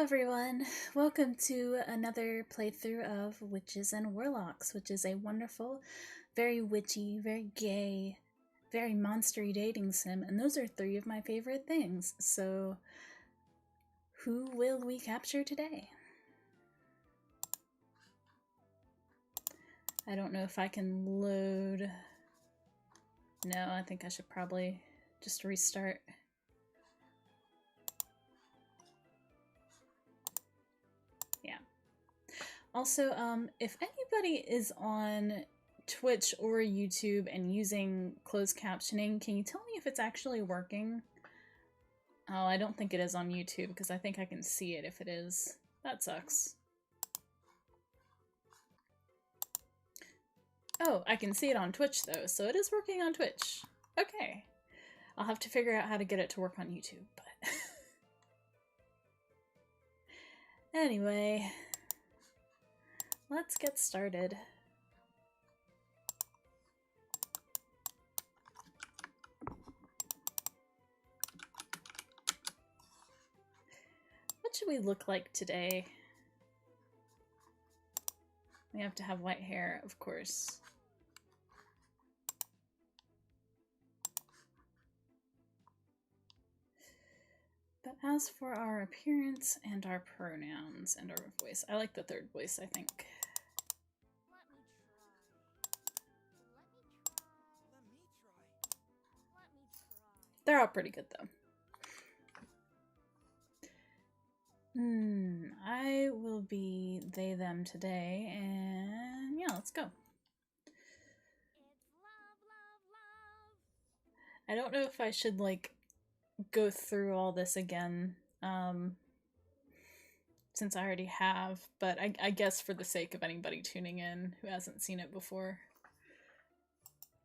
everyone, welcome to another playthrough of Witches and Warlocks, which is a wonderful, very witchy, very gay, very monstery dating sim, and those are three of my favorite things. So, who will we capture today? I don't know if I can load. No, I think I should probably just restart. Also, if anybody is on Twitch or YouTube and using closed captioning, can you tell me if it's actually working? Oh, I don't think it is on YouTube because I think I can see it if it is. That sucks. Oh, I can see it on Twitch though, so it is working on Twitch. Okay. I'll have to figure out how to get it to work on YouTube, but... Anyway... Let's get started. What should we look like today? We have to have white hair, of course. But as for our appearance and our pronouns and our voice, I like the third voice, I think. They're all pretty good, though. I will be they, them today, and yeah, let's go. I don't know if I should, like, go through all this again, since I already have, but I guess for the sake of anybody tuning in who hasn't seen it before.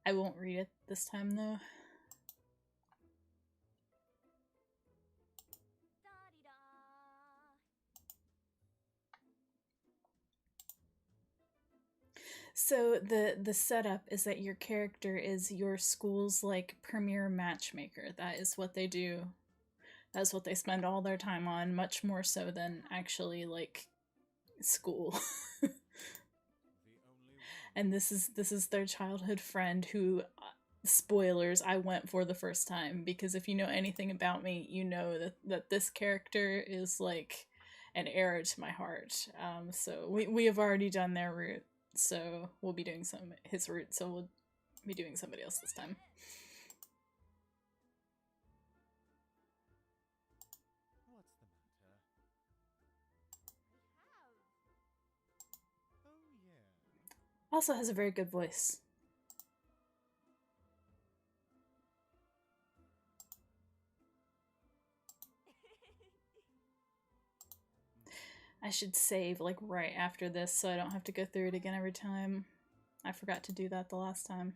I won't read it this time, though. So the setup is that your character is your school's like premier matchmaker. That is what they do. That's what they spend all their time on, much more so than actually like school. And this is their childhood friend who, spoilers, I went for the first time, because if you know anything about me, you know that this character is like an heir to my heart. So we have already done their route. So we'll be doing his route, so we'll be doing somebody else this time. What's the matter? Oh yeah. Also has a very good voice. I should save like right after this so I don't have to go through it again every time. I forgot to do that the last time.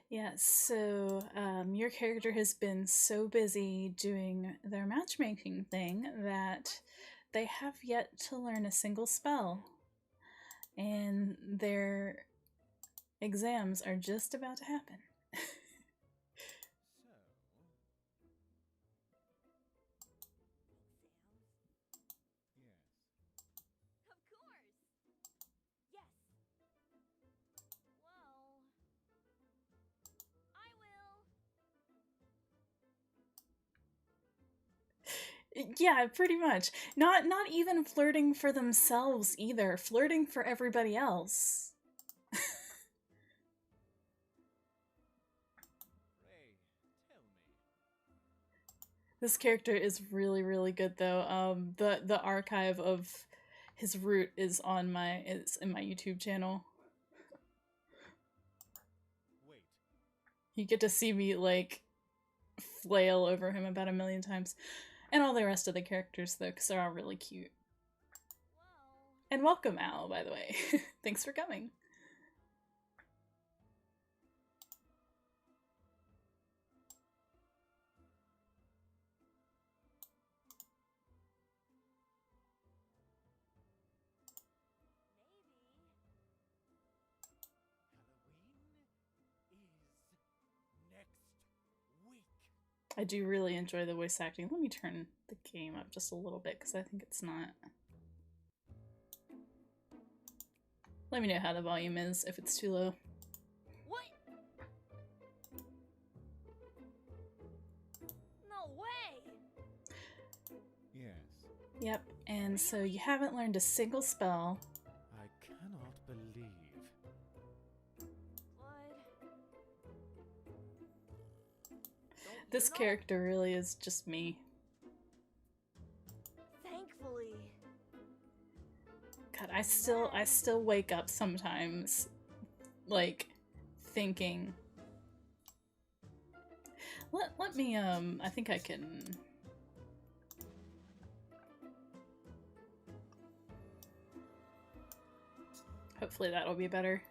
Yeah, so your character has been so busy doing their matchmaking thing that they have yet to learn a single spell. And their exams are just about to happen. Yeah, pretty much. Not even flirting for themselves either, flirting for everybody else. This character is really, really good though. The archive of his route is in my YouTube channel. Wait. You get to see me like flail over him about 1,000,000 times. And all the rest of the characters though, because they're all really cute. And welcome, Al, by the way. Thanks for coming. I do really enjoy the voice acting. Let me turn the game up just a little bit because I think it's not. Let me know how the volume is if it's too low. What? No way! Yes. Yep, and so you haven't learned a single spell. I cannot believe. What? This character really is just me. Thankfully. God, I still wake up sometimes, like, thinking. Let me, I think I can... Hopefully that'll be better.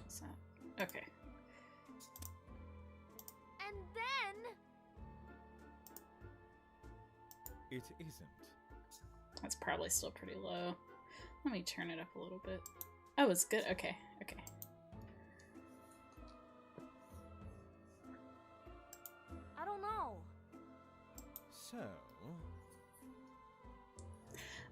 So, okay. And then... It isn't. That's probably still pretty low. Let me turn it up a little bit. Oh, it's good? Okay, okay. I don't know. So,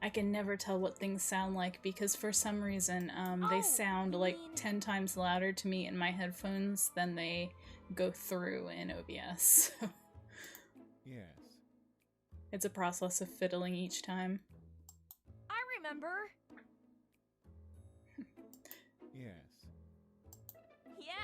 I can never tell what things sound like because for some reason they Oh, sound you like mean- 10 times louder to me in my headphones than they go through in OBS. So yes. it's a process of fiddling each time. I remember. Yes. Yeah.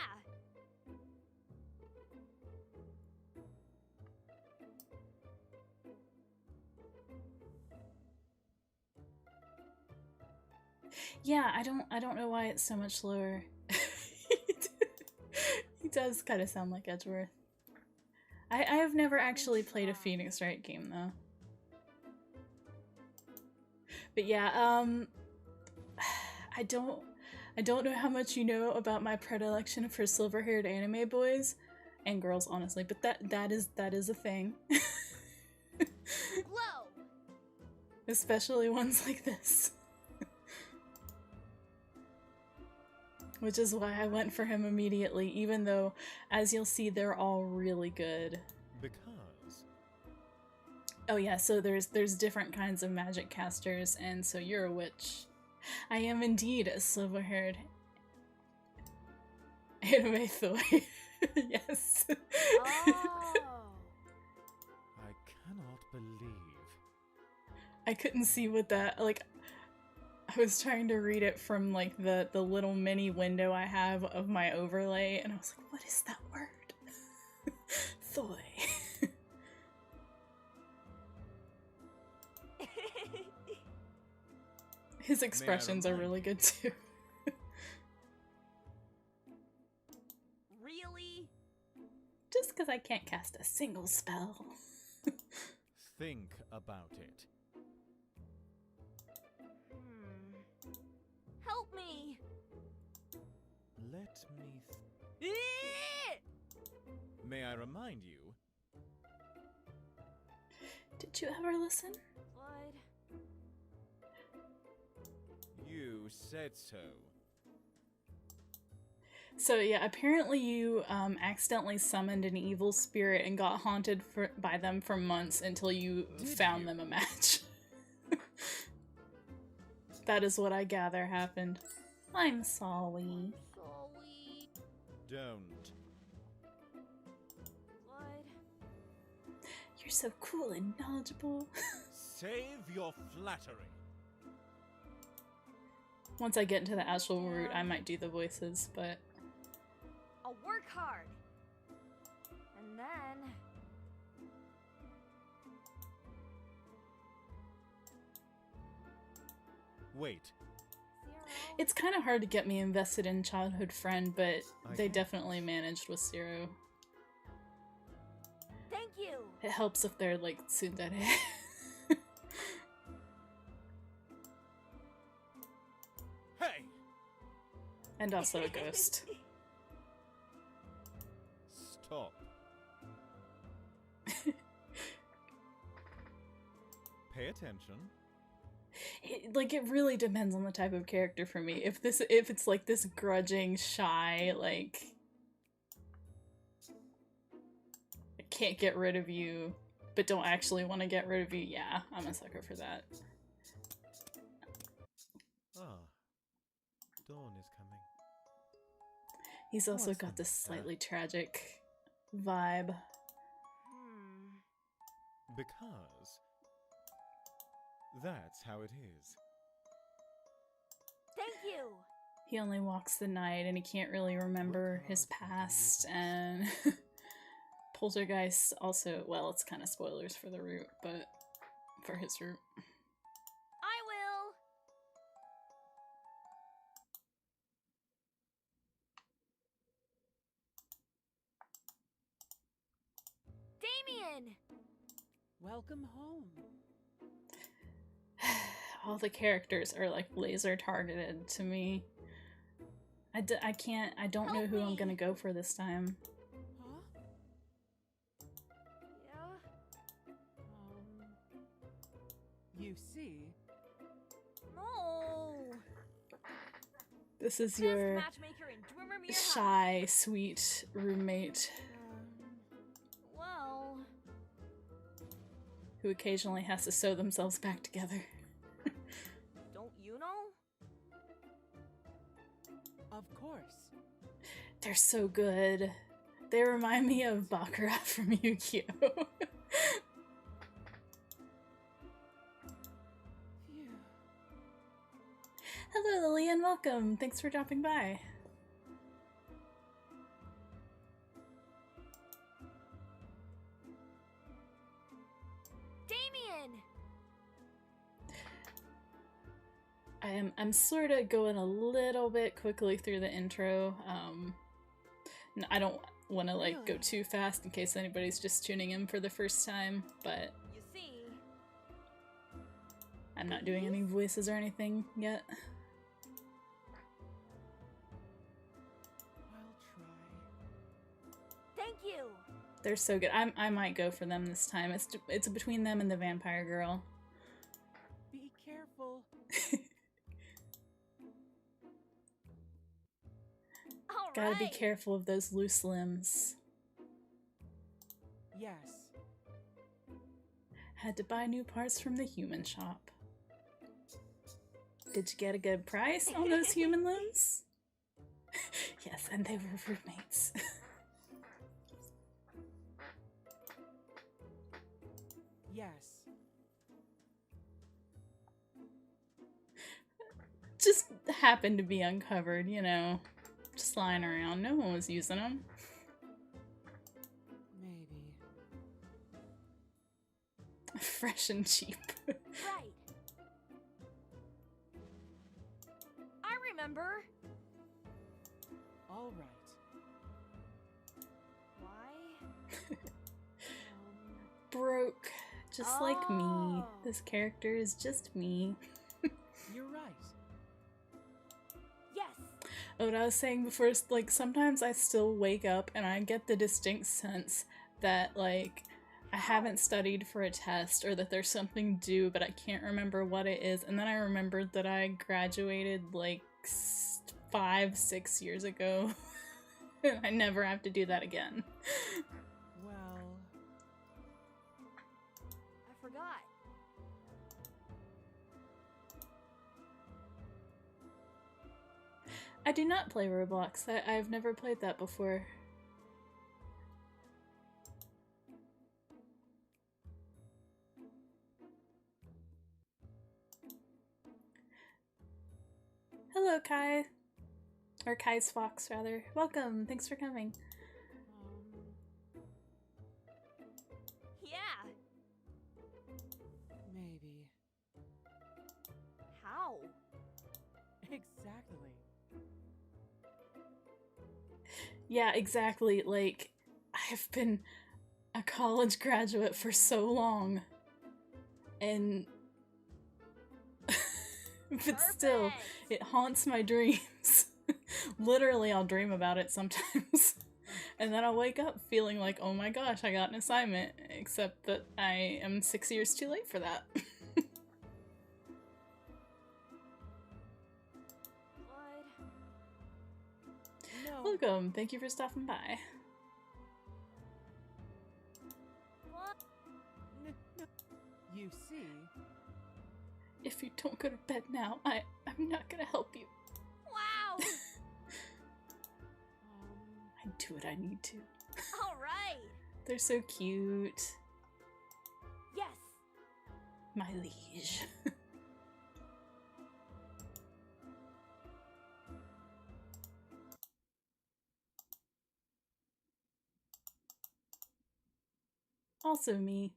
Yeah, I don't know why it's so much lower. He does kind of sound like Edgeworth. I have never actually played a Phoenix Wright game though. But yeah, I don't know how much you know about my predilection for silver-haired anime boys and girls, honestly, but that is a thing. Glow. Especially ones like this. Which is why I went for him immediately, even though, as you'll see, they're all really good. Because. Oh yeah, so there's different kinds of magic casters, and so you're a witch. I am indeed a silver-haired anime thoy. Yes. Oh. I cannot believe. I couldn't see what that, like, I was trying to read it from, like, the little mini window I have of my overlay, and I was like, what is that word? Thoy. His expressions are really good, too. Really? Just because I can't cast a single spell. Think about it. Help me. Let me. Eh! May I remind you? Did you ever listen? What? You said so. So yeah, apparently you accidentally summoned an evil spirit and got haunted by them for months until you found them a match. That is what I gather happened. I'm sorry. Sorry. Don't. What? You're so cool and knowledgeable. Save your flattery. Once I get into the actual route, I might do the voices, but... I'll work hard. And then... Wait. 0. It's kind of hard to get me invested in Childhood Friend, but I they guess. definitely managed with Zero. Thank you. It helps if they're, like, tsundere. Hey! And also a ghost. Stop. Pay attention. It really depends on the type of character for me. If it's like this grudging, shy, like I can't get rid of you, but don't actually want to get rid of you, yeah, I'm a sucker for that. Ah, dawn is coming. He's also What's got the this matter? slightly tragic vibe. Because that's how it is. Thank you. He only walks the night and he can't really remember Work his hard and do your past, best. and Poltergeist also, well, it's kind of spoilers for the root, but for his root. I will. Damien! Welcome home. All the characters are like laser targeted to me. I don't know Help who I'm me. gonna go for this time. Huh? Yeah? You see, No. This is Best your matchmaker in Dwemermere High. shy, sweet roommate Well, who occasionally has to sew themselves back together. don't you know? of course. They're so good. They remind me of Baccarat from Yu-Gi-Oh! Phew. Hello Lillian, welcome. Thanks for dropping by. Damien! I'm sort of going a little bit quickly through the intro. I don't want to like go Really? too fast in case anybody's just tuning in for the first time, but You see, I'm not doing any voices or anything yet. I'll try. thank you. They're so good. I might go for them this time. It's between them and the vampire girl. Be careful. All Gotta be right. careful of those loose limbs. Yes. Had to buy new parts from the human shop. Did you get a good price on those human limbs? Yes, and they were roommates. Yes. Just happened to be uncovered, you know. Just lying around. No one was using them. Maybe. Fresh and cheap. Right. I remember. All right. Why? Broke. Just like me. Oh. This character is just me. You're right. Yes. Oh, what I was saying before is, like, sometimes I still wake up and I get the distinct sense that, like, I haven't studied for a test or that there's something due, but I can't remember what it is. And then I remembered that I graduated, like, 5-6 years ago. And I never have to do that again. Well, I forgot. I do not play Roblox. I've never played that before. Hello, Kai. Or Kai's Fox, rather. Welcome. Thanks for coming. Yeah. maybe. How? Exactly. Yeah, exactly. Like, I've been a college graduate for so long. And... but still, Perfect. it haunts my dreams. Literally, I'll dream about it sometimes. And then I'll wake up feeling like, oh my gosh, I got an assignment. Except that I am 6 years too late for that. No. Welcome. Thank you for stopping by. What? No. You see, If you don't go to bed now, I'm not gonna help you. Wow! I do what I need to. Alright! They're so cute. Yes! My liege. Also me.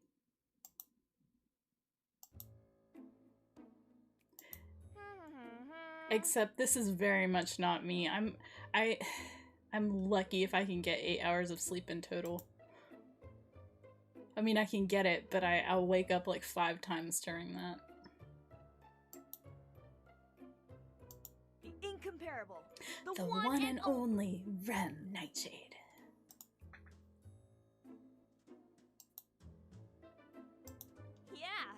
Except this is very much not me. I'm lucky if I can get 8 hours of sleep in total. I mean, I can get it, but I'll wake up like 5 times during that. The incomparable. The one and only Rem Nightshade. Yeah.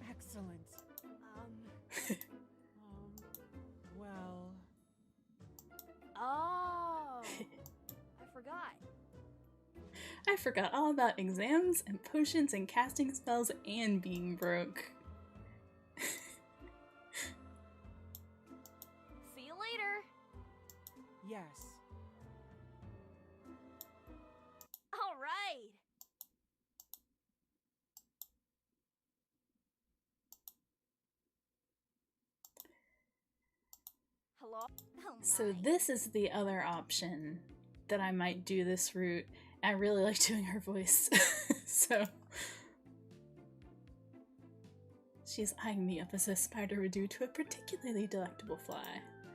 excellent. Well, Oh. I forgot. I forgot all about exams and potions and casting spells and being broke. See you later. yes. Alright. Hello? Oh So this is the other option that I might do this route. I really like doing her voice. So she's eyeing me up as a spider would do to a particularly delectable fly.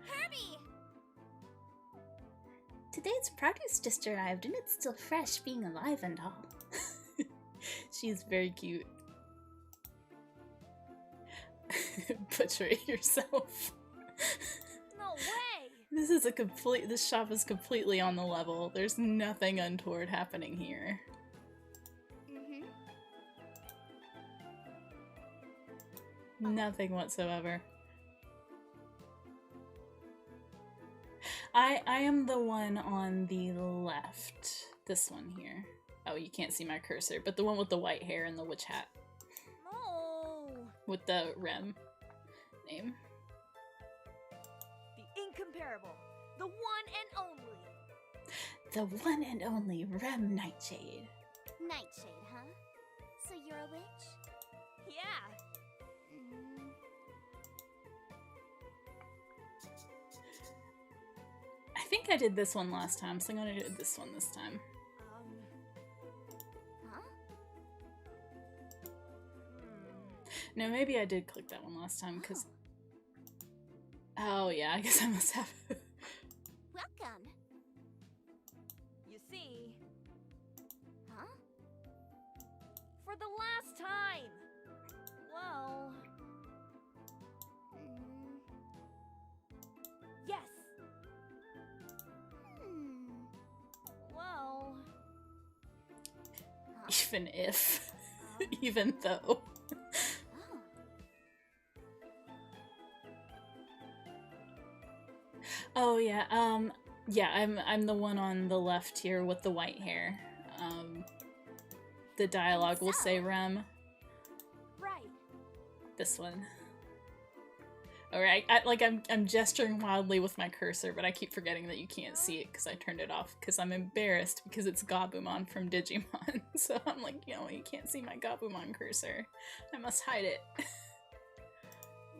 Herbie! Today's produce just arrived and it's still fresh, being alive and all. She's very cute. Butcher it yourself. No way! This shop is completely on the level. There's nothing untoward happening here. Nothing whatsoever. I am the one on the left. This one here. Oh, you can't see my cursor, but the one with the white hair and the witch hat. No! With the Rem name. The incomparable. The one and only. The one and only Rem Nightshade. Nightshade, huh? So you're a witch? Yeah. I think I did this one last time, so I'm gonna do this one this time. Huh? No, maybe I did click that one last time, because... Oh yeah, I guess I must have. Welcome. You see, Huh? for the last time. Well, yes. Well, Even if. Even though. Oh. Oh yeah, yeah, I'm the one on the left here with the white hair. The dialogue will say Rem. right. This one. Alright, I'm gesturing wildly with my cursor, but I keep forgetting that you can't see it because I turned it off because I'm embarrassed because it's Gabumon from Digimon. So I'm like, you can't see my Gabumon cursor. I must hide it.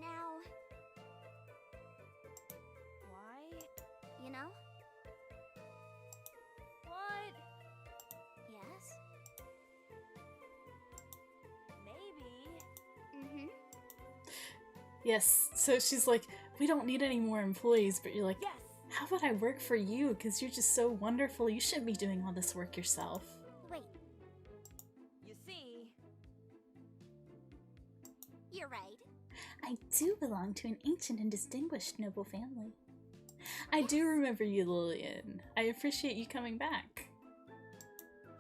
Now, Why? you know? What? Yes? Maybe. Yes, so she's like, we don't need any more employees, but you're like, Yes. how about I work for you? Because you're just so wonderful. You should be doing all this work yourself. Wait, You see, you're right. I do belong to an ancient and distinguished noble family. I do remember you, Lillian. I appreciate you coming back.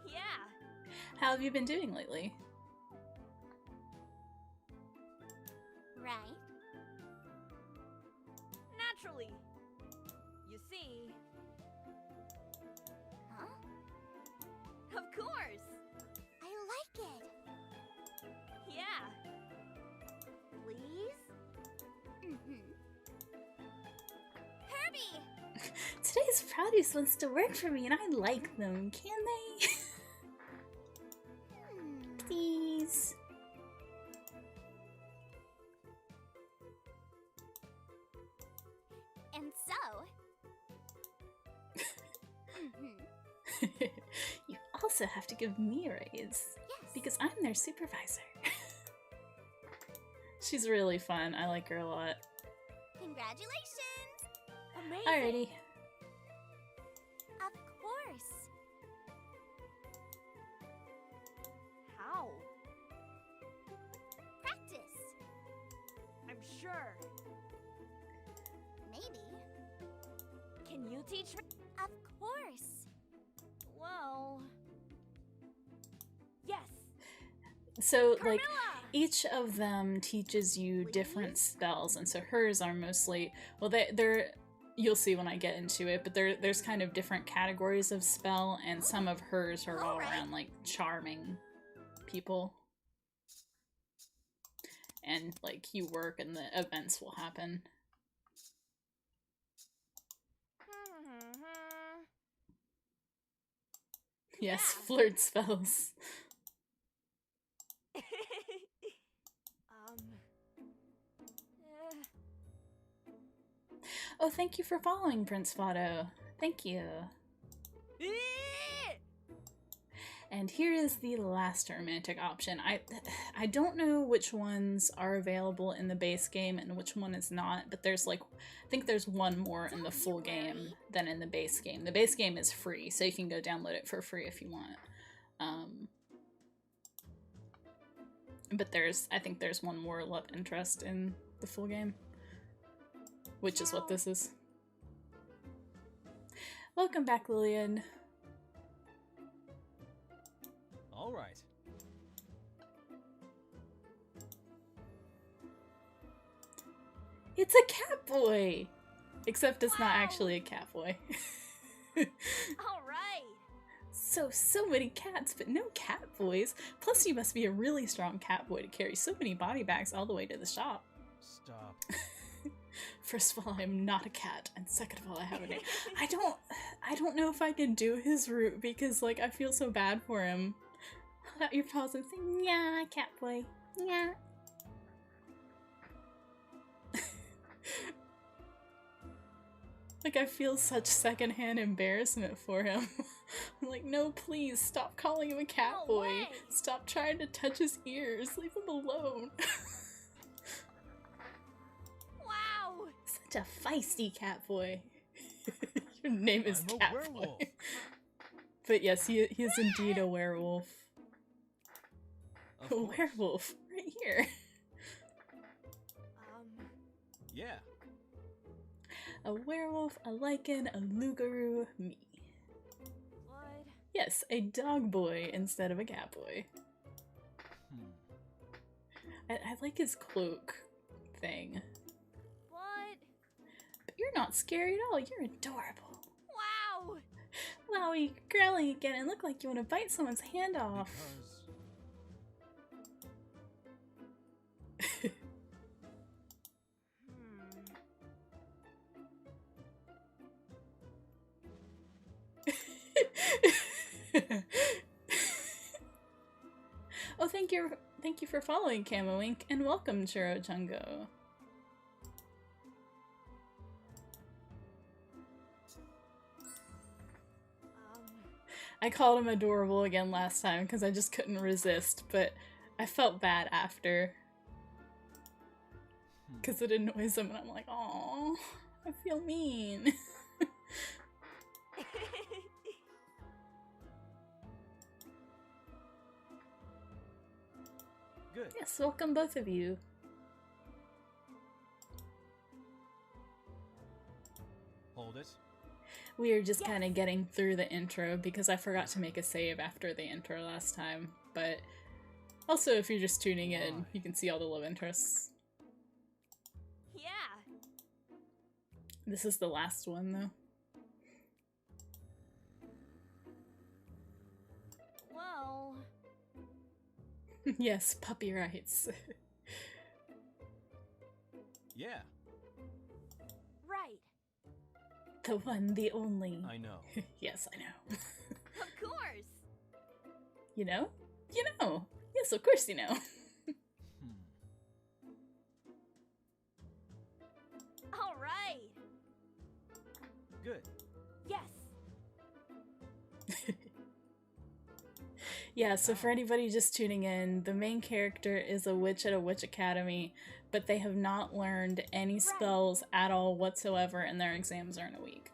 yeah. How have you been doing lately? Right? Naturally. You see, Huh? of course. I like it. Yeah. Please? Mm-hmm. Herbie! Today's produce wants to work for me and I like them, can they? Please. And so... Mhm. You also have to give me a raise, Yes. because I'm their supervisor. She's really fun. I like her a lot. Congratulations! Amazing. Alrighty. Of course. How? Practice. I'm sure. Maybe. Can you teach me? Of course. Well. Yes. So, like, Carmilla! each of them teaches you different Please? spells, and so hers are mostly, well, they're you'll see when I get into it, but there's kind of different categories of spell, and some of hers are all Alright. around, like, charming people. And, like, you work and the events will happen. Yes, Yeah. flirt spells. um. Oh, thank you for following, Prince Fado. Thank you. And here is the last romantic option. I don't know which ones are available in the base game and which one is not, but there's like, I think there's one more in the Don't you full game worry. than in the base game. The base game is free, so you can go download it for free if you want. But I think there's one more love interest in the full game, which is what this is. Welcome back, Lillian. All right. It's a cat boy! Except it's not Wow. actually a cat boy. All right. So many cats, but no cat boys. Plus you must be a really strong cat boy to carry so many body bags all the way to the shop. Stop. First of all, I'm not a cat, and second of all, I have a name. I don't know if I can do his route because, like, I feel so bad for him. Hold out your paws and say, "Yeah, cat boy, yeah." Like, I feel such secondhand embarrassment for him. I'm like, no, please, stop calling him a cat No boy. way. Stop trying to touch his ears. Leave him alone. Wow. Such a feisty cat boy. Your name is I'm a Cat werewolf. Boy. But yes, he is indeed a werewolf. Of A course. werewolf, right here. Yeah. A werewolf, a lichen, a lugaroo, me. What? Yes, a dog boy instead of a cat boy. I like his cloak thing. What? But you're not scary at all, you're adorable. Wow. Wow, you're growling again and look like you want to bite someone's hand off. Because Oh, thank you for following Camo Inc. and welcome Churro Chungo. I called him adorable again last time because I just couldn't resist, but I felt bad after because it annoys him and I'm like, oh, I feel mean. good. Yes, welcome both of you. Hold it. We are just kind of getting through the intro because I forgot to make a save after the intro last time, but also if you're just tuning in, Why? you can see all the love interests. Yeah. This is the last one though. Yes, puppy rights. Yeah, Right. The one, the only. I know. Yes, I know. Of course. You know? You know. Yes, of course you know. Hmm. All right. Good. Yes. Yeah, so for anybody just tuning in, the main character is a witch at a witch academy, but they have not learned any spells at all whatsoever, and their exams are in a week.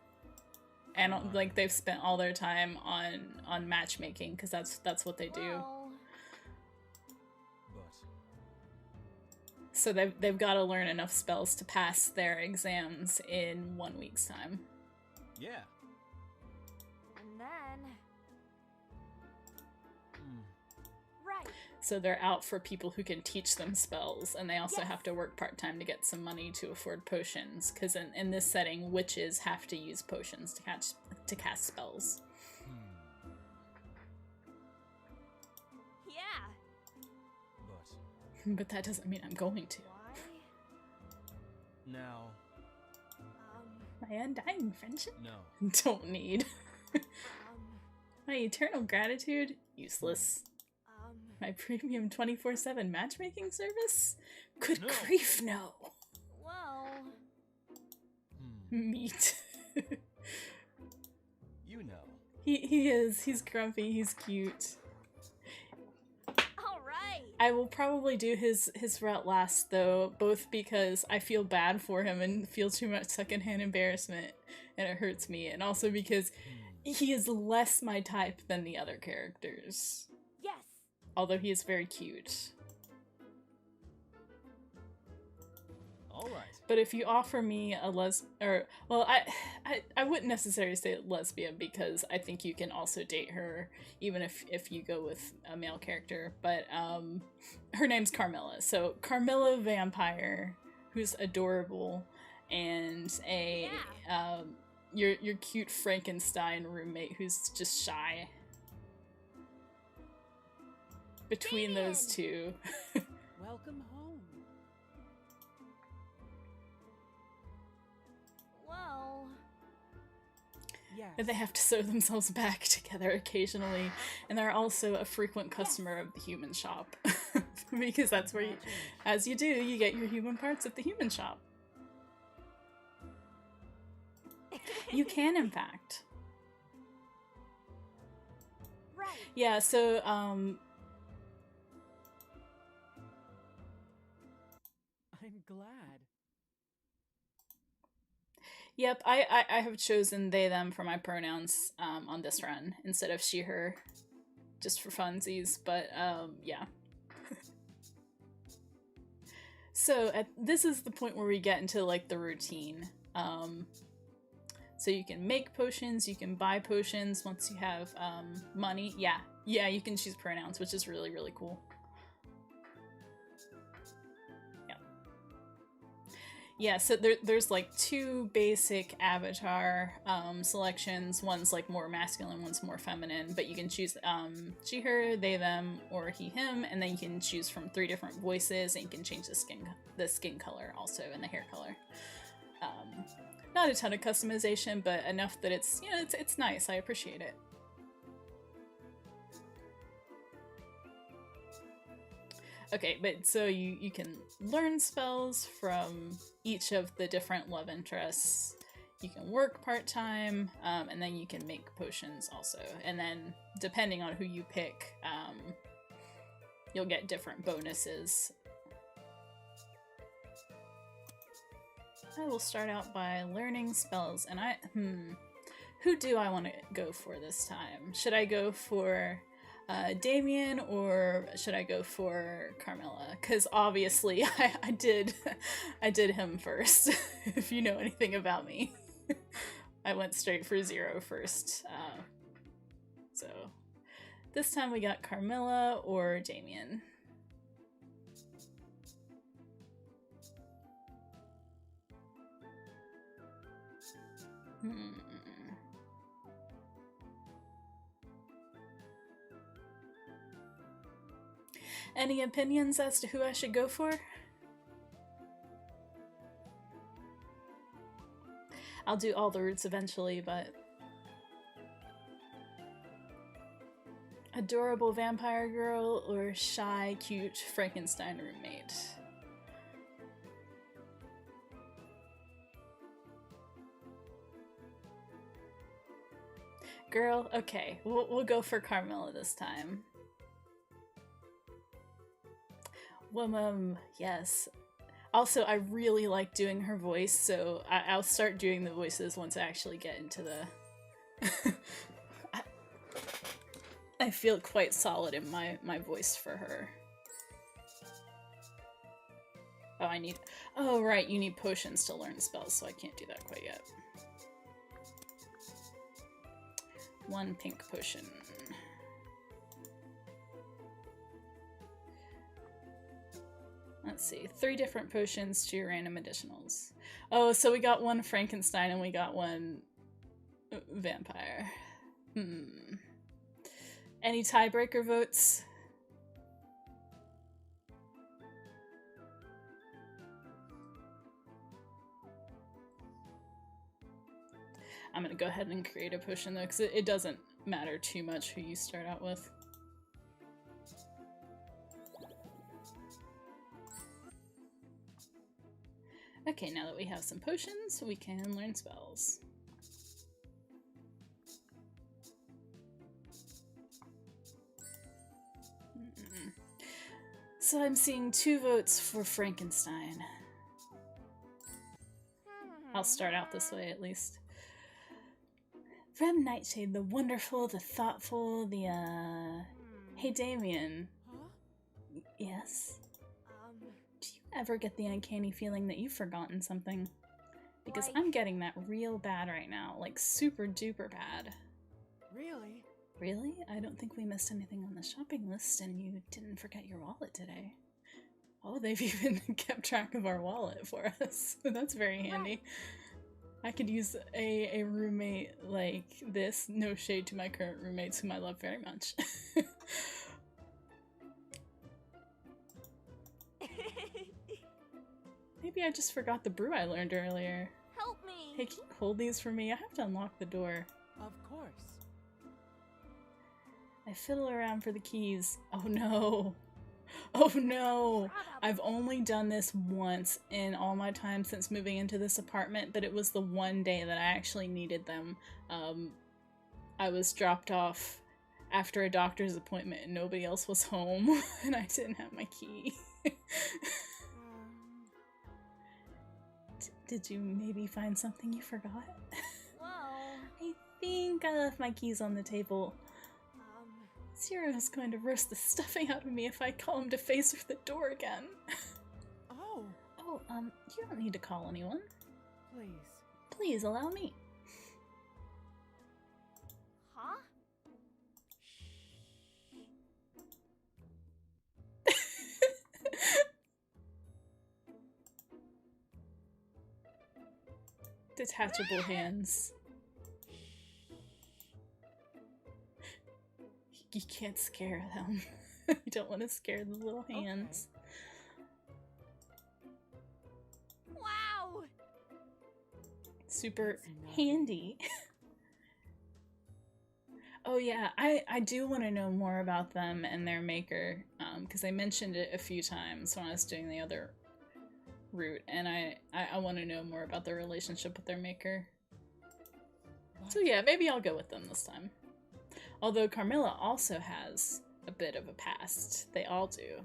And like they've spent all their time on matchmaking because that's what they do. Well, But So they've got to learn enough spells to pass their exams in 1 week's time. yeah. and then Hmm. right. So they're out for people who can teach them spells, and they also Yes. have to work part-time to get some money to afford potions, because in this setting, witches have to use potions to cast spells. Hmm. Yeah. But But that doesn't mean I'm going to. Why? now, My undying friendship? no. Don't need. Um, My eternal gratitude? Useless. My premium 24/7 matchmaking service? Good No. grief, no. well, Hmm. Meat. You know. He is. He's grumpy. He's cute. all right. I will probably do his route last, though, both because I feel bad for him and feel too much secondhand embarrassment, and it hurts me, and also because he is less my type than the other characters. Yes. Although he is very cute. All right. But if you offer me a I wouldn't necessarily say lesbian, because I think you can also date her even if you go with a male character. But her name's Carmilla. So Carmilla Vampire, who's adorable, and your cute Frankenstein roommate who's just shy. Between those two. Welcome home. Well, Yes. They have to sew themselves back together occasionally, and they're also a frequent customer of the human shop. Because that's where as you do, you get your human parts at the human shop. You can, in fact. right. Yeah, so, I'm glad. yep, I have chosen they, them for my pronouns on this run instead of she, her, just for funsies, but yeah. So this is the point where we get into like the routine. So you can make potions, you can buy potions once you have money. Yeah, you can choose pronouns, which is really, really cool. Yeah, so there's like two basic avatar selections. One's like more masculine, one's more feminine, but you can choose she, her, they, them, or he, him, and then you can choose from 3 different voices, and you can change the skin color also, and the hair color. Not a ton of customization, but enough that it's, you know, it's nice. I appreciate it. Okay, but so you can learn spells from each of the different love interests. You can work part-time, and then you can make potions also. And then, depending on who you pick, you'll get different bonuses. I will start out by learning spells, and who do I want to go for this time? Should I go for Damien, or should I go for Carmilla? Because obviously I did him first. If you know anything about me, I went straight for 0 first. So this time we got Carmilla or Damien. Any opinions as to who I should go for? I'll do all the routes eventually, but... Adorable vampire girl or shy, cute Frankenstein roommate? Girl, okay, we'll go for Carmilla this time. Yes. Also, I really like doing her voice, so I'll start doing the voices once I actually get into the... I feel quite solid in my voice for her. Oh, I need... Oh, right, you need potions to learn spells, so I can't do that quite yet. 1 pink potion. Let's see, 3 different potions, 2 random additionals. Oh, so we got 1 Frankenstein and we got 1 vampire. Any tiebreaker votes? I'm gonna go ahead and create a potion though, because it doesn't matter too much who you start out with. Okay, now that we have some potions, we can learn spells. So I'm seeing 2 votes for Frankenstein. I'll start out this way at least. From Nightshade, the wonderful, the thoughtful, the Hey Damien. Huh? Yes? Do you ever get the uncanny feeling that you've forgotten something? Because Like- I'm getting that real bad right now, like super duper bad. Really? Really? I don't think we missed anything on the shopping list and you didn't forget your wallet today. Oh, they've even kept track of our wallet for us. That's very handy. I could use a roommate like this. No shade to my current roommates whom I love very much. Maybe I just forgot the brew I learned earlier. Help me! Hey, can you hold these for me? I have to unlock the door. Of course. I fiddle around for the keys. Oh no. Oh no. I've only done this once in all my time since moving into this apartment, but it was the one day that I actually needed them. I was dropped off after a doctor's appointment and nobody else was home, and I didn't have my key. Did you maybe find something you forgot? Well, I think I left my keys on the table. Zero's going to roast the stuffing out of me if I call him to face the door again. Oh, Oh, you don't need to call anyone. please. Please allow me. huh? Detachable hands. You can't scare them. You don't want to scare the little hands. Wow! Super That's nothing. handy. Oh yeah, I do want to know more about them and their maker, because I mentioned it a few times when I was doing the other route, and I want to know more about their relationship with their maker. So yeah, maybe I'll go with them this time. Although Carmilla also has a bit of a past. They all do.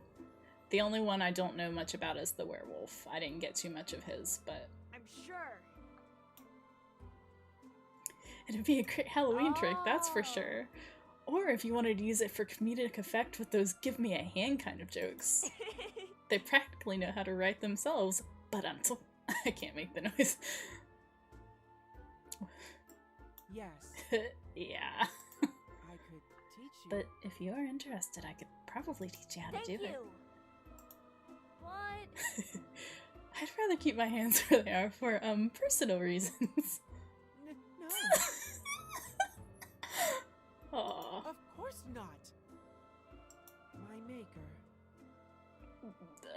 The only one I don't know much about is the werewolf. I didn't get too much of his, but I'm sure. it'd be a great Halloween trick, that's for Oh. sure. Or if you wanted to use it for comedic effect with those give me a hand kind of jokes. They practically know how to write themselves, but I can't make the noise. Yes, Yeah. I could teach you. But if you are interested, I could probably teach you how to Thank do you. it. What? I'd rather keep my hands where they are for personal reasons. No, Aww. of course not. My maker.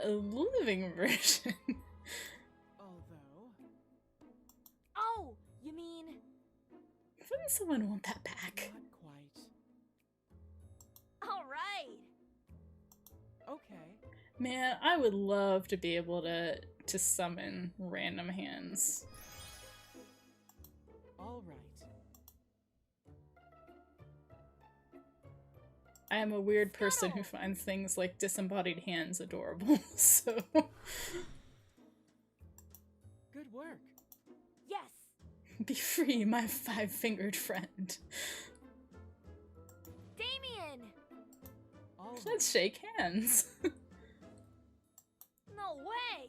a living version. Although, Oh, you mean... Wouldn't someone want that back? not quite. Alright! Okay. Man, I would love to be able to summon random hands. All right. I am a weird person who finds things like disembodied hands adorable, so... Good work. Yes! Be free, my five-fingered friend. Damien! All right. Let's shake hands. No way!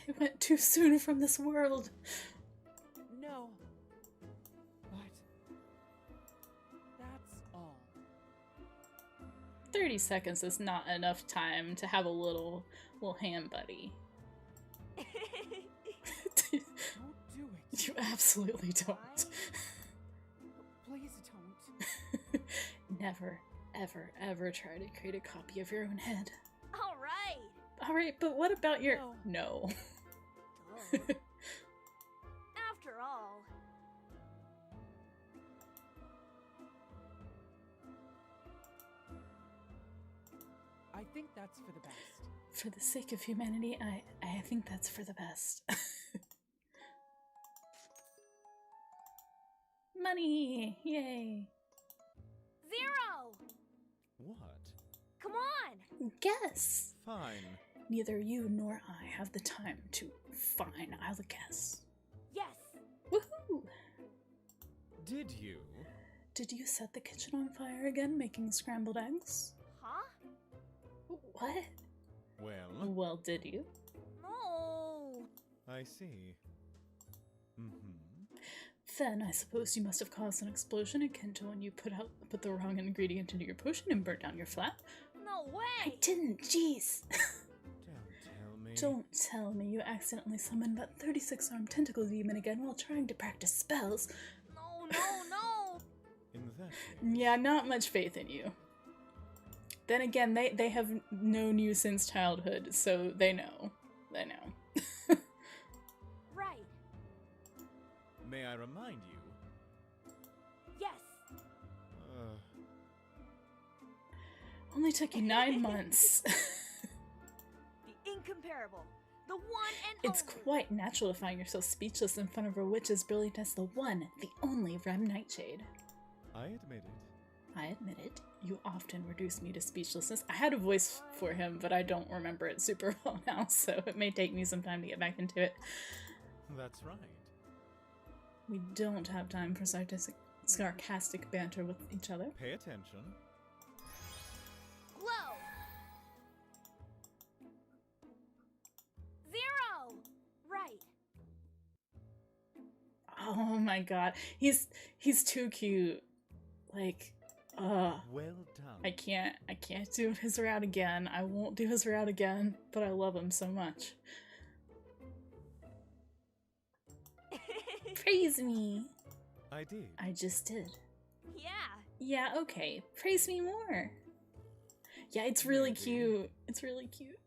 They went too soon from this world. No. But that's all. 30 seconds is not enough time to have a little hand buddy. Don't do it. You absolutely don't. Please don't. Never, ever, ever try to create a copy of your own head. Alright! Alright, but what about your... No. No. Duh. After all... I think that's for the best. For the sake of humanity, I think that's for the best. Money! Yay! Zero! What? Come on! Guess! Fine. Neither you nor I have the time to... Fine, I'll guess. Yes! Woohoo! Did you? Did you set the kitchen on fire again, making scrambled eggs? Huh? What? Well, Well, did you? No! I see. Mm-hmm. Then I suppose you must have caused an explosion akin to when you put the wrong ingredient into your potion and burnt down your flat. No I way! didn't, jeez! Don't tell me. Don't tell me you accidentally summoned that 36-armed tentacle demon again while trying to practice spells. No, no, no! In that case, Yeah, not much faith in you. Then again, they have known you since childhood, so they know. They know. Right. may I remind you? Yes! Only took you 9 months. The incomparable. The one and It's only. quite natural to find yourself speechless in front of a witch as brilliant as the one, the only Rem Nightshade. I admit it. I admit it. You often reduce me to speechlessness. I had a voice for him, but I don't remember it super well now, so it may take me some time to get back into it. That's right. We don't have time for sarcastic banter with each other. Pay attention. Glow! 0! Right. Oh my god. He's too cute. Like, Well done. I can't do his route again. I won't do his route again, but I love him so much. Praise me! I did. I just did. Yeah. Yeah, okay. Praise me more. Yeah, it's really Maybe. cute. It's really cute.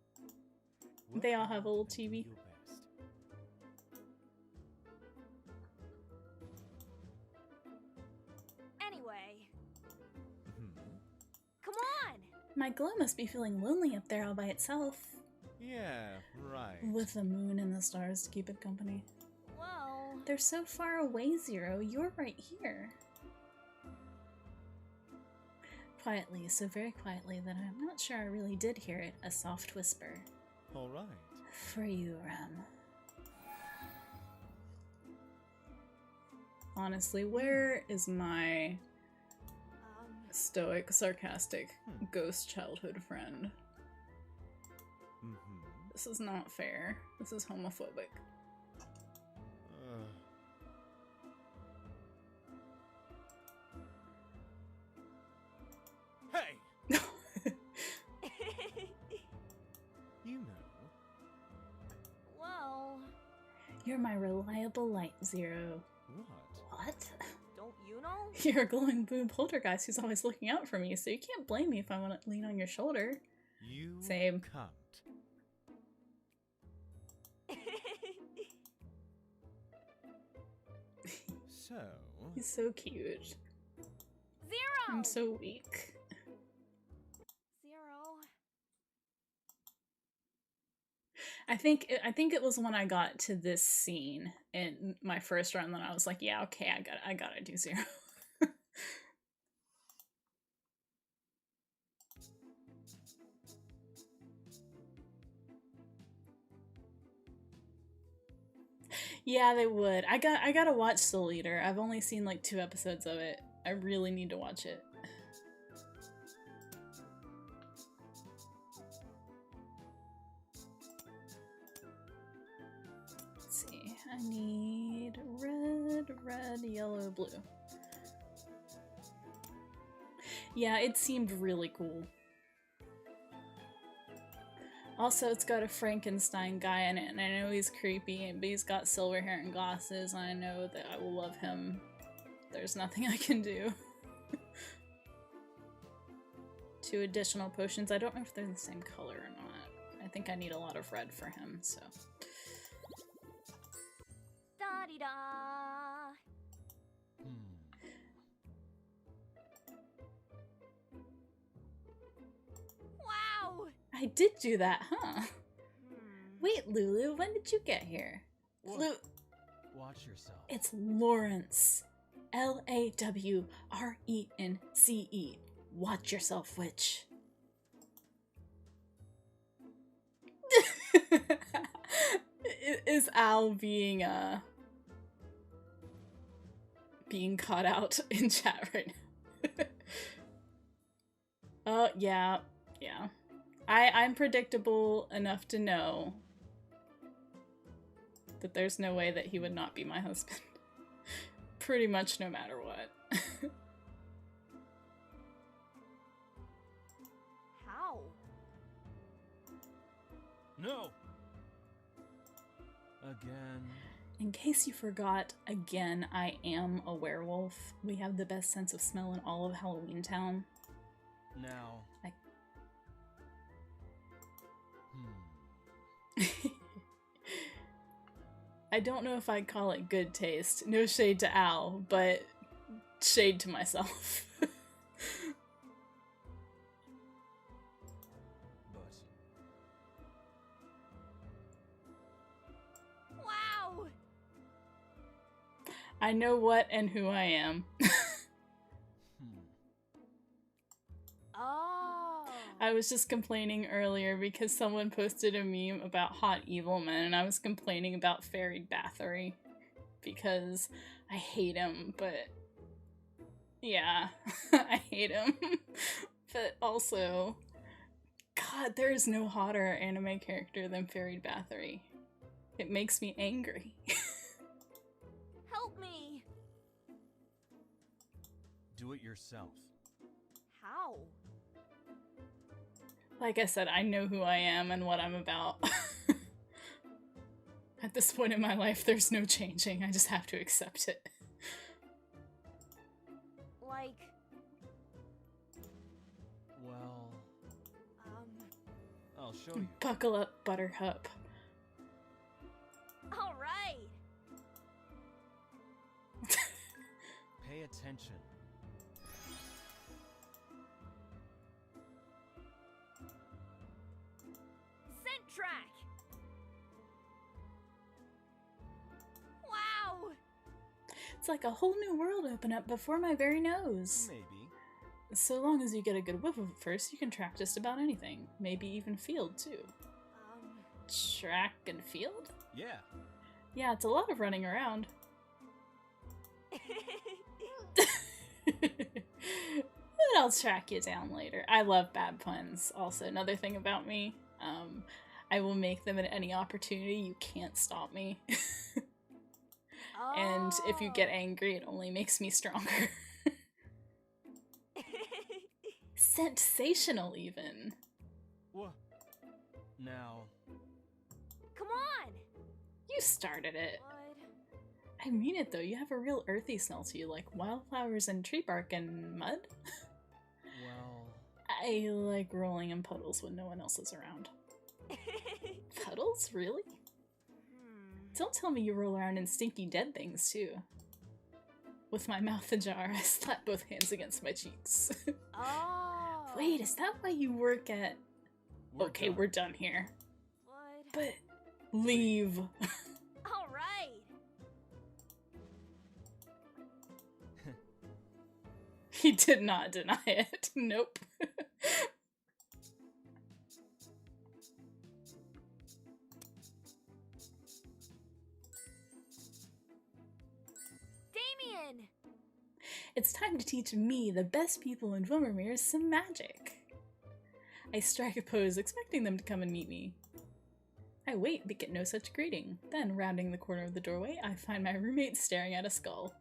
Work They all have a hard little and do TV. your best. Anyway, Hmm. come on! My glow must be feeling lonely up there all by itself. Yeah, right. With the moon and the stars to keep it company. Well, They're so far away, Zero. You're right here. Quietly, so very quietly that I'm not sure I really did hear it, a soft whisper. All right. For you, Rem. Honestly, where is my stoic, sarcastic, ghost childhood friend? Mm-hmm. This is not fair. This is homophobic. Hey! You know. well, You're my reliable light, Zero. What? What? don't you know? You're a glowing blue poltergeist who's always looking out for me, so you can't blame me if I want to lean on your shoulder. You Same. can't. So, He's so cute. Zero! I'm so weak. Zero. I think it was when I got to this scene in my first run that I was like, yeah, okay, I gotta do 0. Yeah, they would. I gotta watch Soul Eater. I've only seen like 2 episodes of it. I really need to watch it. Let's see. I need red, yellow, blue. Yeah, it seemed really cool. Also, it's got a Frankenstein guy in it, and I know he's creepy, but he's got silver hair and glasses, and I know that I will love him. There's nothing I can do. 2 additional potions. I don't know if they're the same color or not. I think I need a lot of red for him, so. Da-di-da! Wow! I did do that, huh? Hmm. Wait, Lulu, when did you get here? Whoa. Watch yourself. It's Lawrence. Lawrence. Watch yourself, witch. Is Al being caught out in chat right now? Oh, yeah. I'm predictable enough to know that there's no way that he would not be my husband. Pretty much no matter what. How? No! Again. In case you forgot, again, I am a werewolf. We have the best sense of smell in all of Halloween Town. Now. I don't know if I'd call it good taste. No shade to Al, but shade to myself. But. Wow! I know what and who I am. Oh! I was just complaining earlier because someone posted a meme about hot evil men, and I was complaining about Fairy Bathory because I hate him, but yeah, I hate him. But also, God, there is no hotter anime character than Fairy Bathory. It makes me angry. Help me! Do it yourself. How? Like I said, I know who I am and what I'm about. At this point in my life, there's no changing. I just have to accept it. Like, Well, I'll show you. Buckle up, Buttercup. alright! Pay attention. Scent track! Wow! It's like a whole new world open up before my very nose. Maybe. So long as you get a good whiff of it first, you can track just about anything. Maybe even field, too. Track and field? Yeah. Yeah, it's a lot of running around. But I'll track you down later. I love bad puns. Also, another thing about me, I will make them at any opportunity. You can't stop me. And if you get angry, it only makes me stronger. Sensational, even. What? Now. Come on! You started it. What? I mean it though, you have a real earthy smell to you, like wildflowers and tree bark and mud. Well. I like rolling in puddles when no one else is around. Puddles? Really? Don't tell me you roll around in stinky dead things, too. With my mouth ajar, I slap both hands against my cheeks. Oh. Wait, is that why you work at... Okay, done. we're done here. What? But... leave. All right. He did not deny it. Nope. Damien. It's time to teach me, the best people in Wilmermere, some magic. I strike a pose, expecting them to come and meet me. I wait, but get no such greeting. Then, rounding the corner of the doorway, I find my roommate staring at a skull.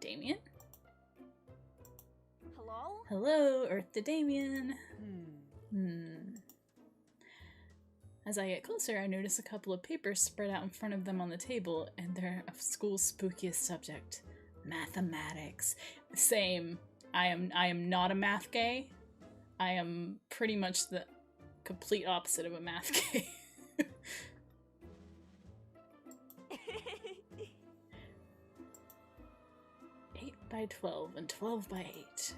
Damien? Hello? Hello, Earth to Damien. Hmm. As I get closer, I notice a couple of papers spread out in front of them on the table, and they're of school's spookiest subject, mathematics. Same. I am not a math gay. I am pretty much the complete opposite of a math gay. 8 by 12 and 12 by 8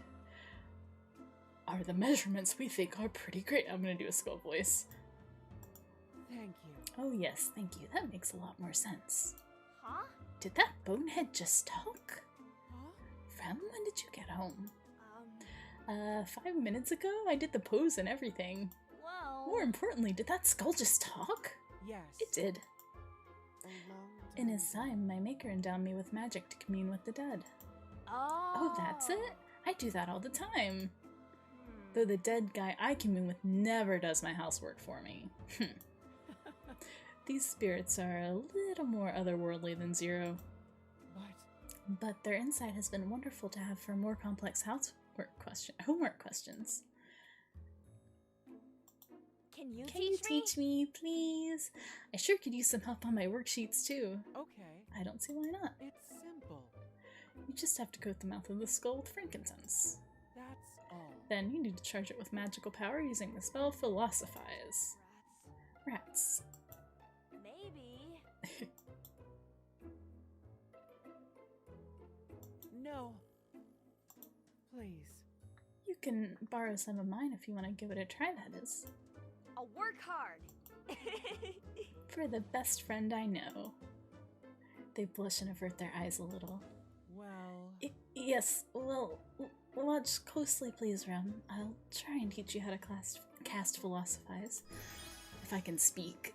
are the measurements we think are pretty great. I'm gonna do a skull voice. Thank you. Oh yes, thank you. That makes a lot more sense. Huh? Did that bonehead just talk? Huh? From when did you get home? 5 Um, minutes ago? I did the pose and everything. well. More importantly, did that skull just talk? Yes. It did. A long In time his ago. time, my maker endowed me with magic to commune with the dead. Oh. Oh, that's it? I do that all the time. Hmm. Though the dead guy I commune with never does my housework for me. These spirits are a little more otherworldly than Zero, but their insight has been wonderful to have for more complex homework questions. Can you Can you teach me, please? I sure could use some help on my worksheets too. Okay, I don't see why not. it's simple. You just have to coat the mouth of the skull with frankincense. That's all. Then you need to charge it with magical power using the spell Philosophize. Rats. Rats. Maybe. No. Please. You can borrow some of mine if you want to give it a try, that is. I'll work hard. For the best friend I know. They blush and avert their eyes a little. Well, Yes, well, watch closely, please, Rem. I'll try and teach you how to cast Philosophize. If I can speak.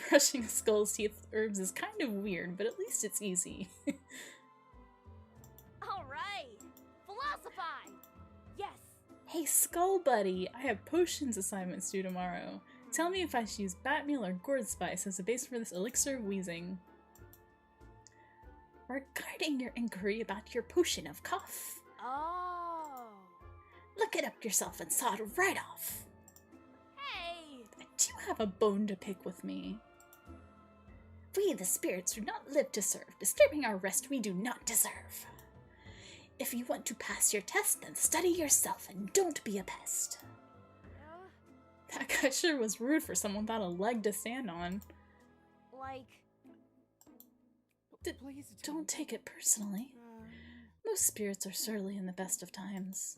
Brushing a skull's teeth with herbs is kind of weird, but at least it's easy. All right. Philosophize. Yes. Hey, Skull Buddy! I have potions assignments due tomorrow. Tell me if I should use Batmeal or Gourd Spice as a base for this elixir of wheezing. Regarding your inquiry about your potion of cough, Oh. look it up yourself and saw it right off. Hey. Do you have a bone to pick with me? We, the spirits, do not live to serve. Disturbing our rest we do not deserve. If you want to pass your test, then study yourself and don't be a pest. That guy sure was rude for someone without a leg to stand on. Like. please Don't take it personally. Most spirits are surly in the best of times.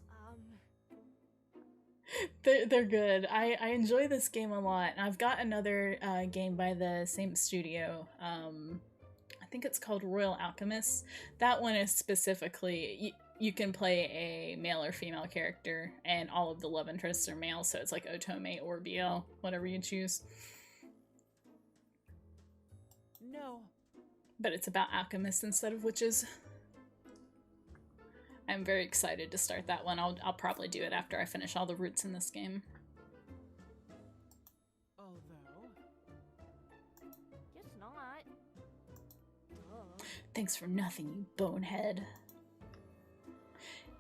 They're good. I enjoy this game a lot. And I've got another game by the same studio. I think it's called Royal Alchemist. That one is specifically... You can play a male or female character, and all of the love interests are male, so it's like Otome or BL, whatever you choose. No. But it's about alchemists instead of witches. I'm very excited to start that one. I'll probably do it after I finish all the roots in this game. Although. Guess not. Duh. Thanks for nothing, you bonehead.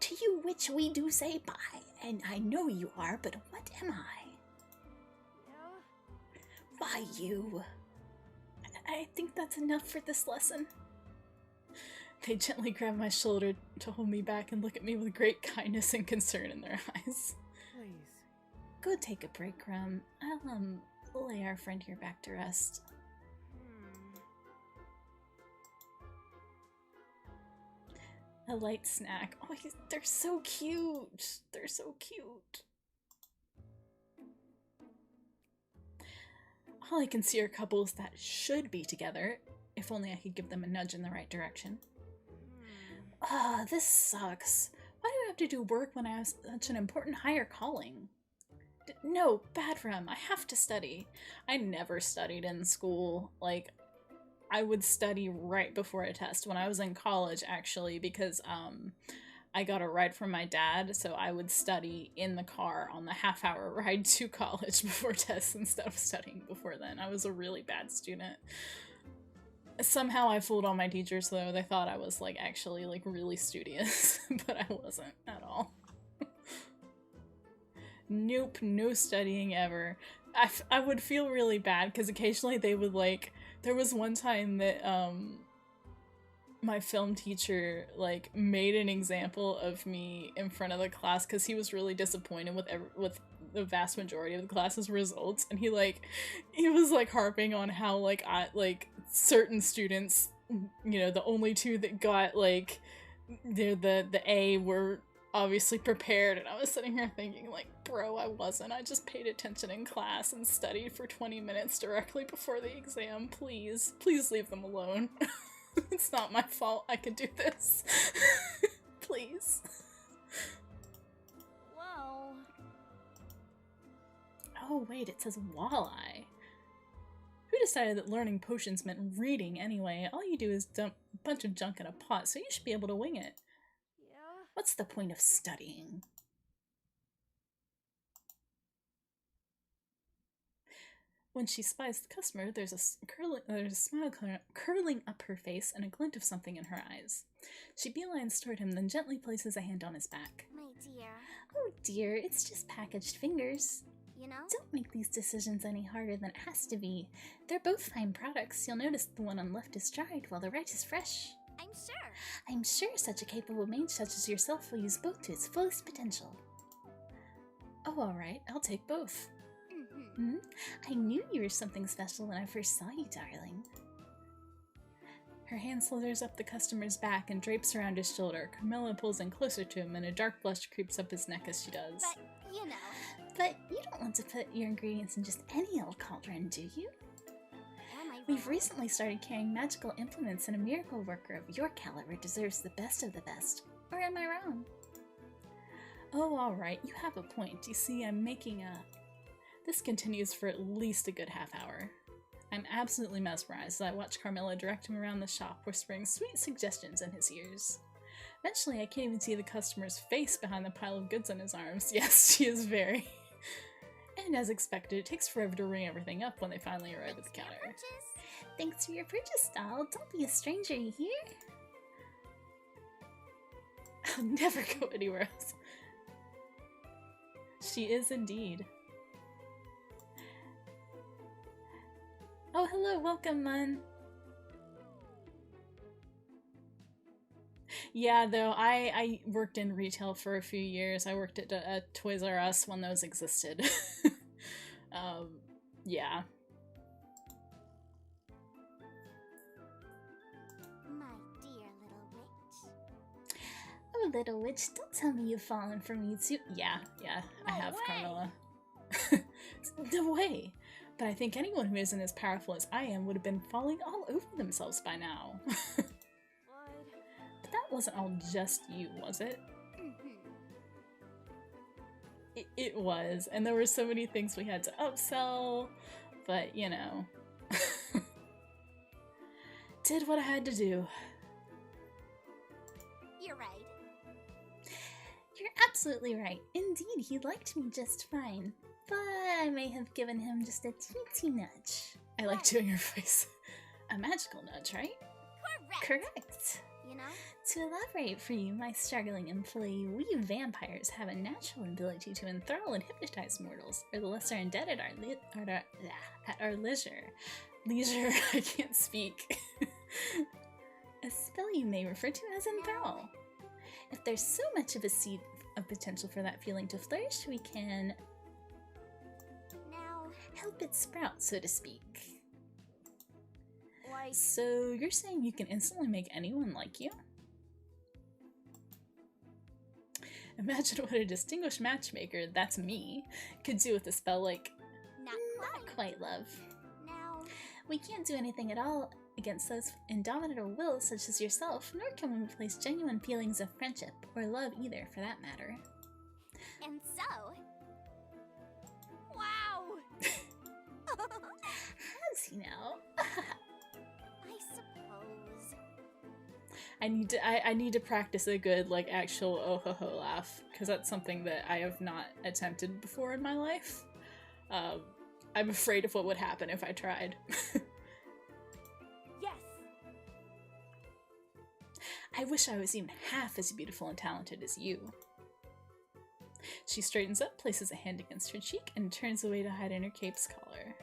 To you which we do say bye, and I know you are, but what am I? Yeah. Why, you. I think that's enough for this lesson. They gently grab my shoulder to hold me back and look at me with great kindness and concern in their eyes. Please. Go take a break, Rum. I'll lay our friend here back to rest. A light snack. Oh, they're so cute. They're so cute. All I can see are couples that should be together. If only I could give them a nudge in the right direction. Ah, this sucks. Why do I have to do work when I have such an important higher calling? No, bad Rem. I have to study. I never studied in school. Like, I would study right before a test when I was in college, actually, because I got a ride from my dad, so I would study in the car on the half-hour ride to college before tests instead of studying before then. I was a really bad student. Somehow I fooled all my teachers, though. They thought I was, like, actually, like, really studious, but I wasn't at all. Nope, no studying ever. I would feel really bad, because occasionally they would, like... There was one time that, my film teacher, like, made an example of me in front of the class because he was really disappointed with the vast majority of the class's results, and he was, like, harping on how, like, certain students, you know, the only two that got, like, the A were obviously prepared, and I was sitting here thinking, like, bro, I wasn't. I just paid attention in class and studied for 20 minutes directly before the exam. Please leave them alone. It's not my fault. I can do this. Please. Well... Oh, wait, it says walleye. Who decided that learning potions meant reading anyway? All you do is dump a bunch of junk in a pot, so you should be able to wing it. Yeah? What's the point of studying? When she spies the customer, there's a smile curling up her face and a glint of something in her eyes. She beelines toward him, then gently places a hand on his back. My dear, Oh dear, it's just packaged fingers. you know? Don't make these decisions any harder than it has to be. They're both fine products. You'll notice the one on the left is dried while the right is fresh. I'm sure. I'm sure such a capable mage such as yourself will use both to its fullest potential. Oh, alright, I'll take both. Mm-hmm. I knew you were something special when I first saw you, darling. Her hand slithers up the customer's back and drapes around his shoulder. Carmilla pulls in closer to him and a dark blush creeps up his neck as she does. But, you know. But you don't want to put your ingredients in just any old cauldron, do you? Am I We've wrong? recently started carrying magical implements, and a miracle worker of your caliber deserves the best of the best. Or am I wrong? Oh, alright, you have a point. You see, I'm making a... This continues for at least a good half hour. I'm absolutely mesmerized as I watch Carmilla direct him around the shop, whispering sweet suggestions in his ears. Eventually, I can't even see the customer's face behind the pile of goods on his arms. Yes, she is very... And as expected, it takes forever to ring everything up when they finally arrive at the counter. Purchase? Thanks for your purchase, doll. Don't be a stranger, you hear? I'll never go anywhere else. She is indeed. Oh, hello, welcome, Mun. Yeah, though, I worked in retail for a few years. I worked at Toys R Us when those existed. Yeah. My dear little witch. Oh, little witch, don't tell me you've fallen for me too. Yeah, I No have, way. Carmilla. No way. But I think anyone who isn't as powerful as I am would have been falling all over themselves by now. But... But that wasn't all just you, was it? Mm-hmm. It was, and there were so many things we had to upsell, but you know. Did what I had to do. You're right. You're absolutely right. Indeed, he liked me just fine. But I may have given him just a teensy nudge. I like doing her voice. A magical nudge, right? Correct. Correct. You know? To elaborate for you, my struggling employee, we vampires have a natural ability to enthrall and hypnotize mortals, or the lesser undead at our leisure. Leisure, I can't speak. A spell you may refer to as enthrall. If there's so much of a seed of potential for that feeling to flourish, we can Now, help it sprout, so to speak. Like, So you're saying you can instantly make anyone like you? Imagine what a distinguished matchmaker, that's me, could do with a spell like not not quite. quite love. Now, We can't do anything at all against those indomitable wills such as yourself, nor can we replace genuine feelings of friendship, or love either, for that matter. and so, wow! As you know. I suppose. I need to practice a good, like, actual oh ho ho laugh, because that's something that I have not attempted before in my life. I'm afraid of what would happen if I tried. Yes! I wish I was even half as beautiful and talented as you. She straightens up, places a hand against her cheek, and turns away to hide in her cape's collar.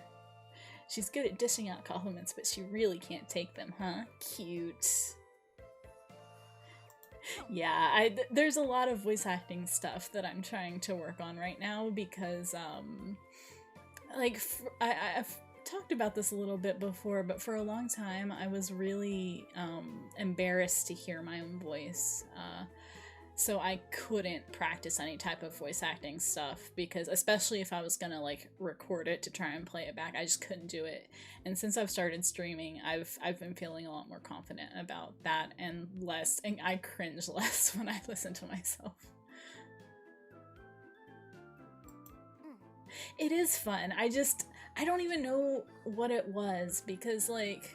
She's good at dishing out compliments, but she really can't take them, huh? Cute. Yeah, there's a lot of voice acting stuff that I'm trying to work on right now because, I've talked about this a little bit before, but for a long time I was really embarrassed to hear my own voice. So I couldn't practice any type of voice acting stuff because, especially if I was gonna like record it to try and play it back, I just couldn't do it. And since I've started streaming, I've been feeling a lot more confident about that and I cringe less when I listen to myself. It is fun. I don't even know what it was because, like,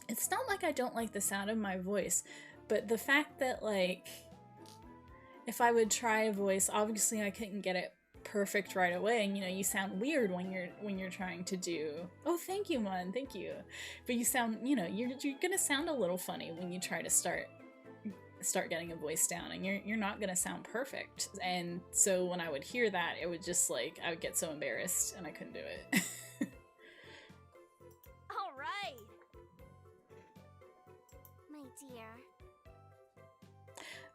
it's not like I don't like the sound of my voice, but the fact that, like, if I would try a voice, obviously I couldn't get it perfect right away, and, you know, you sound weird when you're trying to do, oh, thank you, Mun, thank you. But you sound, you know, you're gonna sound a little funny when you try to start getting a voice down, and you're not gonna sound perfect. And so when I would hear that, it would just, like, I would get so embarrassed and I couldn't do it. All right! My dear.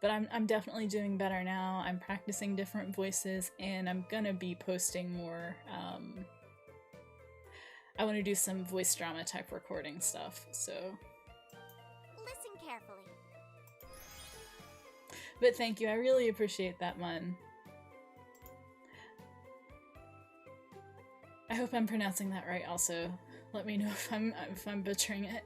But I'm definitely doing better now. I'm practicing different voices, and I'm gonna be posting more. I want to do some voice drama type recording stuff, so. Listen carefully. But thank you, I really appreciate that, Mun. I hope I'm pronouncing that right also. Let me know if I'm butchering it.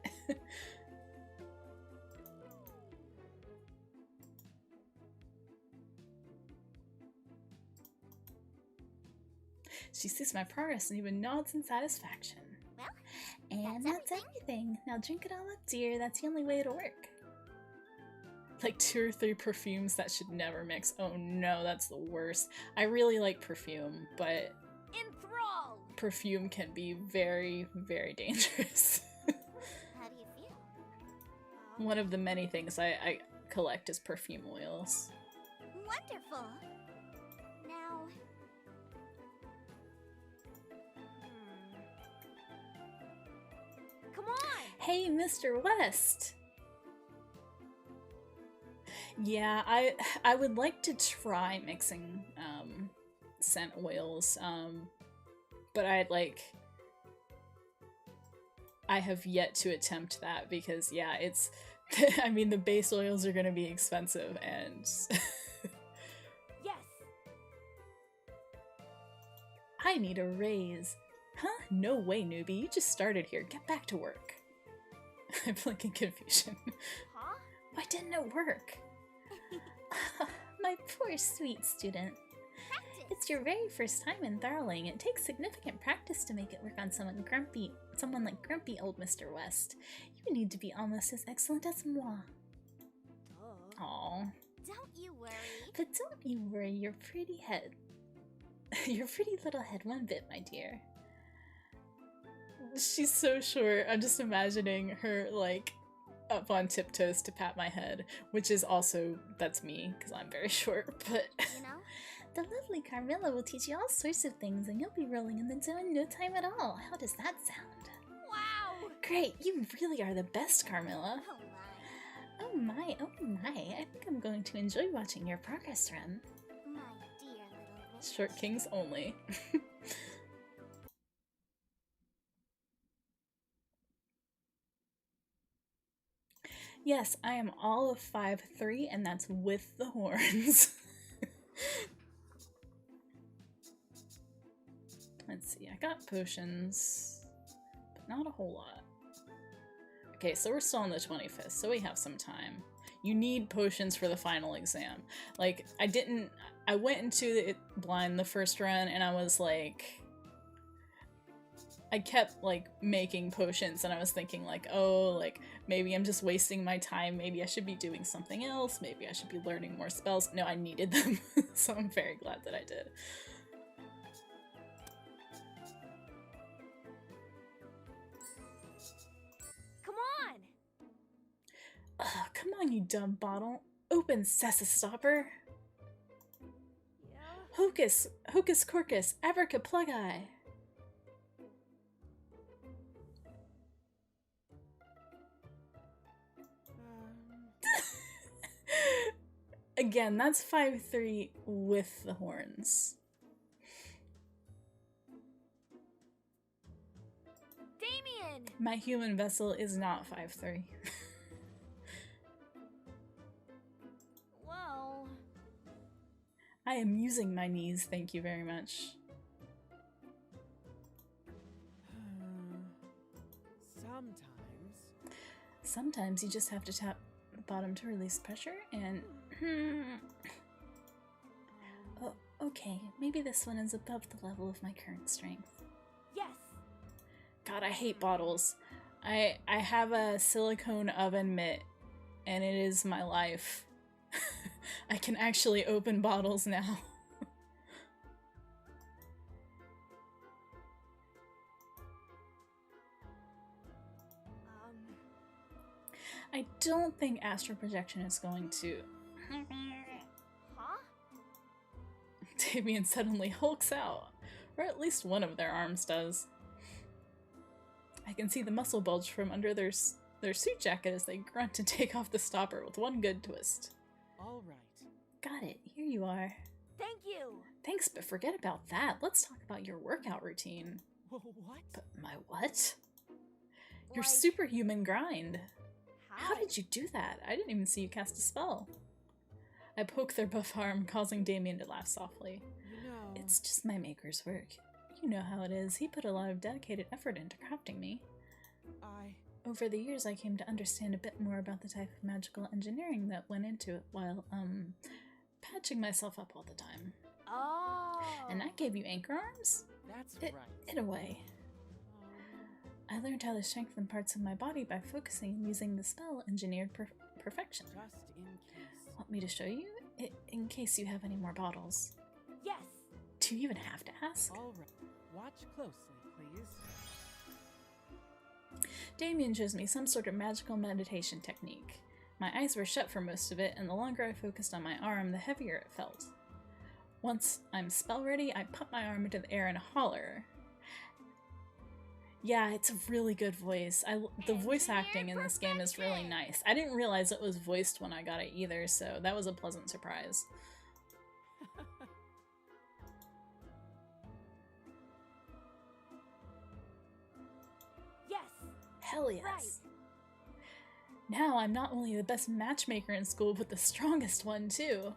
She sees my progress and even nods in satisfaction. Well, And that's that's everything. Now drink it all up, dear. That's the only way it'll work. Like 2 or 3 perfumes that should never mix. Oh no, that's the worst. I really like perfume, but Enthrall! perfume can be very, very dangerous. how do you feel? One of the many things I collect is perfume oils. Wonderful. Now, Come on! Hey, Mr. West! Yeah, I would like to try mixing scent oils, but I have yet to attempt that because, yeah, it's I mean, the base oils are gonna be expensive, and Yes! I need a raise. Huh? No way, newbie. You just started here. Get back to work. I blink in confusion. Huh? Why didn't it work? My poor sweet student. practice. It's your very first time enthralling. It takes significant practice to make it work on someone like grumpy old Mr. West. You need to be almost as excellent as moi. Duh. Aww. Don't you worry. But don't you worry your pretty head. Your pretty little head one bit, my dear. She's so short. I'm just imagining her, like, up on tiptoes to pat my head, which is also, that's me, because I'm very short, but You know? the lovely Carmilla will teach you all sorts of things and you'll be rolling in the dough in no time at all. How does that sound? Wow! great! You really are the best, Carmilla. Oh my. Oh my, oh my. I think I'm going to enjoy watching your progress run. My dear little witch. Short Kings only. Yes, I am all of 5'3", and that's with the horns. Let's see, I got potions, but not a whole lot. Okay, so we're still on the 25th, so we have some time. You need potions for the final exam. Like, I went into it blind the first run, and I was like, I kept like making potions, and I was thinking like, oh, like maybe I'm just wasting my time. Maybe I should be doing something else. Maybe I should be learning more spells. No, I needed them, so I'm very glad that I did. Come on! Ugh, come on, you dumb bottle. Open, Sessa Stopper. Yeah? Hocus, Hocus Corcus, Abraca Plug-Eye. Again, that's 5'3" with the horns. Damien! My human vessel is not 5'3". Well... I am using my knees, thank you very much. Sometimes. Sometimes you just have to tap the bottom to release pressure, and... Oh, okay, maybe this one is above the level of my current strength. Yes! God, I hate bottles. I have a silicone oven mitt, and it is my life. I can actually open bottles now. I don't think astral projection is going to... Huh? Damien suddenly hulks out, or at least one of their arms does. I can see the muscle bulge from under their suit jacket as they grunt and take off the stopper with one good twist. All right. Got it, here you are. Thank you! Thanks, but forget about that. Let's talk about your workout routine. What? But my what? Your Like, superhuman grind. How how? did you do that? I didn't even see you cast a spell. I poke their buff arm, causing Damien to laugh softly. You know. It's just my maker's work. You know how it is. He put a lot of dedicated effort into crafting me. Over the years, I came to understand a bit more about the type of magical engineering that went into it while, patching myself up all the time. Oh! And that gave you anchor arms? That's It, right. in a way. I learned how to strengthen parts of my body by focusing and using the spell engineered perfection. Just in case. Want me to show you? In case you have any more bottles. Yes! Do you even have to ask? All right. Watch closely, please. Damien shows me some sort of magical meditation technique. My eyes were shut for most of it, and the longer I focused on my arm, the heavier it felt. Once I'm spell ready, I pump my arm into the air and holler. Yeah, it's a really good voice. The voice acting in this game is really nice. I didn't realize it was voiced when I got it either, so that was a pleasant surprise. Yes! Hell yes. Right. Now I'm not only the best matchmaker in school, but the strongest one too.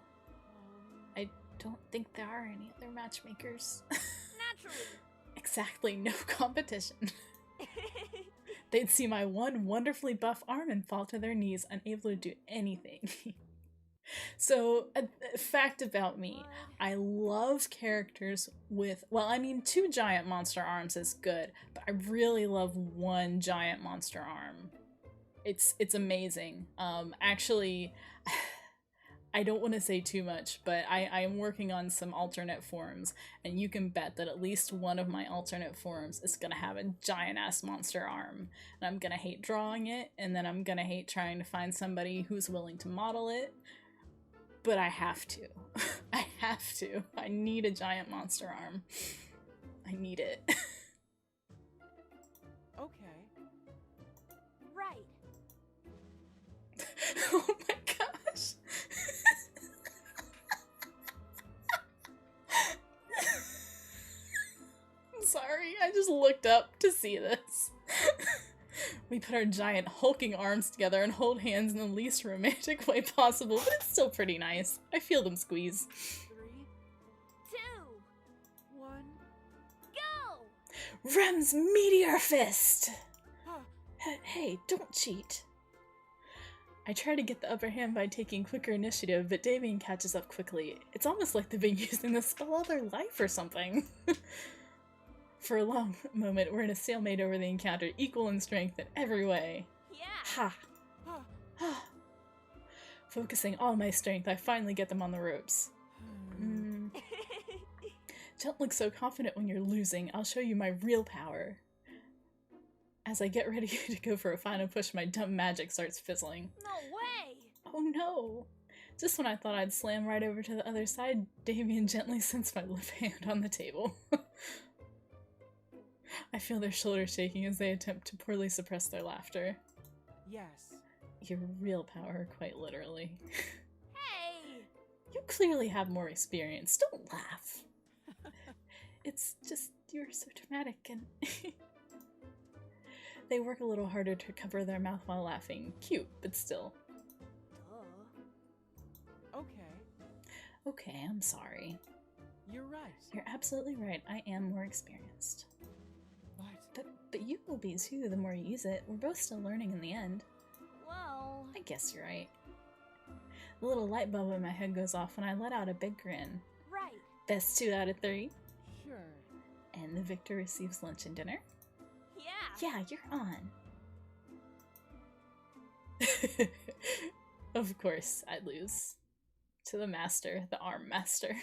I don't think there are any other matchmakers. Naturally! Exactly, no competition. They'd see my one wonderfully buff arm and fall to their knees, unable to do anything. So, a fact about me, I love characters with, well, I mean, 2 giant monster arms is good, but I really love 1 giant monster arm. It's amazing. Actually, I don't want to say too much, but I am working on some alternate forms, and you can bet that at least one of my alternate forms is gonna have a giant-ass monster arm. And I'm gonna hate drawing it, and then I'm gonna hate trying to find somebody who's willing to model it. But I have to. I have to. I need a giant monster arm. I need it. Okay. Oh my gosh. I'm sorry, I just looked up to see this. We put our giant hulking arms together and hold hands in the least romantic way possible, but it's still pretty nice. I feel them squeeze. 3, 2, 1. go! Rem's Meteor Fist! Huh. Hey, don't cheat. I try to get the upper hand by taking quicker initiative, but Damien catches up quickly. It's almost like they've been using the spell all their life or something. For a long moment, we're in a stalemate over the encounter, equal in strength in every way. Yeah! Ha! Huh. Focusing all my strength, I finally get them on the ropes. Don't look so confident when you're losing. I'll show you my real power. As I get ready to go for a final push, my dumb magic starts fizzling. No way! Oh no! Just when I thought I'd slam right over to the other side, Damien gently sends my left hand on the table. I feel their shoulders shaking as they attempt to poorly suppress their laughter. Yes. Your real power, quite literally. Hey! You clearly have more experience. Don't laugh. It's just you're so dramatic and... They work a little harder to cover their mouth while laughing. Cute, but still. Duh. Okay. Okay, I'm sorry. You're right. You're absolutely right. I am more experienced. But But you will be too the more you use it. We're both still learning in the end. Well... I guess you're right. The little light bulb in my head goes off when I let out a big grin. Right. Best 2 out of 3. sure. And the victor receives lunch and dinner. Yeah! Yeah, you're on. Of course, I lose. To the master, the arm master.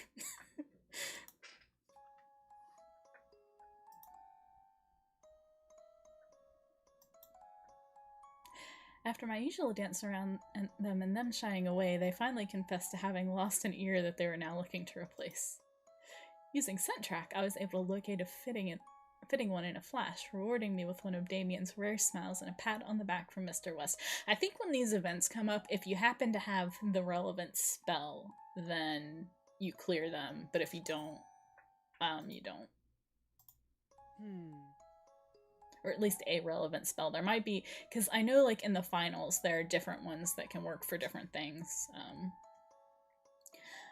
After my usual dance around them and them shying away, they finally confessed to having lost an ear that they were now looking to replace. Using Scent Track, I was able to locate a fitting one in a flash, rewarding me with one of Damien's rare smiles and a pat on the back from Mr. West. I think when these events come up, if you happen to have the relevant spell, then you clear them, but if you don't, you don't. Or at least a relevant spell. There might be, because I know like in the finals there are different ones that can work for different things.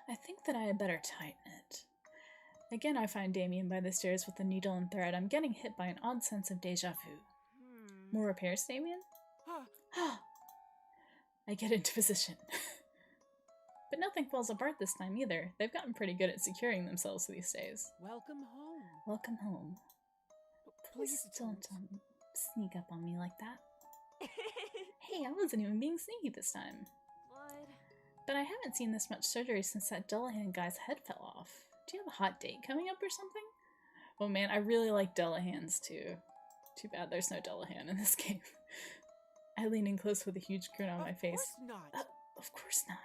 I think that I had better tighten it. Again, I find Damien by the stairs with the needle and thread. I'm getting hit by an odd sense of deja vu. More repairs, Damien? Huh. I get into position. But nothing falls apart this time either. They've gotten pretty good at securing themselves these days. Welcome home. Welcome home. Please don't don't. sneak up on me like that. Hey, I wasn't even being sneaky this time. What? But I haven't seen this much surgery since that Dullahan guy's head fell off. Do you have a hot date coming up or something? Oh man, I really like Dullahans too. Too bad there's no Dullahan in this game. I lean in close with a huge grin on my face. Of course not. Of course not.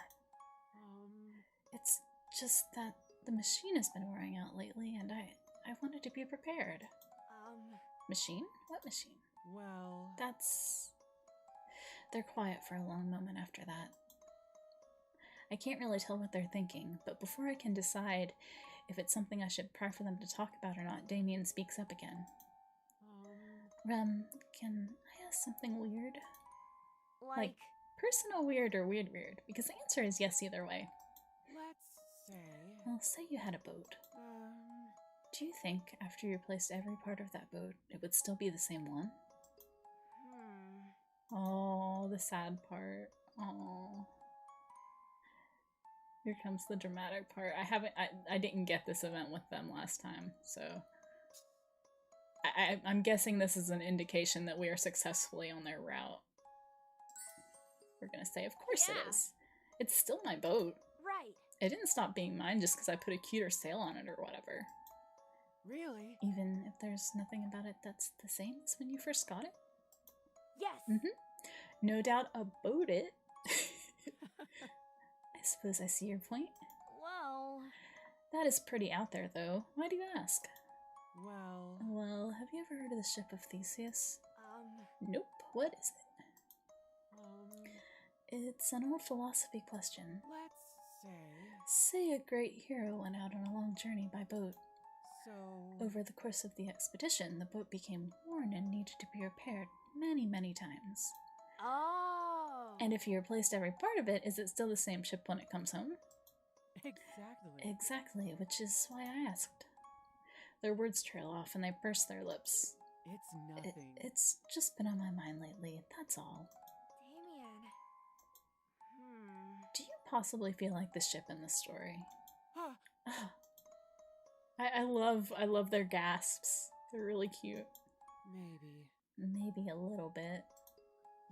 It's just that the machine has been wearing out lately and I wanted to be prepared. Machine? What machine? Well... They're quiet for a long moment after that. I can't really tell what they're thinking, but before I can decide if it's something I should pry for them to talk about or not, Damien speaks up again. Rem, can I ask something weird? Like... Personal weird or weird weird? Because the answer is yes either way. Let's say... Well, say you had a boat. Do you think, after you replaced every part of that boat, it would still be the same one? Oh, the sad part. Oh. Here comes the dramatic part. I didn't get this event with them last time, so... I'm guessing this is an indication that we are successfully on their route. We're gonna say, of course it is. It's still my boat. Right. It didn't stop being mine just because I put a cuter sail on it or whatever. Really? Even if there's nothing about it that's the same as when you first got it? Yes. No doubt about it. I suppose I see your point. Well... That is pretty out there, though. Why do you ask? Well... Have you ever heard of the ship of Theseus? Um... Nope. What is it? It's an old philosophy question. Let's say. Say a great hero went out on a long journey by boat. So. Over the course of the expedition, the boat became worn and needed to be repaired many, many times. Oh. And if you replaced every part of it, is it still the same ship when it comes home? Exactly. Exactly, which is why I asked. Their words trail off and they purse their lips. It's nothing. It's just been on my mind lately, that's all. Damien. Do you possibly feel like the ship in this story? Ah, I love their gasps. They're really cute. maybe. Maybe a little bit.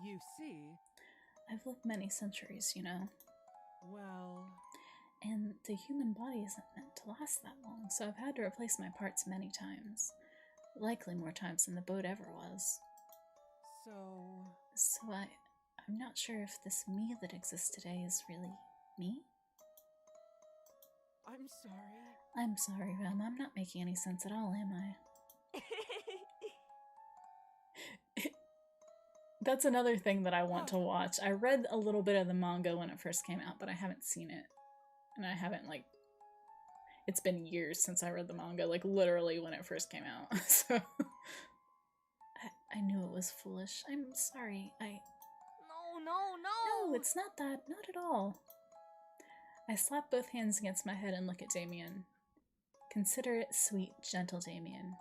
You see? I've lived many centuries, you know. Well. And the human body isn't meant to last that long, so I've had to replace my parts many times. Likely more times than the boat ever was. So I'm not sure if this me that exists today is really me? I'm sorry. I'm sorry, Realm, I'm not making any sense at all, am I? That's another thing that I want to watch. I read a little bit of the manga when it first came out, but I haven't seen it. And I haven't, like... It's been years since I read the manga, like, literally when it first came out. So... I knew it was foolish. I'm sorry. No, it's not that. Not at all. I slap both hands against my head and look at Damien. Considerate, sweet, gentle Damien.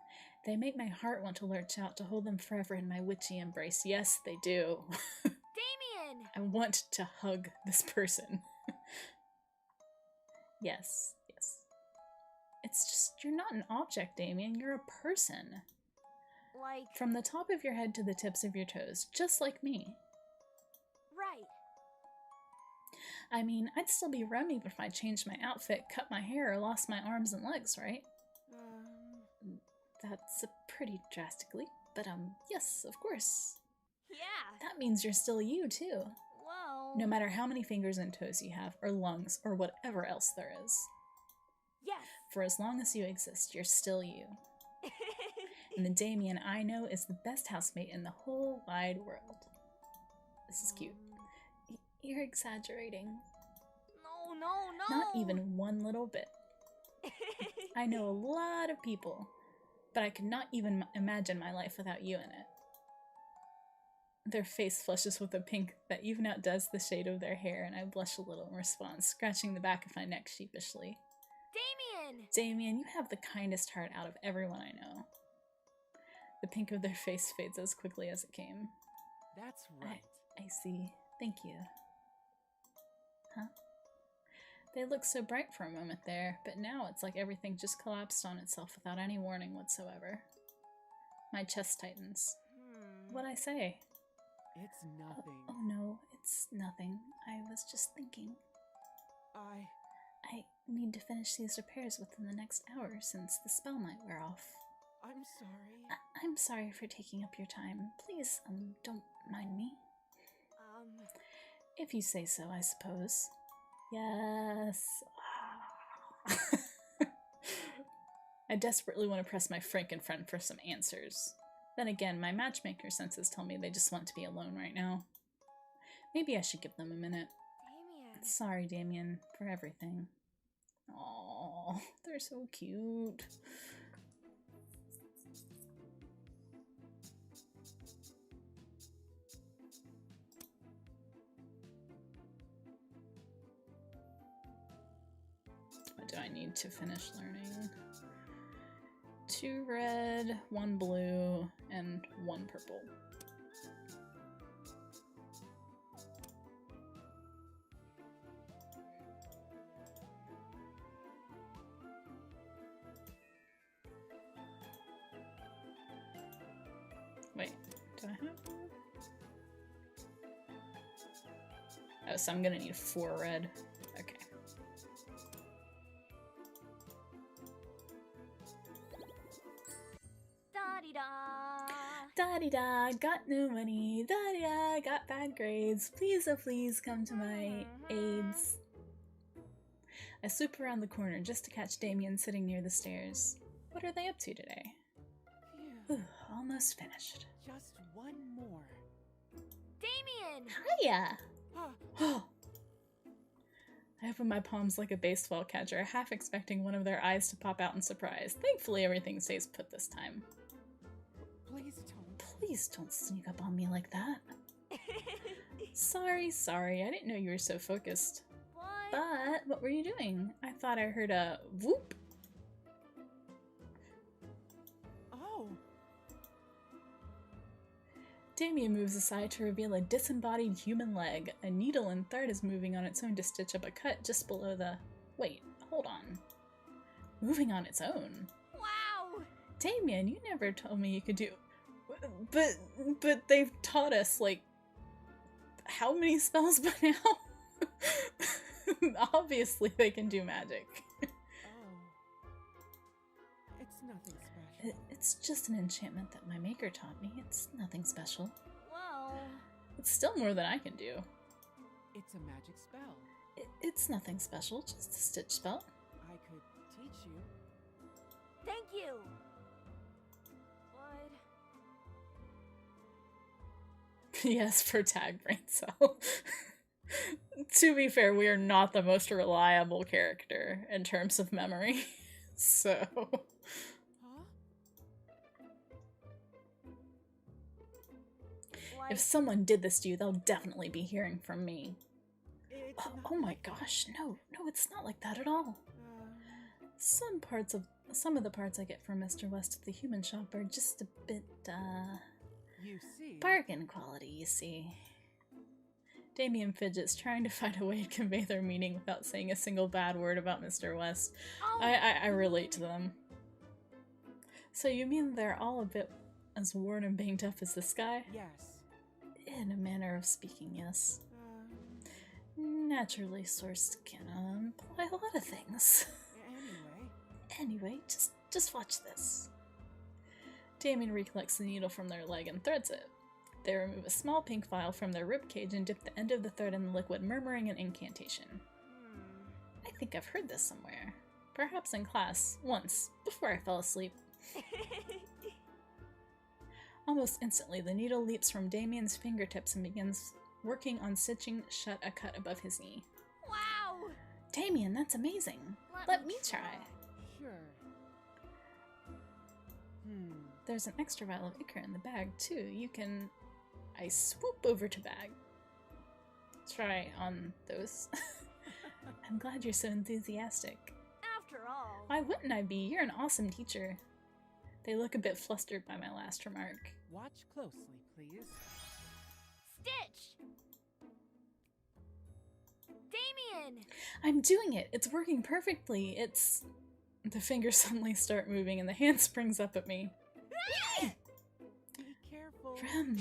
They make my heart want to lurch out to hold them forever in my witchy embrace. Yes, they do. Damien! I want to hug this person. Yes. It's just, you're not an object, Damien. You're a person. Like... From the top of your head to the tips of your toes, just like me. Right. I mean, I'd still be Remy if I changed my outfit, cut my hair, or lost my arms and legs, right? That's a pretty drastic leap, but yes, of course. Yeah. That means you're still you, too. Well... No matter how many fingers and toes you have, or lungs, or whatever else there is. Yes. For as long as you exist, you're still you. And the Damien I know is the best housemate in the whole wide world. This is cute. You're exaggerating. No. Not even one little bit. I know a lot of people, but I could not even imagine my life without you in it. Their face flushes with a pink that even outdoes the shade of their hair, and I blush a little in response, scratching the back of my neck sheepishly. Damien, you have the kindest heart out of everyone I know. The pink of their face fades as quickly as it came. That's right. I see. Thank you. Huh? They looked so bright for a moment there, but now it's like everything just collapsed on itself without any warning whatsoever. My chest tightens. What'd I say? It's nothing. Oh no, it's nothing. I was just thinking. I need to finish these repairs within the next hour since the spell might wear off. I'm sorry. I'm sorry for taking up your time. Please, don't mind me. If you say so, I suppose. Yes. I desperately want to press my Franken-friend for some answers. Then again, my matchmaker senses tell me they just want to be alone right now. Maybe I should give them a minute. Damien. Sorry, Damien, for everything. Aww, they're so cute. What do I need to finish learning? 2 red, 1 blue, and 1 purple. Wait, do I have one? Oh, so I'm gonna need 4 red. Okay. Da-di-da, got no money. Da-di-da, got bad grades. Please, oh please, come to my aids. I swoop around the corner just to catch Damien sitting near the stairs. What are they up to today? Phew. Ooh, almost finished. Just one more. Damien! Hiya! Ah, I open my palms like a baseball catcher, half expecting one of their eyes to pop out in surprise. Thankfully, everything stays put this time. please don't. Please don't sneak up on me like that. Sorry. I didn't know you were so focused. What? But, what were you doing? I thought I heard a whoop. Oh, Damien moves aside to reveal a disembodied human leg. A needle and thread is moving on its own to stitch up a cut just below the... Wait, hold on. Moving on its own? Wow! Damien, you never told me you could do... But they've taught us, like, how many spells by now? Obviously they can do magic. oh. It's nothing special. It's just an enchantment that my maker taught me. It's nothing special. Well, It's still more than I can do. It's a magic spell. It's nothing special, just a stitch spell. I could teach you. thank you. But Yes, for tag brain cell. To be fair, we are not the most reliable character in terms of memory. So, Huh? like, if someone did this to you, they'll definitely be hearing from me. It's Oh, not oh my like that. gosh, no, it's not like that at all. Some of the parts I get from Mr. West at the human shop are just a bit, You see. bargain quality, you see. Damien fidgets, trying to find a way to convey their meaning without saying a single bad word about Mr. West. oh, I relate to them. So you mean they're all a bit as worn and banged up as this guy? Yes. In a manner of speaking, yes. Naturally sourced can imply a lot of things. Anyway. Anyway, just watch this. Damien recollects the needle from their leg and threads it. They remove a small pink vial from their ribcage and dip the end of the thread in the liquid, murmuring an incantation. I think I've heard this somewhere. Perhaps in class, once, before I fell asleep. Almost instantly, the needle leaps from Damien's fingertips and begins working on stitching shut a cut above his knee. wow! Damien, that's amazing! Let me try! Sure. There's an extra vial of ichor in the bag, too. You can... I swoop over to bag. Try on those. I'm glad you're so enthusiastic. After all, Why wouldn't I be? You're an awesome teacher. They look a bit flustered by my last remark. Watch closely, please. Stitch! Damien! I'm doing it! It's working perfectly! It's... The fingers suddenly start moving and the hand springs up at me. Be careful. Rem!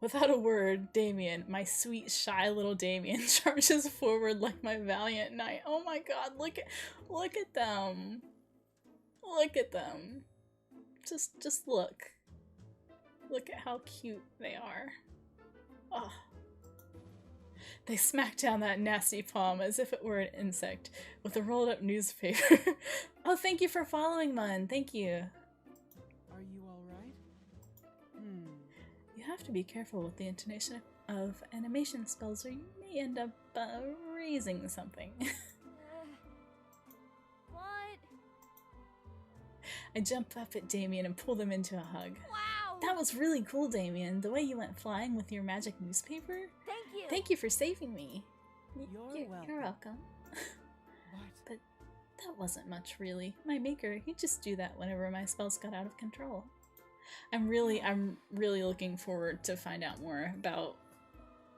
Without a word, Damien, my sweet, shy little Damien, charges forward like my valiant knight. Oh my god, look at them. Look at them. Just look. Look at how cute they are. Oh. They smack down that nasty palm as if it were an insect with a rolled up newspaper. Oh, thank you for following, Mun. Thank you. Are you alright? You have to be careful with the intonation of animation spells or you may end up raising something. What? I jump up at Damien and pull them into a hug. Wow! That was really cool, Damien. The way you went flying with your magic newspaper. Thank you! Thank you for saving me. You're You're welcome. What? That wasn't much, really. My maker, he'd just do that whenever my spells got out of control. I'm really looking forward to find out more about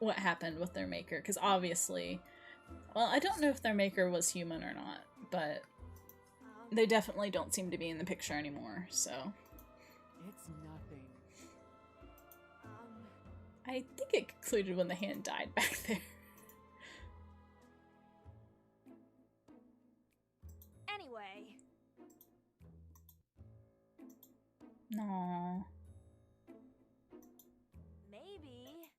what happened with their maker, because obviously, well, I don't know if their maker was human or not, but they definitely don't seem to be in the picture anymore, so... It's nothing. I think it concluded when the hand died back there. Anyway, No. maybe.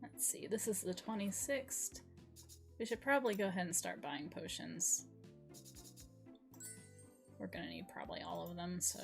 Let's see, this is the 26th. We should probably go ahead and start buying potions. We're gonna need probably all of them, so...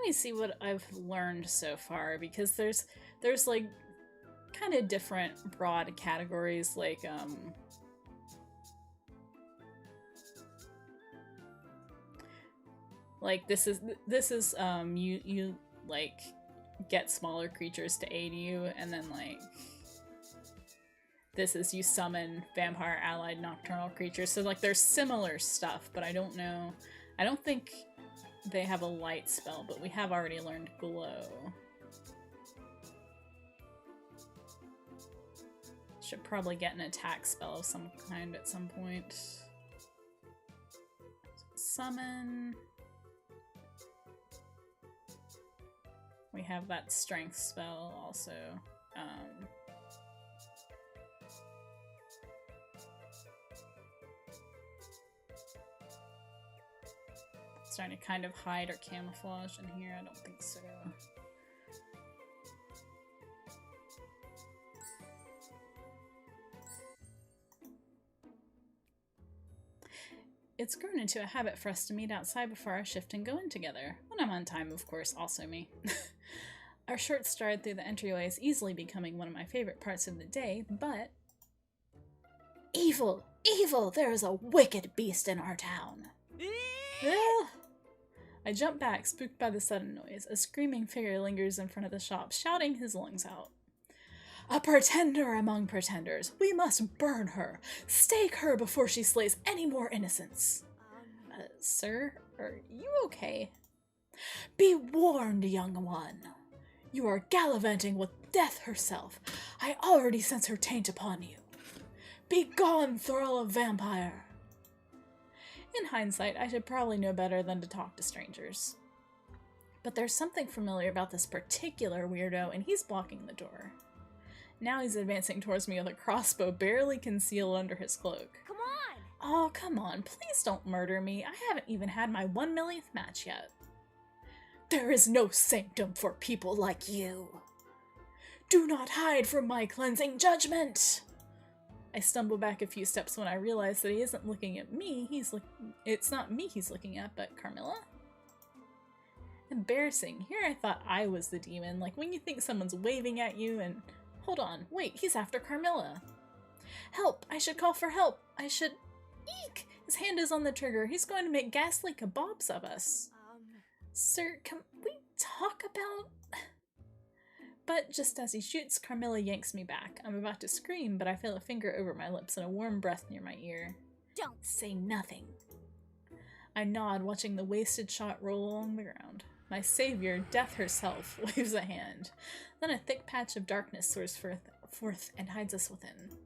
me see what I've learned so far, because there's like kind of different broad categories, like this is you like get smaller creatures to aid you, and then like this is you summon vampire allied nocturnal creatures. So like there's similar stuff, but I don't think they have a light spell, but we have already learned glow. Should probably get an attack spell of some kind at some point. Summon. We have that strength spell also. Starting to kind of hide or camouflage in here? I don't think so. It's grown into a habit for us to meet outside before our shift and go in together. When I'm on time, of course, also me. Our short stride through the entryway is easily becoming one of my favorite parts of the day, but... Evil! Evil! There is a wicked beast in our town! Ah! I jump back, spooked by the sudden noise. A screaming figure lingers in front of the shop, shouting his lungs out. A pretender among pretenders! We must burn her! Stake her before she slays any more innocents! Sir? Are you okay? Be warned, young one! You are gallivanting with death herself. I already sense her taint upon you. Be gone, thrall of vampire! In hindsight, I should probably know better than to talk to strangers. But there's something familiar about this particular weirdo, and he's blocking the door. Now he's advancing towards me with a crossbow barely concealed under his cloak. Come on! Oh, come on, please don't murder me. I haven't even had my 1 millionth match yet. There is no sanctum for people like you. Do not hide from my cleansing judgment! I stumble back a few steps when I realize that he isn't looking at me, it's not me he's looking at, but Carmilla? Embarrassing. Here I thought I was the demon, like when you think someone's waving at you and... Hold on, wait, he's after Carmilla. Help! I should call for help! I should... Eek! His hand is on the trigger. He's going to make ghastly kebabs of us. Sir, can we talk about... But just as he shoots, Carmilla yanks me back. I'm about to scream, but I feel a finger over my lips and a warm breath near my ear. Don't Say nothing. I nod, watching the wasted shot roll along the ground. My savior, death herself, waves a hand. Then a thick patch of darkness soars forth and hides us within.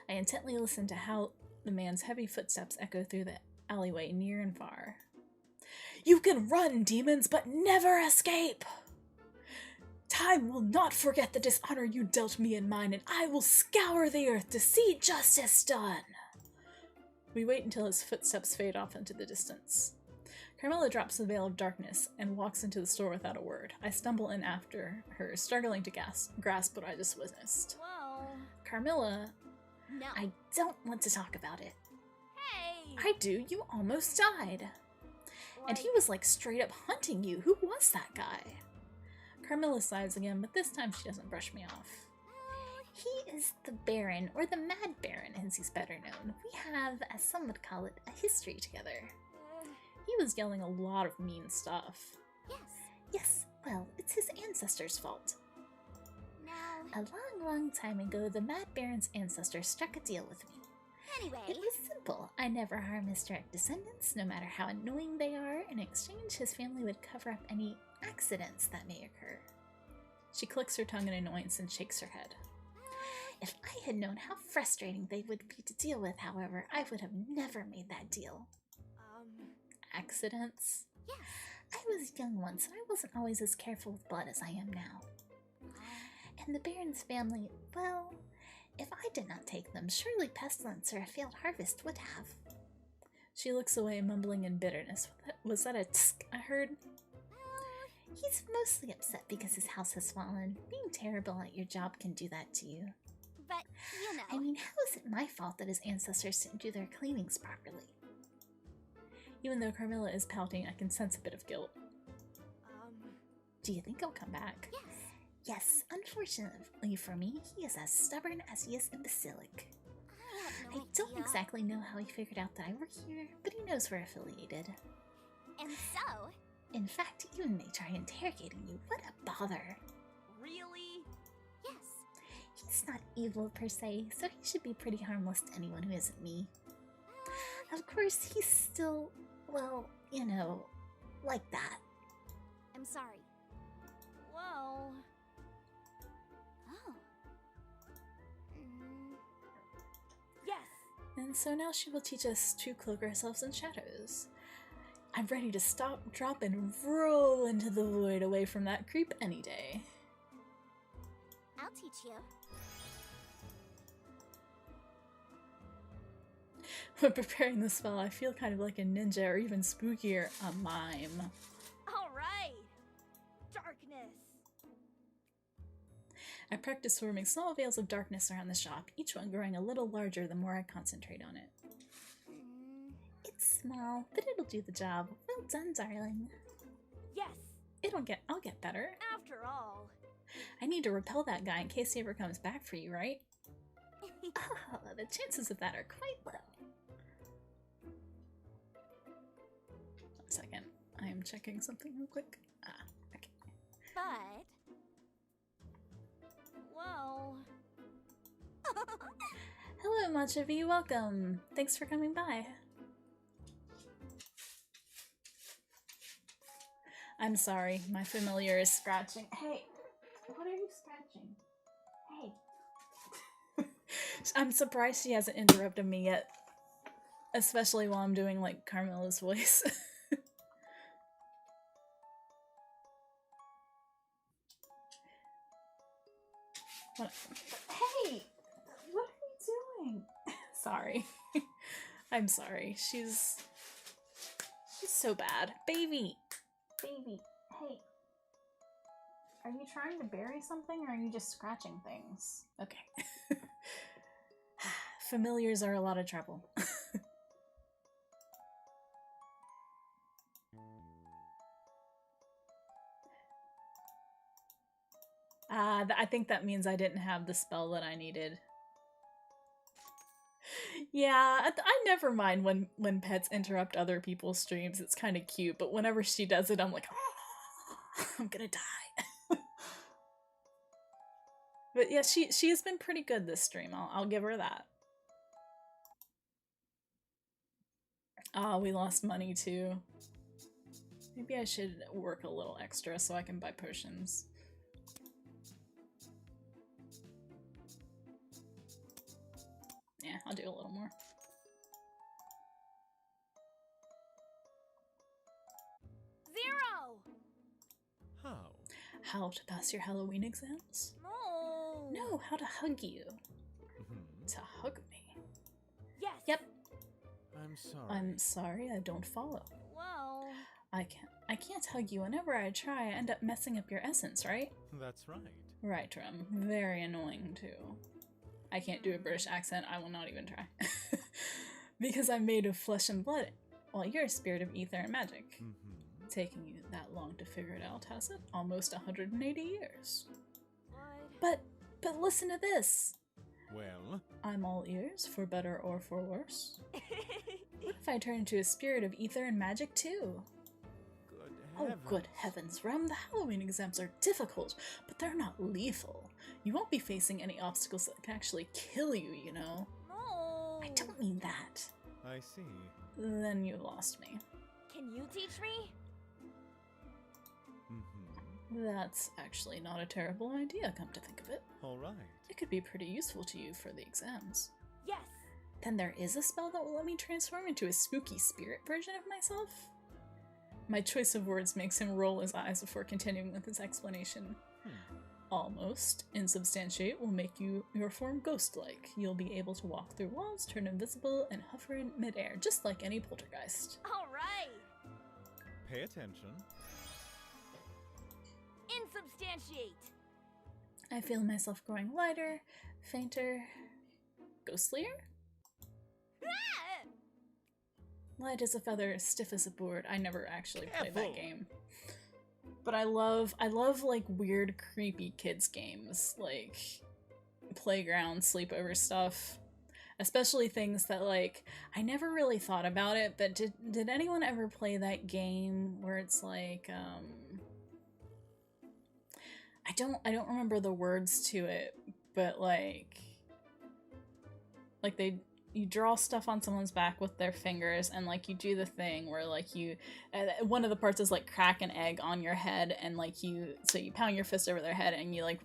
I intently listen to how the man's heavy footsteps echo through the alleyway near and far. You can run, demons, but never escape! Time will not forget the dishonor you dealt me and mine, and I will scour the earth to see justice done! We wait until his footsteps fade off into the distance. Carmilla drops the veil of darkness and walks into the store without a word. I stumble in after her, struggling to grasp what I just witnessed. Whoa. Carmilla, no. I don't want to talk about it. Hey! I do, you almost died. And he Like, was like straight up hunting you. Who was that guy? Carmilla sighs again, but this time she doesn't brush me off. He is the Baron, or the Mad Baron as he's better known. We have, as some would call it, a history together. He was yelling a lot of mean stuff. Yes. Yes, well, it's his ancestors' fault. Now, A long time ago, the Mad Baron's ancestors struck a deal with me. anyway, It was simple. I never harm his direct descendants, no matter how annoying they are. In exchange, his family would cover up any accidents that may occur. She clicks her tongue in annoyance and shakes her head. If I had known how frustrating they would be to deal with, however, I would have never made that deal. Accidents? yes. I was young once, and I wasn't always as careful with blood as I am now. And the Baron's family, well, if I did not take them, surely pestilence or a failed harvest would have. She looks away, mumbling in bitterness. Was that a tsk I heard? He's mostly upset because his house has fallen. Being terrible at your job can do that to you. But, you know. I mean, how is it my fault that his ancestors didn't do their cleanings properly? Even though Carmilla is pouting, I can sense a bit of guilt. Do you think he'll come back? Yes. Yes, unfortunately for me, he is as stubborn as he is imbecilic. I have I no don't idea. exactly know how he figured out that I work here, but he knows we're affiliated. And so, In fact, he even may try interrogating you. What a bother. Really? yes. He's not evil per se, so he should be pretty harmless to anyone who isn't me. Of course, he's still, well, you know, like that. I'm sorry. Well, Oh. yes. And so now she will teach us to cloak ourselves in shadows. I'm ready to stop, drop, and roll into the void away from that creep any day. I'll teach you. When preparing the spell, I feel kind of like a ninja, or even spookier, a mime. All right. Darkness. I practice forming small veils of darkness around the shop, each one growing a little larger the more I concentrate on it. It's small, but it'll do the job. Well done, darling. Yes. I'll get better. After all. I need to repel that guy in case he ever comes back for you, right? Oh, the chances of that are quite low. 1 second. I am checking something real quick. Okay. But, Well, Hello, Machavi. Welcome. Thanks for coming by. I'm sorry. My familiar is scratching. Hey, what are you scratching? Hey. I'm surprised she hasn't interrupted me yet. Especially while I'm doing, like, Carmela's voice. What? Hey! What are you doing? Sorry. I'm sorry. She's so bad. Baby! Baby, hey. Are you trying to bury something or are you just scratching things? Okay. Familiars are a lot of trouble. I think that means I didn't have the spell that I needed. Yeah, I never mind when pets interrupt other people's streams. It's kind of cute, but whenever she does it, I'm like, oh, I'm gonna die. But yeah, she has been pretty good this stream. I'll give her that. Ah, we lost money too. Maybe I should work a little extra so I can buy potions. Yeah, I'll do a little more. Zero. How? How to pass your Halloween exams? No. No, how to hug you. Mhm. To hug me. Yes. Yep. I'm sorry. I'm sorry, I don't follow. Well, I can't hug you. Whenever I try, I end up messing up your essence, right? That's right. Right, Trum. Very annoying, too. I can't do a British accent. I will not even try. Because I'm made of flesh and blood, while you're a spirit of ether and magic. Mm-hmm. Taking you that long to figure it out, has it? Almost 180 years. what? But listen to this! Well, I'm all ears, for better or for worse. What if I turn into a spirit of ether and magic, too? good Oh, heavens. good heavens, Rem, the Halloween exams are difficult, but they're not lethal. You won't be facing any obstacles that can actually kill you, you know? No. I don't mean that. I see. Then you lost me. Can you teach me? Mm-hmm. That's actually not a terrible idea, come to think of it. All right. It could be pretty useful to you for the exams. Yes. Then there is a spell that will let me transform into a spooky spirit version of myself? My choice of words makes him roll his eyes before continuing with his explanation. Almost. Insubstantiate will make your form ghost-like. You'll be able to walk through walls, turn invisible, and hover in midair, just like any poltergeist. All right. Pay attention. Insubstantiate. I feel myself growing lighter, fainter, ghostlier? Ah! Light as a feather, stiff as a board. I never actually played that Careful. game. But I love like weird, creepy kids games, like playground sleepover stuff. Especially things that, like, I never really thought about it, but did anyone ever play that game where it's like, I don't remember the words to it, but like you draw stuff on someone's back with their fingers, and like you do the thing where like you one of the parts is like crack an egg on your head, and like you pound your fist over their head and you like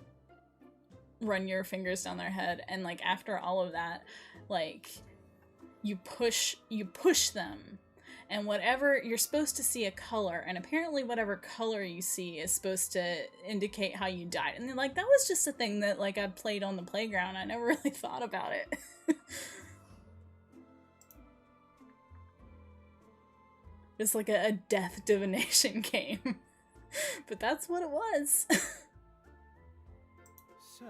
run your fingers down their head, and like after all of that, like you push them, and whatever you're supposed to see a color, and apparently whatever color you see is supposed to indicate how you died. And then, like, that was just a thing that like I played on the playground. I never really thought about it. It's like a death divination game. But that's what it was. So,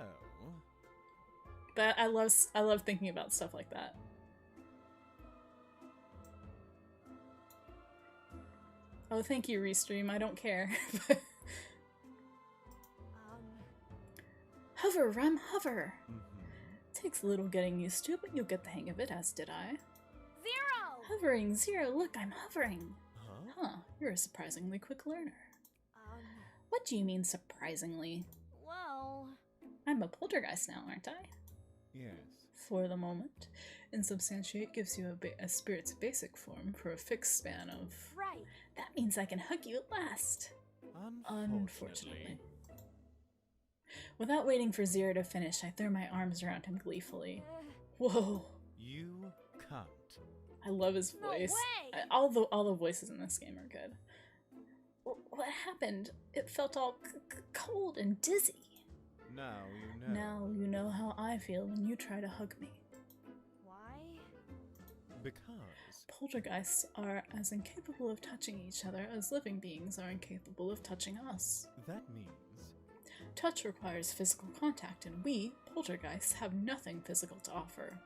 But I love thinking about stuff like that. Oh, thank you, Restream. I don't care. Hover, Rem, hover! Takes a little getting used to, but you'll get the hang of it, as did I. Zero! Hovering, Zero, look, I'm hovering! huh? Huh, you're a surprisingly quick learner. What do you mean, surprisingly? Well... I'm a poltergeist now, aren't I? Yes. For the moment. Insubstantiate gives you a spirit's basic form for a fixed span of... Right. That means I can hug you at last. Unfortunately. Without waiting for Zero to finish, I threw my arms around him gleefully. Whoa. You can't. I love his No voice. way! All the voices in this game are good. What happened? It felt all cold and dizzy. Now you know. Now you know how I feel when you try to hug me. Why? Because Poltergeists are as incapable of touching each other as living beings are incapable of touching us. that means Touch requires physical contact, and we, poltergeists, have nothing physical to offer.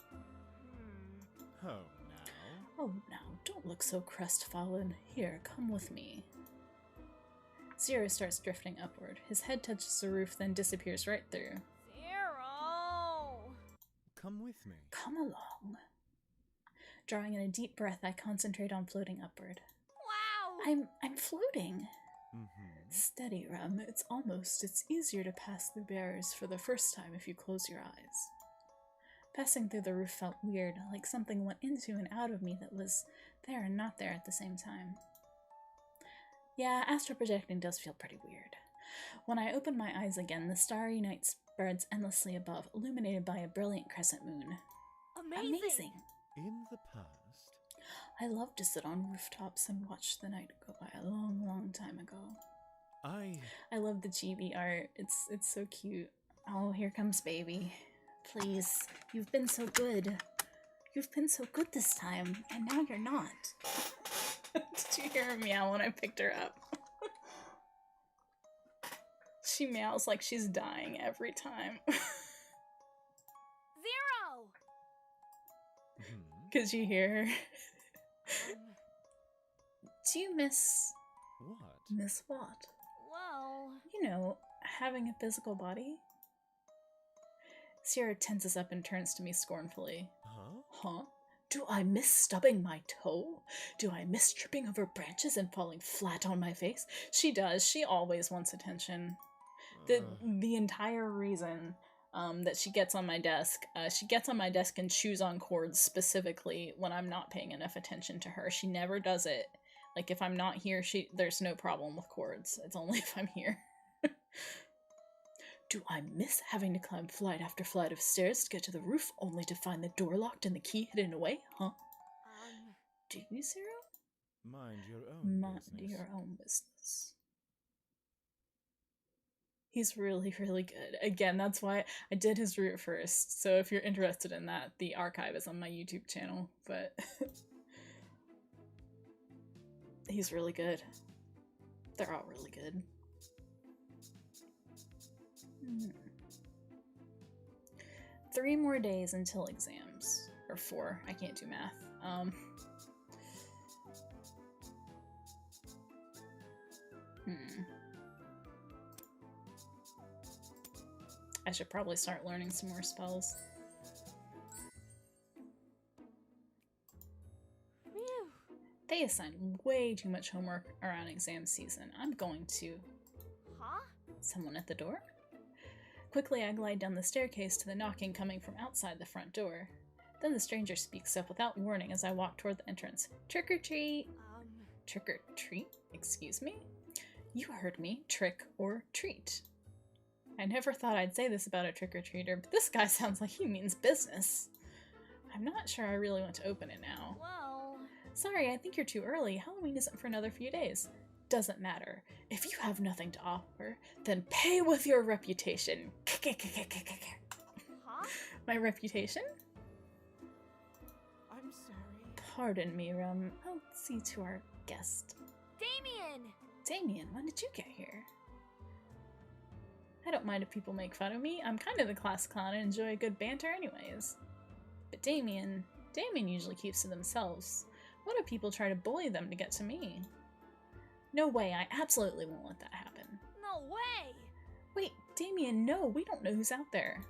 oh now. Oh, now, don't look so crestfallen. Here, come with me. Zero starts drifting upward. His head touches the roof, then disappears right through. Zero! Come with me. Come along. Drawing in a deep breath, I concentrate on floating upward. Wow! I'm floating. Mm-hmm. Steady, Rem. It's easier to pass through barriers for the first time if you close your eyes. Passing through the roof felt weird, like something went into and out of me that was there and not there at the same time. Yeah, astral projecting does feel pretty weird. When I open my eyes again, the starry night spreads endlessly above, illuminated by a brilliant crescent moon. Amazing! In the past. I love to sit on rooftops and watch the night go by a long, long time ago. I love the chibi art. It's so cute. Oh, here comes baby. Please, you've been so good. You've been so good this time, and now you're not. Did you hear her meow when I picked her up? She meows like she's dying every time. Zero! Cause you hear her. Do you miss... What? Miss what? Well... You know, having a physical body? Sierra tenses up and turns to me scornfully. Huh? Do I miss stubbing my toe? Do I miss tripping over branches and falling flat on my face? She does. She always wants attention. The entire reason that she gets on my desk and chews on cords specifically when I'm not paying enough attention to her. She never does it. Like, if I'm not here, there's no problem with cords. It's only if I'm here. Do I miss having to climb flight after flight of stairs to get to the roof, only to find the door locked and the key hidden away, huh? Do you, Zero? Mind your own business. Mind your own business. He's really, really good. Again, that's why I did his route first. So if you're interested in that, the archive is on my YouTube channel. But he's really good. They're all really good. 3 more days until exams. Or 4. I can't do math. I should probably start learning some more spells. Phew. They assign way too much homework around exam season. I'm going to... Huh? Someone at the door? Quickly, I glide down the staircase to the knocking coming from outside the front door. Then the stranger speaks up without warning as I walk toward the entrance. Trick or treat! Trick or treat? Excuse me? You heard me. Trick or treat. I never thought I'd say this about a trick-or-treater, but this guy sounds like he means business. I'm not sure I really want to open it now. Well... Sorry, I think you're too early. Halloween isn't for another few days. Doesn't matter. If you have nothing to offer, then pay with your reputation. Huh? My reputation? I'm sorry. Pardon me, I'll see to our guest. Damien! Damien, when did you get here? I don't mind if people make fun of me. I'm kind of the class clown and enjoy a good banter anyways. But Damien usually keeps to themselves. What if people try to bully them to get to me? No way, I absolutely won't let that happen. No way! Wait, Damien, no, we don't know who's out there.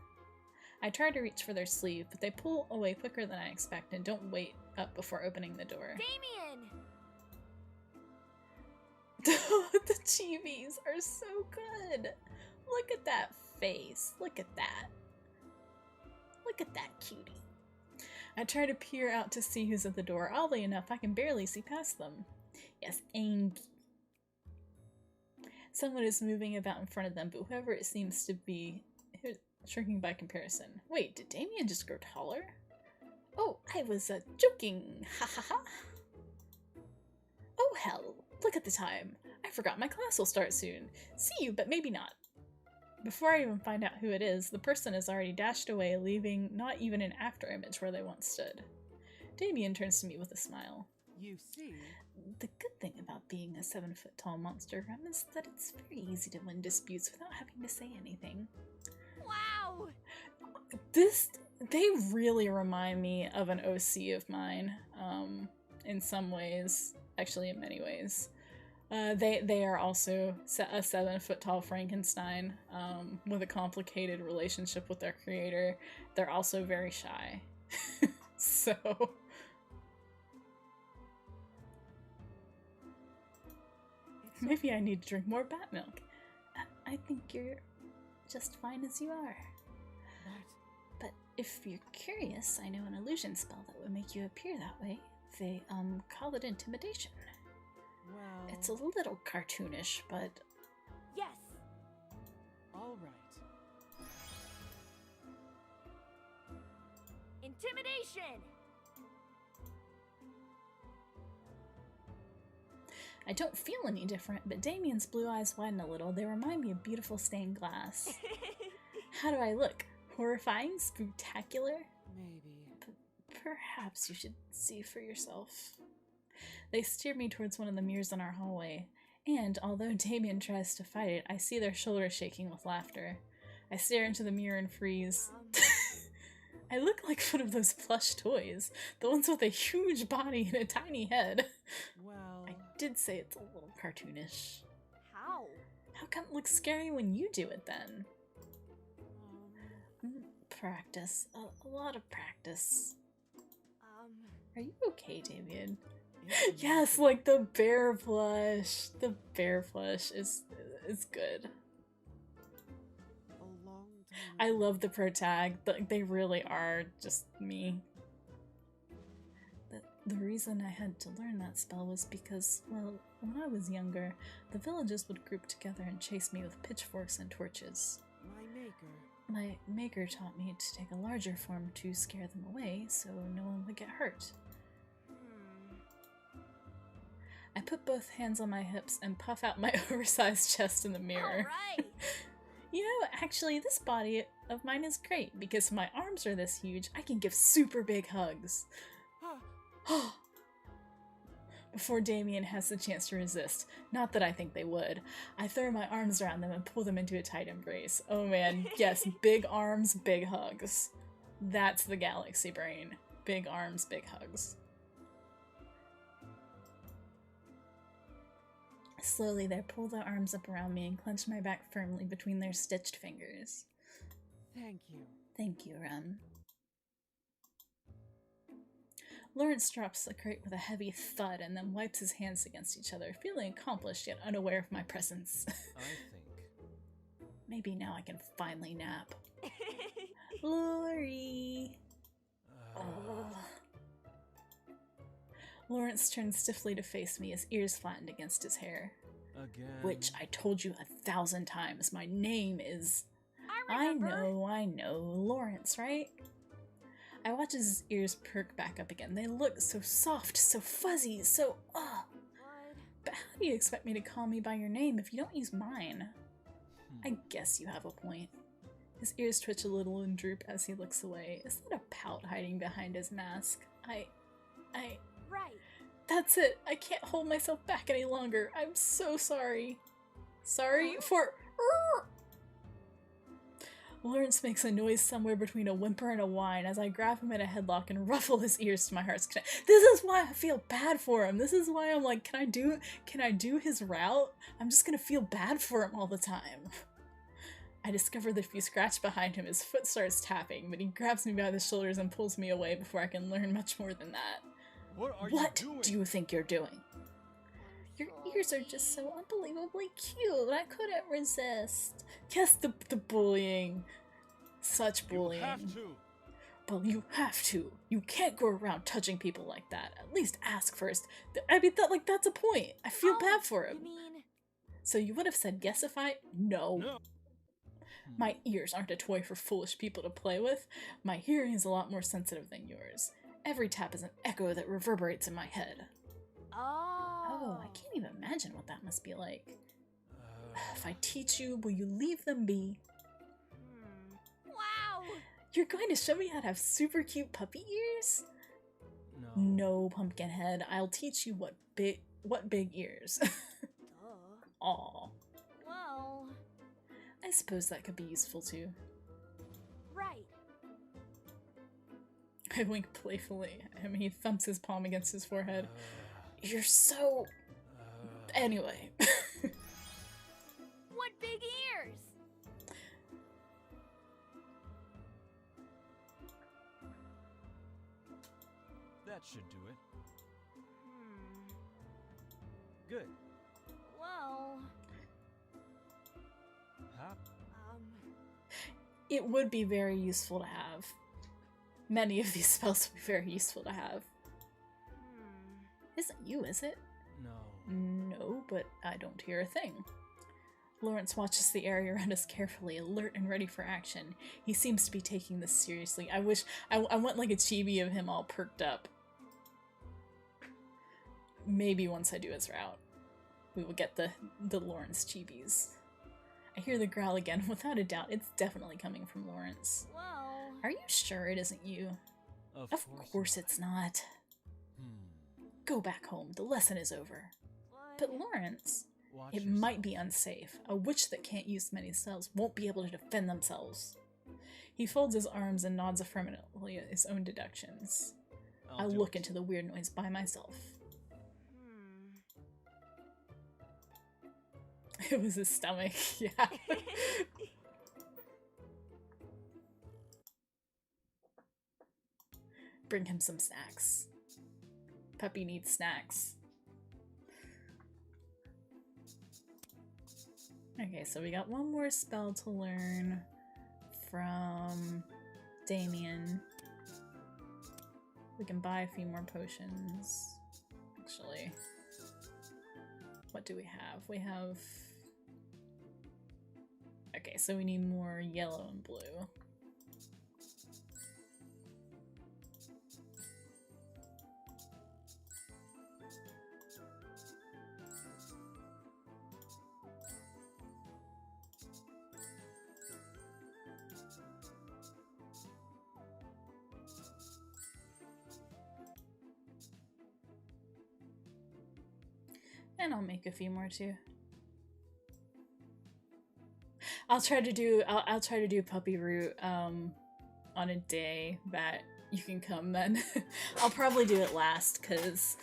I try to reach for their sleeve, but they pull away quicker than I expect and don't wait up before opening the door. Damien! The chivis are so good! Look at that face. Look at that. Look at that cutie. I try to peer out to see who's at the door. Oddly enough, I can barely see past them. Yes, Angie. Someone is moving about in front of them, but whoever it seems to be, shrinking by comparison. Wait, did Damien just grow taller? Oh, I was joking. Ha ha ha. Oh hell, look at the time. I forgot my class will start soon. See you, but maybe not. Before I even find out who it is, the person has already dashed away, leaving not even an afterimage where they once stood. Damien turns to me with a smile. You see? The good thing about being a 7-foot-tall monster is that it's very easy to win disputes without having to say anything. Wow! They really remind me of an OC of mine, in some ways, actually in many ways. They are also a 7-foot-tall Frankenstein, with a complicated relationship with their creator. They're also very shy. So... maybe I need to drink more bat milk. I think you're just fine as you are. But if you're curious, I know an illusion spell that would make you appear that way. They, call it intimidation. Well... It's a little cartoonish, but... Yes! Alright. Intimidation! I don't feel any different, but Damien's blue eyes widen a little. They remind me of beautiful stained glass. How do I look? Horrifying? Spectacular? Maybe. Perhaps you should see for yourself. They steer me towards one of the mirrors in our hallway, and although Damien tries to fight it, I see their shoulders shaking with laughter. I stare into the mirror and freeze. I look like one of those plush toys, the ones with a huge body and a tiny head. Well... I did say it's a little cartoonish. How? How come it looks scary when you do it then? Practice. A lot of practice. Are you okay, Damien? Yes, like the bear plush. The bear plush is good. A long time I love the protag. They really are just me. The reason I had to learn that spell was because, well, when I was younger, the villages would group together and chase me with pitchforks and torches. My maker. My maker taught me to take a larger form to scare them away so no one would get hurt. I put both hands on my hips and puff out my oversized chest in the mirror. Alright! You know, actually, this body of mine is great because my arms are this huge, I can give super big hugs. Before Damien has the chance to resist. Not that I think they would. I throw my arms around them and pull them into a tight embrace. Oh man, yes, big arms, big hugs. That's the galaxy brain. Big arms, big hugs. Slowly, they pull their arms up around me and clench my back firmly between their stitched fingers. Thank you. Thank you, Rem. Lawrence drops the crate with a heavy thud and then wipes his hands against each other, feeling accomplished yet unaware of my presence. I think. Maybe now I can finally nap. Lori! Ugh. Lawrence turns stiffly to face me, his ears flattened against his hair. Again. Which I told you 1,000 times. My name is... I remember. I know. Lawrence, right? I watch as his ears perk back up again. They look so soft, so fuzzy, so... What? But how do you expect me to call me by your name if you don't use mine? I guess you have a point. His ears twitch a little and droop as he looks away. Is that a pout hiding behind his mask? Right. That's it. I can't hold myself back any longer. I'm so sorry. Sorry for... Lawrence makes a noise somewhere between a whimper and a whine as I grab him in a headlock and ruffle his ears to my heart's content. This is why I feel bad for him. This is why I'm like, can I do his route? I'm just gonna feel bad for him all the time. I discover that if you scratch behind him, his foot starts tapping, but he grabs me by the shoulders and pulls me away before I can learn much more than that. What do you think you're doing? Your ears are just so unbelievably cute. I couldn't resist. Yes, the bullying. Such bullying. You have to. Well, you have to. You can't go around touching people like that. At least ask first. I mean, that's a point. I feel bad for him. You mean? So you would have said yes if I... No. My ears aren't a toy for foolish people to play with. My hearing is a lot more sensitive than yours. Every tap is an echo that reverberates in my head. Oh, I can't even imagine what that must be like. If I teach you, will you leave them be? Wow. You're going to show me how to have super cute puppy ears? No. No, Pumpkinhead. I'll teach you what big ears. Aw. Well. I suppose that could be useful too. Right. I wink playfully. He thumps his palm against his forehead. You're so... Anyway. What big ears? That should do it. Hmm. Good. Well. Huh? It would be very useful to have. Many of these spells would be very useful to have. Isn't you, is it? No. No, but I don't hear a thing. Lawrence watches the area around us carefully, alert and ready for action. He seems to be taking this seriously. I wish I want like a chibi of him all perked up. Maybe once I do his route, we will get the Lawrence chibis. I hear the growl again. Without a doubt, it's definitely coming from Lawrence. Well. Are you sure it isn't you? Of course it's not. Go back home. The lesson is over. But Lawrence, Watch it yourself. might be unsafe. A witch that can't use many spells won't be able to defend themselves. He folds his arms and nods affirmatively at his own deductions. I I'll do look it. into the weird noise by myself. It was his stomach, yeah. Bring him some snacks. Puppy needs snacks. Okay, so we got one more spell to learn from Damien. We can buy a few more potions. Actually, what do we have? We have... Okay, so we need more yellow and blue. And I'll make a few more too. I'll try to do puppy root on a day that you can come then. I'll probably do it last because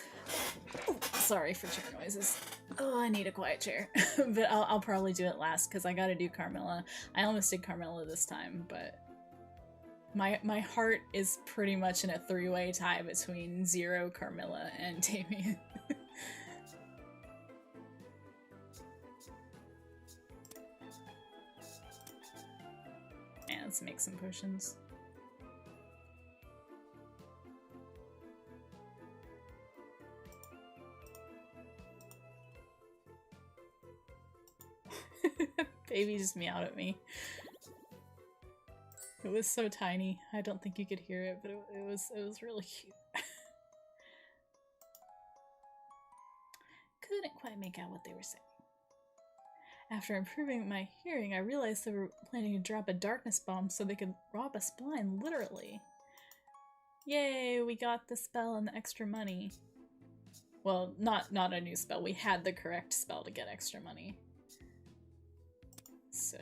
sorry for chicken noises. Oh, I need a quiet chair. But I'll probably do it last because I gotta do Carmilla. I almost did Carmilla this time, but my heart is pretty much in a three-way tie between Zero, Carmilla, and Damien. And let's make some potions. Baby just meowed at me. It was so tiny. I don't think you could hear it, but it was really cute. Couldn't quite make out what they were saying. After improving my hearing, I realized they were planning to drop a darkness bomb so they could rob us blind, literally. Yay, we got the spell and the extra money. Well, not a new spell. We had the correct spell to get extra money. So...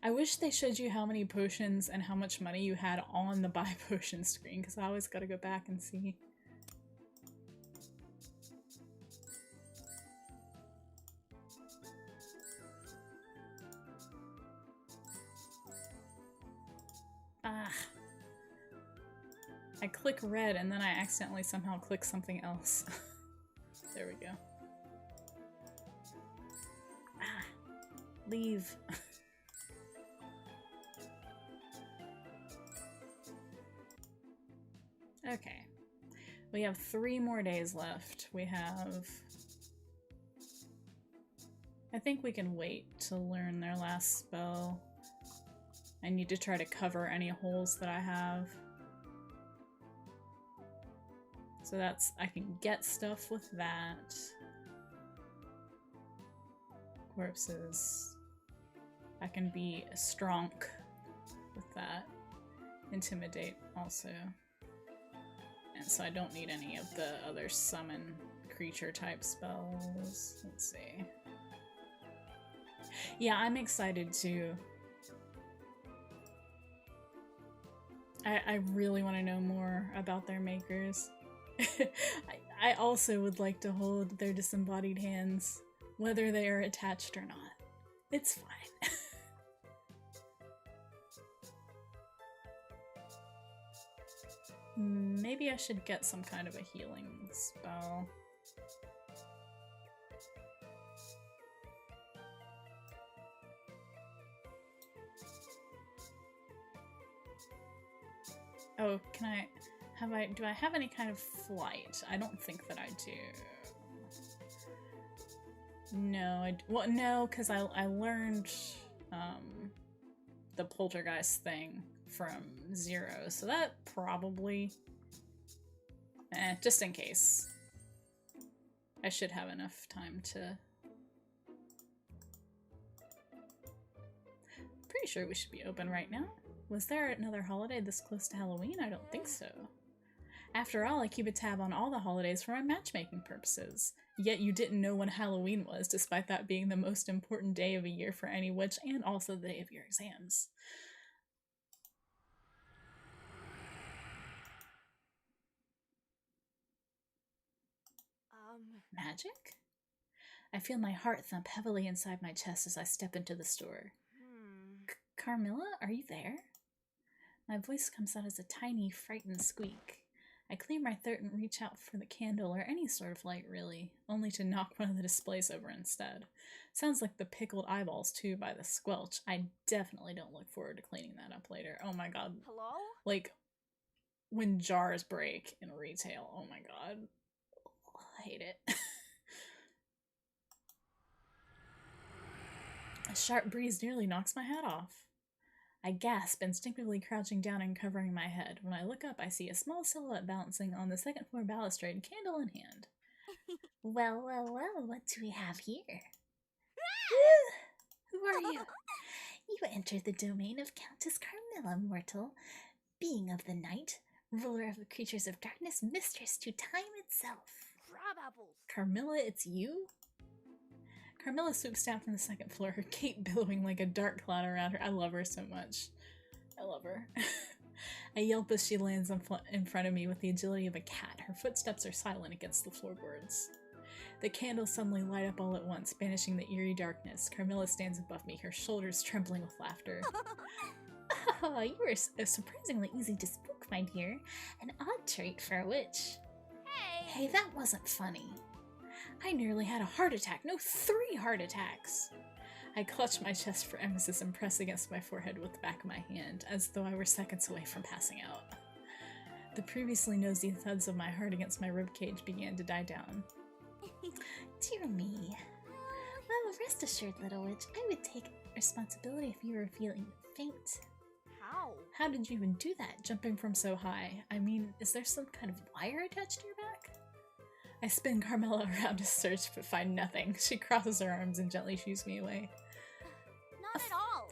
I wish they showed you how many potions and how much money you had on the buy potion screen, because I always gotta go back and see. Ah. I click red and then I accidentally somehow click something else. There we go. Ah. Leave. Okay. We have 3 more days left. We have... I think we can wait to learn their last spell. I need to try to cover any holes that I have. So that's... I can get stuff with that. Corpses. I can be strong with that. Intimidate also. And so I don't need any of the other summon creature type spells. Let's see. Yeah, I'm excited too. I really want to know more about their makers. I also would like to hold their disembodied hands, whether they are attached or not. It's fine. Maybe I should get some kind of a healing spell. Oh, do I have any kind of flight? I don't think that I do. No, well, no, because I learned the poltergeist thing from Zero, so that probably... just in case. I should have enough time to... Pretty sure we should be open right now. Was there another holiday this close to Halloween? I don't think so. After all, I keep a tab on all the holidays for my matchmaking purposes. Yet you didn't know when Halloween was, despite that being the most important day of a year for any witch, and also the day of your exams. Magic? I feel my heart thump heavily inside my chest as I step into the store. Carmilla, are you there? My voice comes out as a tiny, frightened squeak. I clear my throat and reach out for the candle or any sort of light, really, only to knock one of the displays over instead. Sounds like the pickled eyeballs, too, by the squelch. I definitely don't look forward to cleaning that up later. Oh my god. Hello? Like, when jars break in retail, oh my god. I hate it. A sharp breeze nearly knocks my hat off. I gasp, instinctively crouching down and covering my head. When I look up, I see a small silhouette balancing on the second floor balustrade, candle in hand. Well, well, well, what do we have here? Who are you? You entered the domain of Countess Carmilla, mortal. Being of the night, ruler of the creatures of darkness, mistress to time itself. Crab apples. Carmilla, it's you? Carmilla swoops down from the second floor, her cape billowing like a dark cloud around her. I love her so much. I love her. I yelp as she lands in front of me with the agility of a cat. Her footsteps are silent against the floorboards. The candles suddenly light up all at once, banishing the eerie darkness. Carmilla stands above me, her shoulders trembling with laughter. Oh, you were surprisingly easy to spook, my dear. An odd trait for a witch. Hey, that wasn't funny. I nearly had a heart attack. No, 3 heart attacks. I clutch my chest for emphasis and press against my forehead with the back of my hand, as though I were seconds away from passing out. The previously nosy thuds of my heart against my ribcage began to die down. Dear me. Well, rest assured, little witch, I would take responsibility if you were feeling faint. How? How did you even do that, jumping from so high? I mean, is there some kind of wire attached to your back? I spin Carmilla around to search, but find nothing. She crosses her arms and gently shoos me away. Not at all.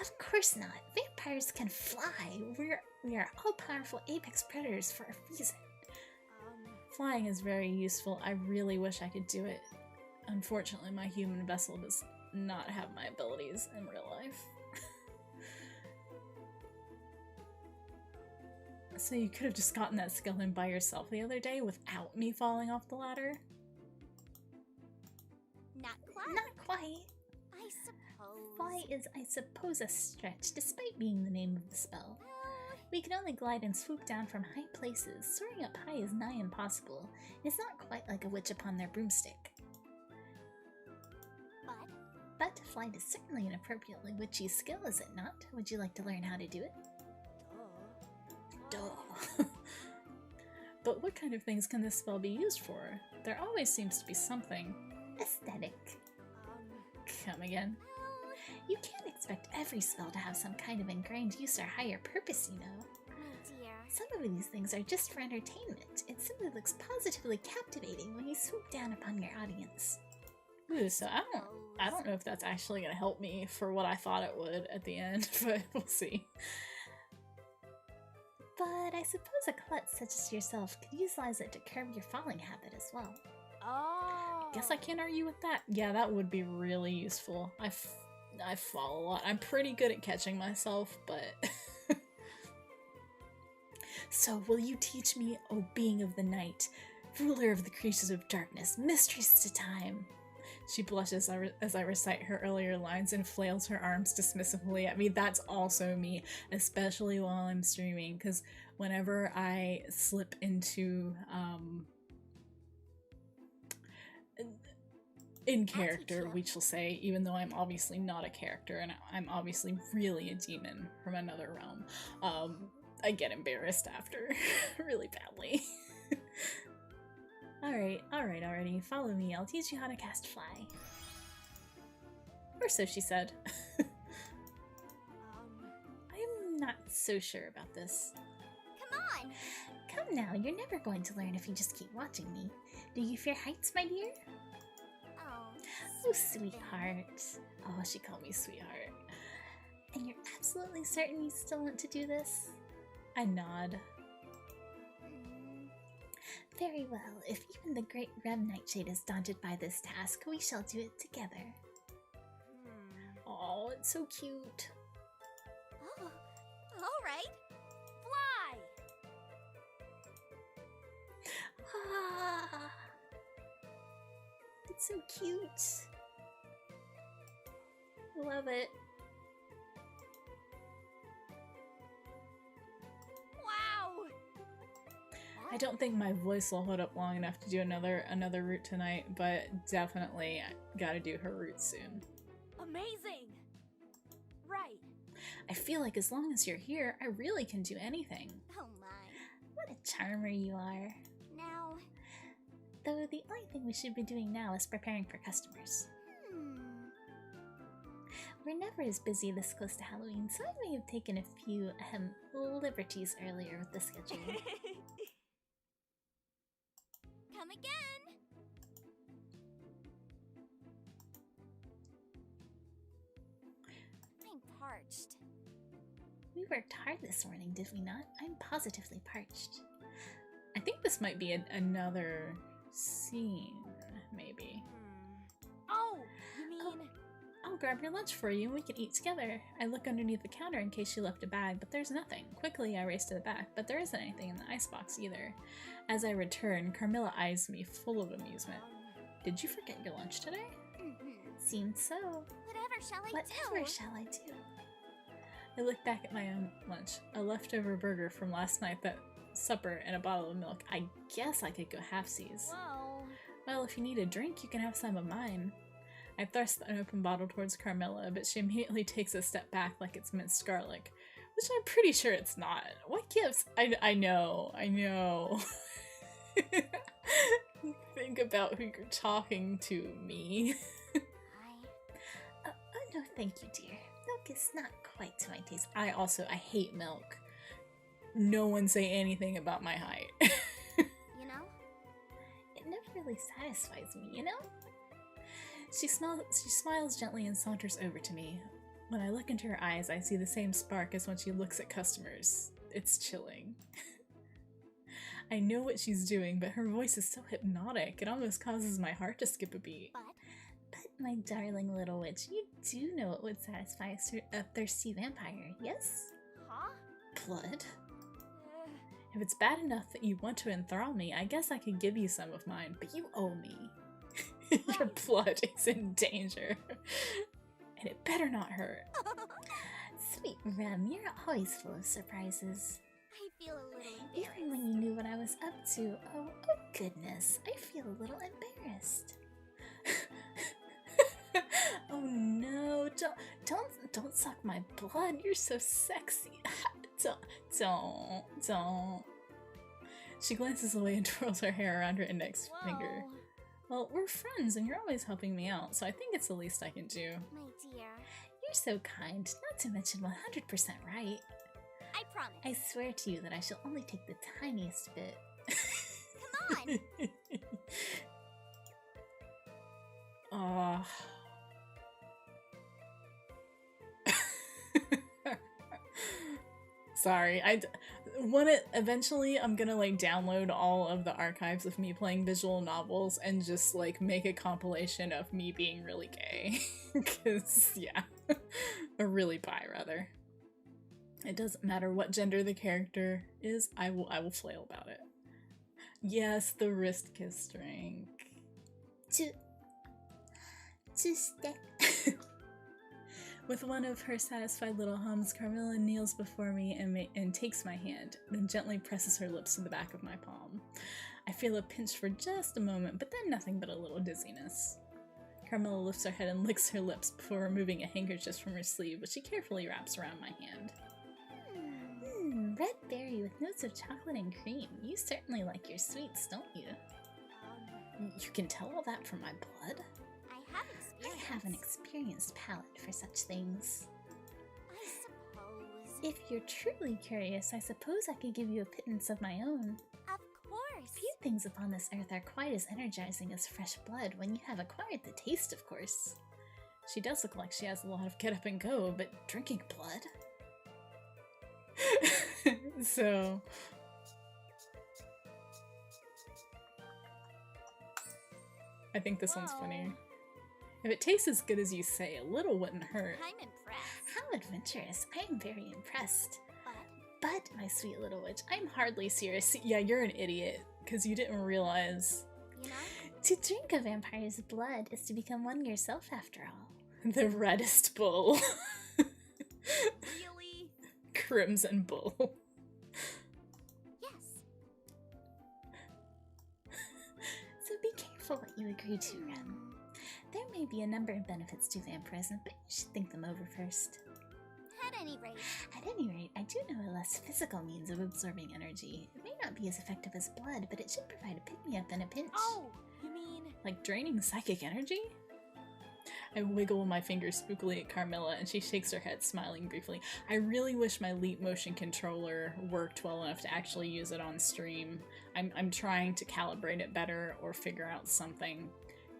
Of course not. Vampires can fly. We are all-powerful apex predators for a reason. Flying is very useful. I really wish I could do it. Unfortunately, my human vessel does not have my abilities in real life. So you could have just gotten that skeleton by yourself the other day without me falling off the ladder? Not quite. Not quite. I suppose. Fly is, I suppose, a stretch, despite being the name of the spell. We can only glide and swoop down from high places. Soaring up high is nigh impossible. It's not quite like a witch upon their broomstick. But to fly is certainly an appropriately witchy skill, is it not? Would you like to learn how to do it? Duh. But what kind of things can this spell be used for? There always seems to be something. Aesthetic. Come again? You can't expect every spell to have some kind of ingrained use or higher purpose, you know. Oh dear. Some of these things are just for entertainment. It simply looks positively captivating when you swoop down upon your audience. Ooh, so I don't know if that's actually gonna help me for what I thought it would at the end, but we'll see. But I suppose a klutz such as yourself could utilize it to curb your falling habit as well. Oh. Guess I can't argue with that. Yeah, that would be really useful. I fall a lot. I'm pretty good at catching myself, but... So, will you teach me, O being of the night, ruler of the creatures of darkness, mistress to time? She blushes as I recite her earlier lines and flails her arms dismissively at me. That's also me, especially while I'm streaming, because whenever I slip into, in character, we shall say, even though I'm obviously not a character, and I'm obviously really a demon from another realm, I get embarrassed after, really badly. Alright, already. Follow me. I'll teach you how to cast Fly. Or so she said. I'm not so sure about this. Come on. Come now, you're never going to learn if you just keep watching me. Do you fear heights, my dear? Oh, sweetheart. Oh, she called me sweetheart. And you're absolutely certain you still want to do this? I nod. Very well, if even the great Rem Nightshade is daunted by this task, we shall do it together. Oh, it's so cute. Oh, all right. Fly. Ah, it's so cute. Love it. Wow. I don't think my voice will hold up long enough to do another route tonight, but definitely gotta do her route soon. Amazing. Right. I feel like as long as you're here, I really can do anything. Oh my. What a charmer you are. Now, Though the only thing we should be doing now is preparing for customers. We're never as busy this close to Halloween, so I may have taken a few liberties earlier with the schedule. Come again. I'm parched. We worked hard this morning, did we not? I'm positively parched. I think this might be another scene, maybe. Oh, you grab your lunch for you and we can eat together. I look underneath the counter in case she left a bag, but there's nothing. Quickly, I race to the back, but there isn't anything in the icebox either. As I return, Carmilla eyes me full of amusement. Did you forget your lunch today? Seems so. Whatever shall I Whatever do? shall I do? I look back at my own lunch. A leftover burger from last night, that supper, and a bottle of milk. I guess I could go halfsies. Whoa. Well, if you need a drink, you can have some of mine. I thrust the unopened bottle towards Carmilla, but she immediately takes a step back like it's minced garlic. Which I'm pretty sure it's not. What gives? I know. Think about who you're talking to, me. Oh no, thank you, dear. Milk is not quite to my taste. I hate milk. No one say anything about my height. You know? It never really satisfies me, you know? She smiles gently and saunters over to me. When I look into her eyes, I see the same spark as when she looks at customers. It's chilling. I know what she's doing, but her voice is so hypnotic, it almost causes my heart to skip a beat. But my darling little witch, you do know what would satisfy a thirsty vampire, yes? Huh? Blood? If it's bad enough that you want to enthrall me, I guess I could give you some of mine, but you owe me. Your blood is in danger. And it better not hurt. Sweet Rem, you're always full of surprises. I feel a little Even embarrassed. when you knew what I was up to, oh goodness, I feel a little embarrassed. Oh no, don't suck my blood, you're so sexy. Don't. She glances away and twirls her hair around her index finger. Whoa. Well, we're friends and you're always helping me out, so I think it's the least I can do. My dear, You're so kind, not to mention 100% right. I promise. I swear to you that I shall only take the tiniest bit. Come on. Aw. Sorry, eventually I'm gonna like download all of the archives of me playing visual novels and just like make a compilation of me being really gay. Cause yeah, or really bi rather. It doesn't matter what gender the character is, I will flail about it. Yes, the wrist kiss drink. With one of her satisfied little hums, Carmilla kneels before me and takes my hand, then gently presses her lips to the back of my palm. I feel a pinch for just a moment, but then nothing but a little dizziness. Carmilla lifts her head and licks her lips before removing a handkerchief from her sleeve, which she carefully wraps around my hand. Red berry with notes of chocolate and cream. You certainly like your sweets, don't you? You can tell all that from my blood? I have an experienced palate for such things. I suppose. If you're truly curious, I suppose I could give you a pittance of my own. Of course. Few things upon this earth are quite as energizing as fresh blood when you have acquired the taste, of course. She does look like she has a lot of get up and go, but drinking blood? So... I think this one's funny. If it tastes as good as you say, a little wouldn't hurt. I'm impressed. How adventurous. I am very impressed. But But, my sweet little witch, I'm hardly serious. Yeah, you're an idiot, because you didn't realize. you know, To drink a vampire's blood is to become one yourself, after all. The reddest bull. Really? Crimson bull. yes. So be careful what you agree to, Rem. There may be a number of benefits to vampirism, but you should think them over first. At any rate, I do know a less physical means of absorbing energy. It may not be as effective as blood, but it should provide a pick-me-up in a pinch. Oh, you mean... Like draining psychic energy? I wiggle my fingers spookily at Carmilla, and she shakes her head, smiling briefly. I really wish my Leap Motion controller worked well enough to actually use it on stream. I'm trying to calibrate it better or figure out something,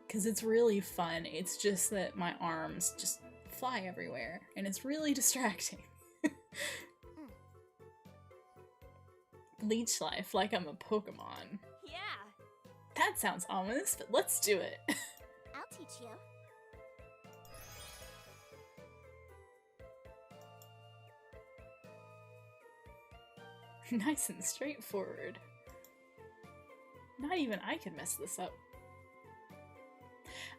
because it's really fun. It's just that my arms just fly everywhere, and it's really distracting. Leech life, like I'm a Pokemon. Yeah. That sounds ominous, but let's do it. I'll teach you. Nice and straightforward. Not even I can mess this up.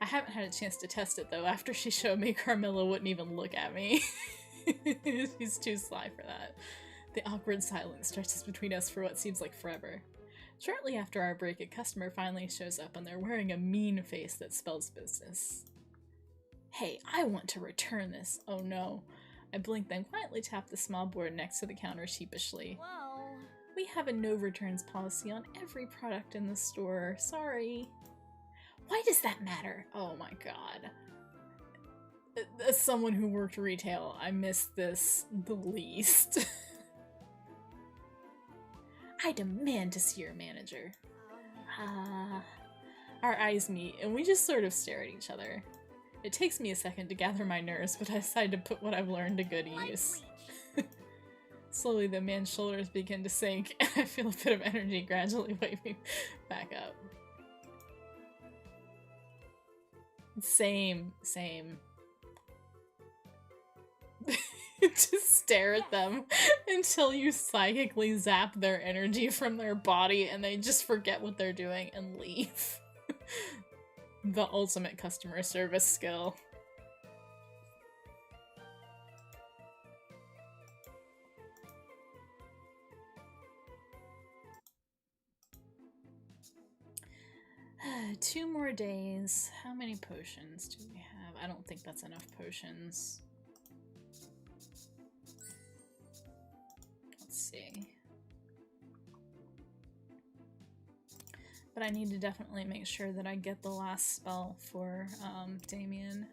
I haven't had a chance to test it though. After she showed me, Carmilla wouldn't even look at me. She's too sly for that. The awkward silence stretches between us for what seems like forever. Shortly after our break, a customer finally shows up and they're wearing a mean face that spells business. Hey, I want to return this. Oh no. I blink, then quietly tap the small board next to the counter sheepishly. Whoa. We have a no returns policy on every product in the store. Sorry. Why does that matter? Oh my god. As someone who worked retail, I miss this the least. I demand to see your manager. Our eyes meet, and we just sort of stare at each other. It takes me a second to gather my nerves, but I decide to put what I've learned to good use. Slowly, the man's shoulders begin to sink, and I feel a bit of energy gradually waving back up. Same. Just stare at them until you psychically zap their energy from their body and they just forget what they're doing and leave. The ultimate customer service skill. Two more days. How many potions do we have? I don't think that's enough potions. Let's see. But I need to definitely make sure that I get the last spell for Damien.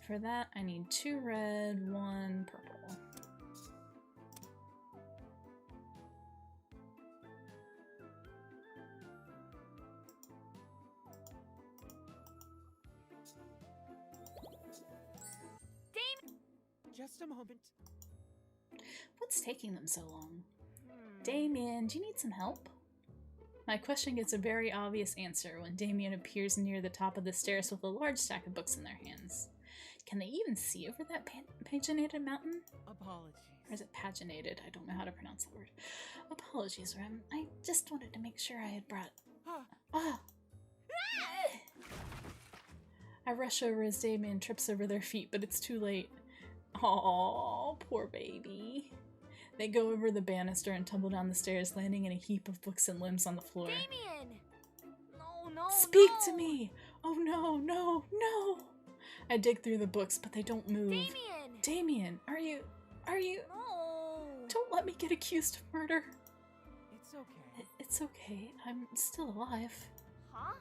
For that, I need 2 red, 1 purple. Just a moment. What's taking them so long? Damien, do you need some help? My question gets a very obvious answer when Damien appears near the top of the stairs with a large stack of books in their hands. Can they even see over that paginated mountain? Apologies. Or is it paginated? I don't know how to pronounce the word. Apologies, Rem. I just wanted to make sure I had brought... Ah! I rush over as Damien trips over their feet, but it's too late. Aww, poor baby. They go over the banister and tumble down the stairs, landing in a heap of books and limbs on the floor. Damien! No. Speak to me! Oh no, no, no! I dig through the books, but they don't move. Damien, are you... No. Don't let me get accused of murder. It's okay. It's okay. I'm still alive. Huh?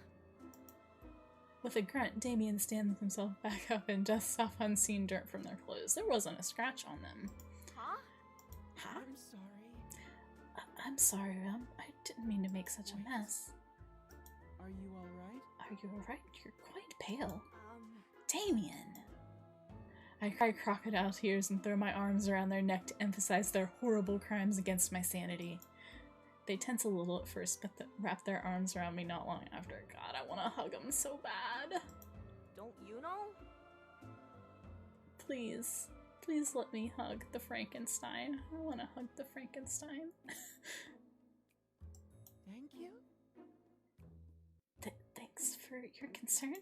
With a grunt, Damien stands himself back up and dusts off unseen dirt from their clothes. There wasn't a scratch on them. Huh? Huh? I'm sorry. I'm sorry, Rem. I didn't mean to make such a mess. Are you alright? Are you alright? You're quite pale. Damien! I cry crocodile tears and throw my arms around their neck to emphasize their horrible crimes against my sanity. They tense a little at first, but wrap their arms around me not long after. God, I want to hug them so bad. Don't you know? Please. Please let me hug the Frankenstein. I want to hug the Frankenstein. Thank you? Thanks for your concern?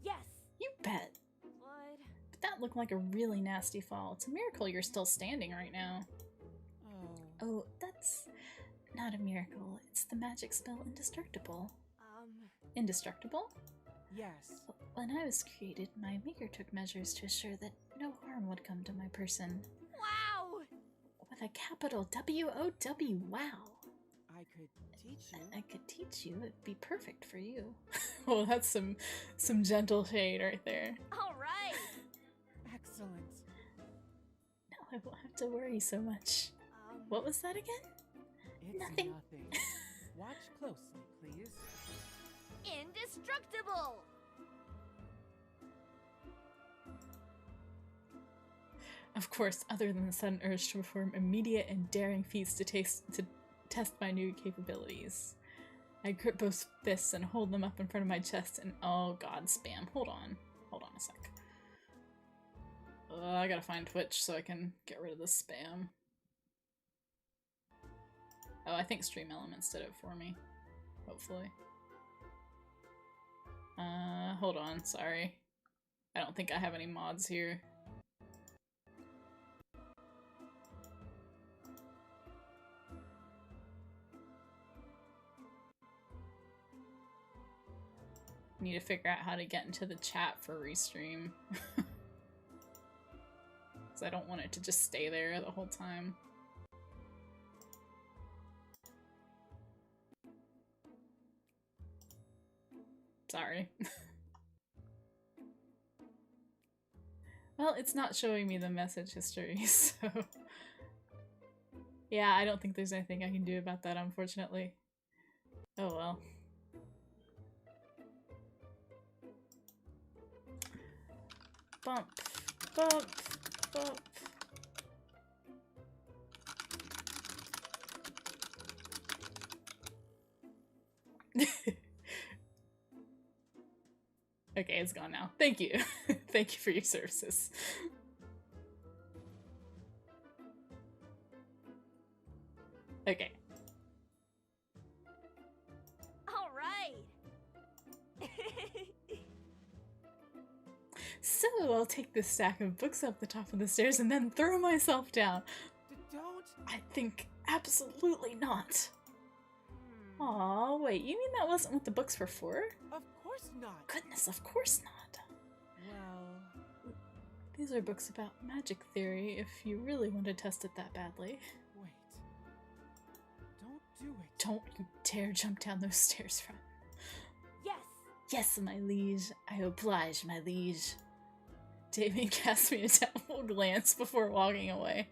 Yes. You bet. What? But that looked like a really nasty fall. It's a miracle you're still standing right now. Oh, that's not a miracle. It's the magic spell Indestructible. Indestructible? Yes. When I was created, my maker took measures to assure that no harm would come to my person. Wow! With a capital W-O-W, wow. I could teach you. I could teach you. It'd be perfect for you. Oh, that's some gentle shade right there. All right. Excellent. Now I won't have to worry so much. What was that again? It's Nothing. Watch closely, please. Indestructible! Of course, other than the sudden urge to perform immediate and daring feats to test my new capabilities. I grip both fists and hold them up in front of my chest and oh god, spam. Hold on a sec. I gotta find Twitch so I can get rid of the spam. Oh, I think Stream Elements did it for me. Hopefully. Hold on, sorry. I don't think I have any mods here. Need to figure out how to get into the chat for Restream. Because I don't want it to just stay there the whole time. Sorry. Well, it's not showing me the message history, so... Yeah, I don't think there's anything I can do about that, unfortunately. Oh well. Bump, bump, bump. Okay, it's gone now. Thank you. Thank you for your services. Okay. All right. So I'll take this stack of books up the top of the stairs and then throw myself down. Don't. I think absolutely not. Hmm. Aw, wait, you mean that wasn't what the books were for? Of course not. Goodness, of course not. Well, These are books about magic theory if you really want to test it that badly. wait. Don't do it. Don't you dare jump down those stairs, friend. Yes. Yes, my liege. I oblige, my liege. Damien cast me a doubtful glance before walking away.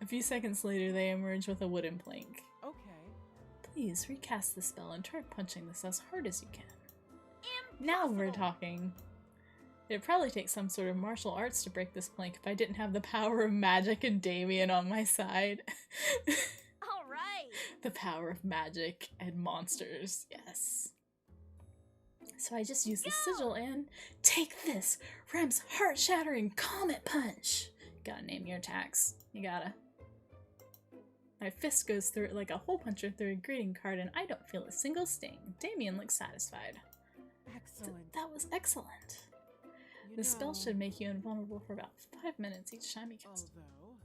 A few seconds later, they emerge with a wooden plank. Okay. Please recast the spell and try punching this as hard as you can. Now we're talking. It'd probably take some sort of martial arts to break this plank if I didn't have the power of magic and Damien on my side. All right. The power of magic and monsters, yes. So I just use the sigil and take this! Rem's heart-shattering comet punch! Gotta name your attacks. You gotta. My fist goes through it like a hole puncher through a greeting card and I don't feel a single sting. Damien looks satisfied. Excellent. That was excellent. You The spell know, should make you invulnerable for about 5 minutes each time you cast it. Although,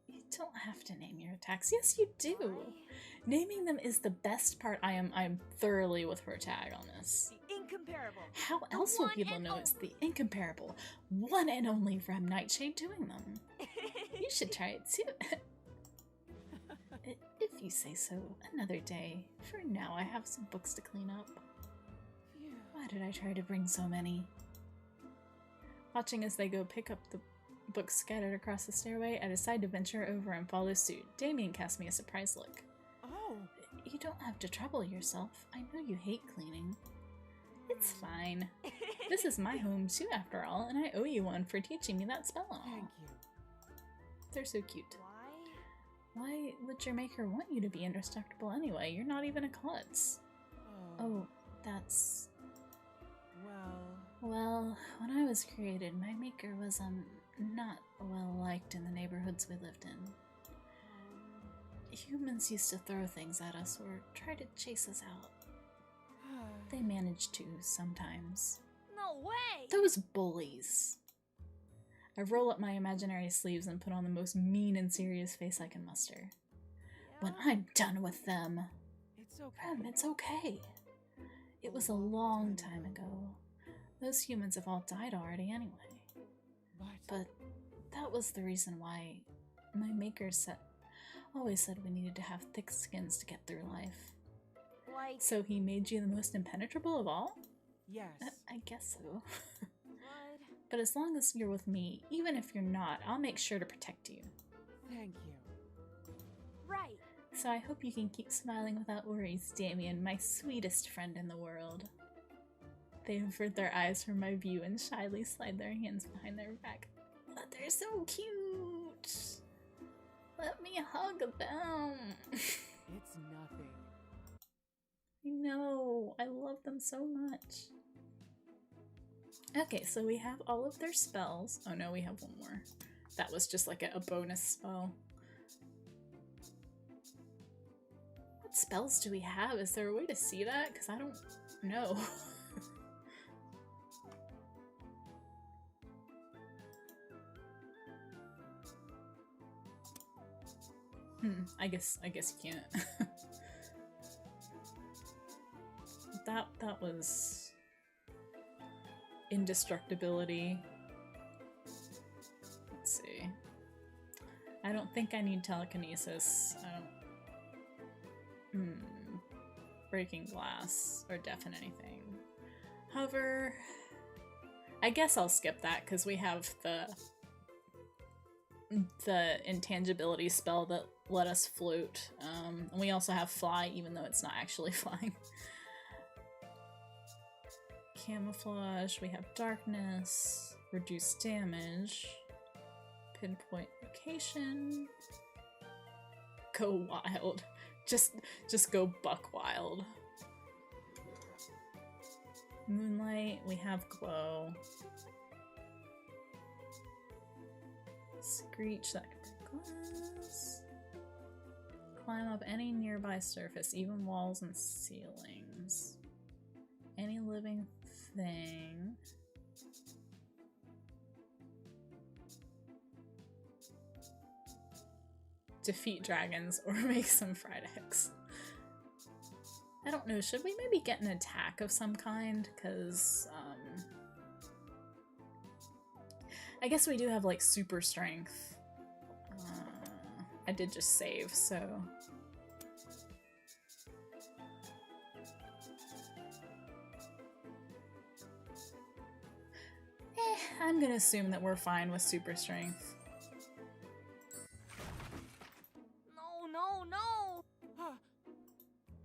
You don't have to name your attacks. Yes, you do. Why? Naming them is the best part. I'm thoroughly with her tag on this. The incomparable. How else will one people and know it's the only. incomparable, one and only Rem Nightshade doing them? You should try it too. If you say so, another day. For now, I have some books to clean up. phew. Why did I try to bring so many? Watching as they go pick up the books scattered across the stairway, I decide to venture over and follow suit. Damien casts me a surprised look. Oh, You don't have to trouble yourself. I know you hate cleaning. It's fine. This is my home too, after all, and I owe you one for teaching me that spell. thank you. They're so cute. Why? Why would your maker want you to be indestructible anyway? You're not even a klutz. Oh, that's... Well, when I was created, my maker was, not well liked in the neighborhoods we lived in. Humans used to throw things at us or try to chase us out. They managed to, sometimes. No way. Those bullies! I roll up my imaginary sleeves and put on the most mean and serious face I can muster. When Yeah? I'm done with them, It's okay. Rem, it's okay. It was a long time ago. Those humans have all died already anyway. But that was the reason why my maker always said we needed to have thick skins to get through life. Like So he made you the most impenetrable of all? Yes. I guess so. what? But as long as you're with me, even if you're not, I'll make sure to protect you. Thank you. Right. So I hope you can keep smiling without worries, Damien, my sweetest friend in the world. They avert their eyes from my view and shyly slide their hands behind their back. But they're so cute! Let me hug them! It's nothing. I know, I love them so much. Okay, so we have all of their spells. Oh no, we have one more. That was just like a bonus spell. What spells do we have? Is there a way to see that? Because I don't know. I guess you can't. that was indestructibility. Let's see. I don't think I need telekinesis. I don't. Breaking glass or deafen anything. Hover. I guess I'll skip that because we have the intangibility spell that let us float. And we also have fly, even though it's not actually flying. Camouflage, we have darkness, reduce damage, pinpoint location, go wild. Just go buck wild. Moonlight, we have glow. Screech, that can break glass. Climb up any nearby surface, even walls and ceilings. Any living thing. Defeat dragons or make some fried eggs. I don't know, should we maybe get an attack of some kind? Because, I guess we do have, like, super strength. I did just save, so... I'm gonna assume that we're fine with super strength. No!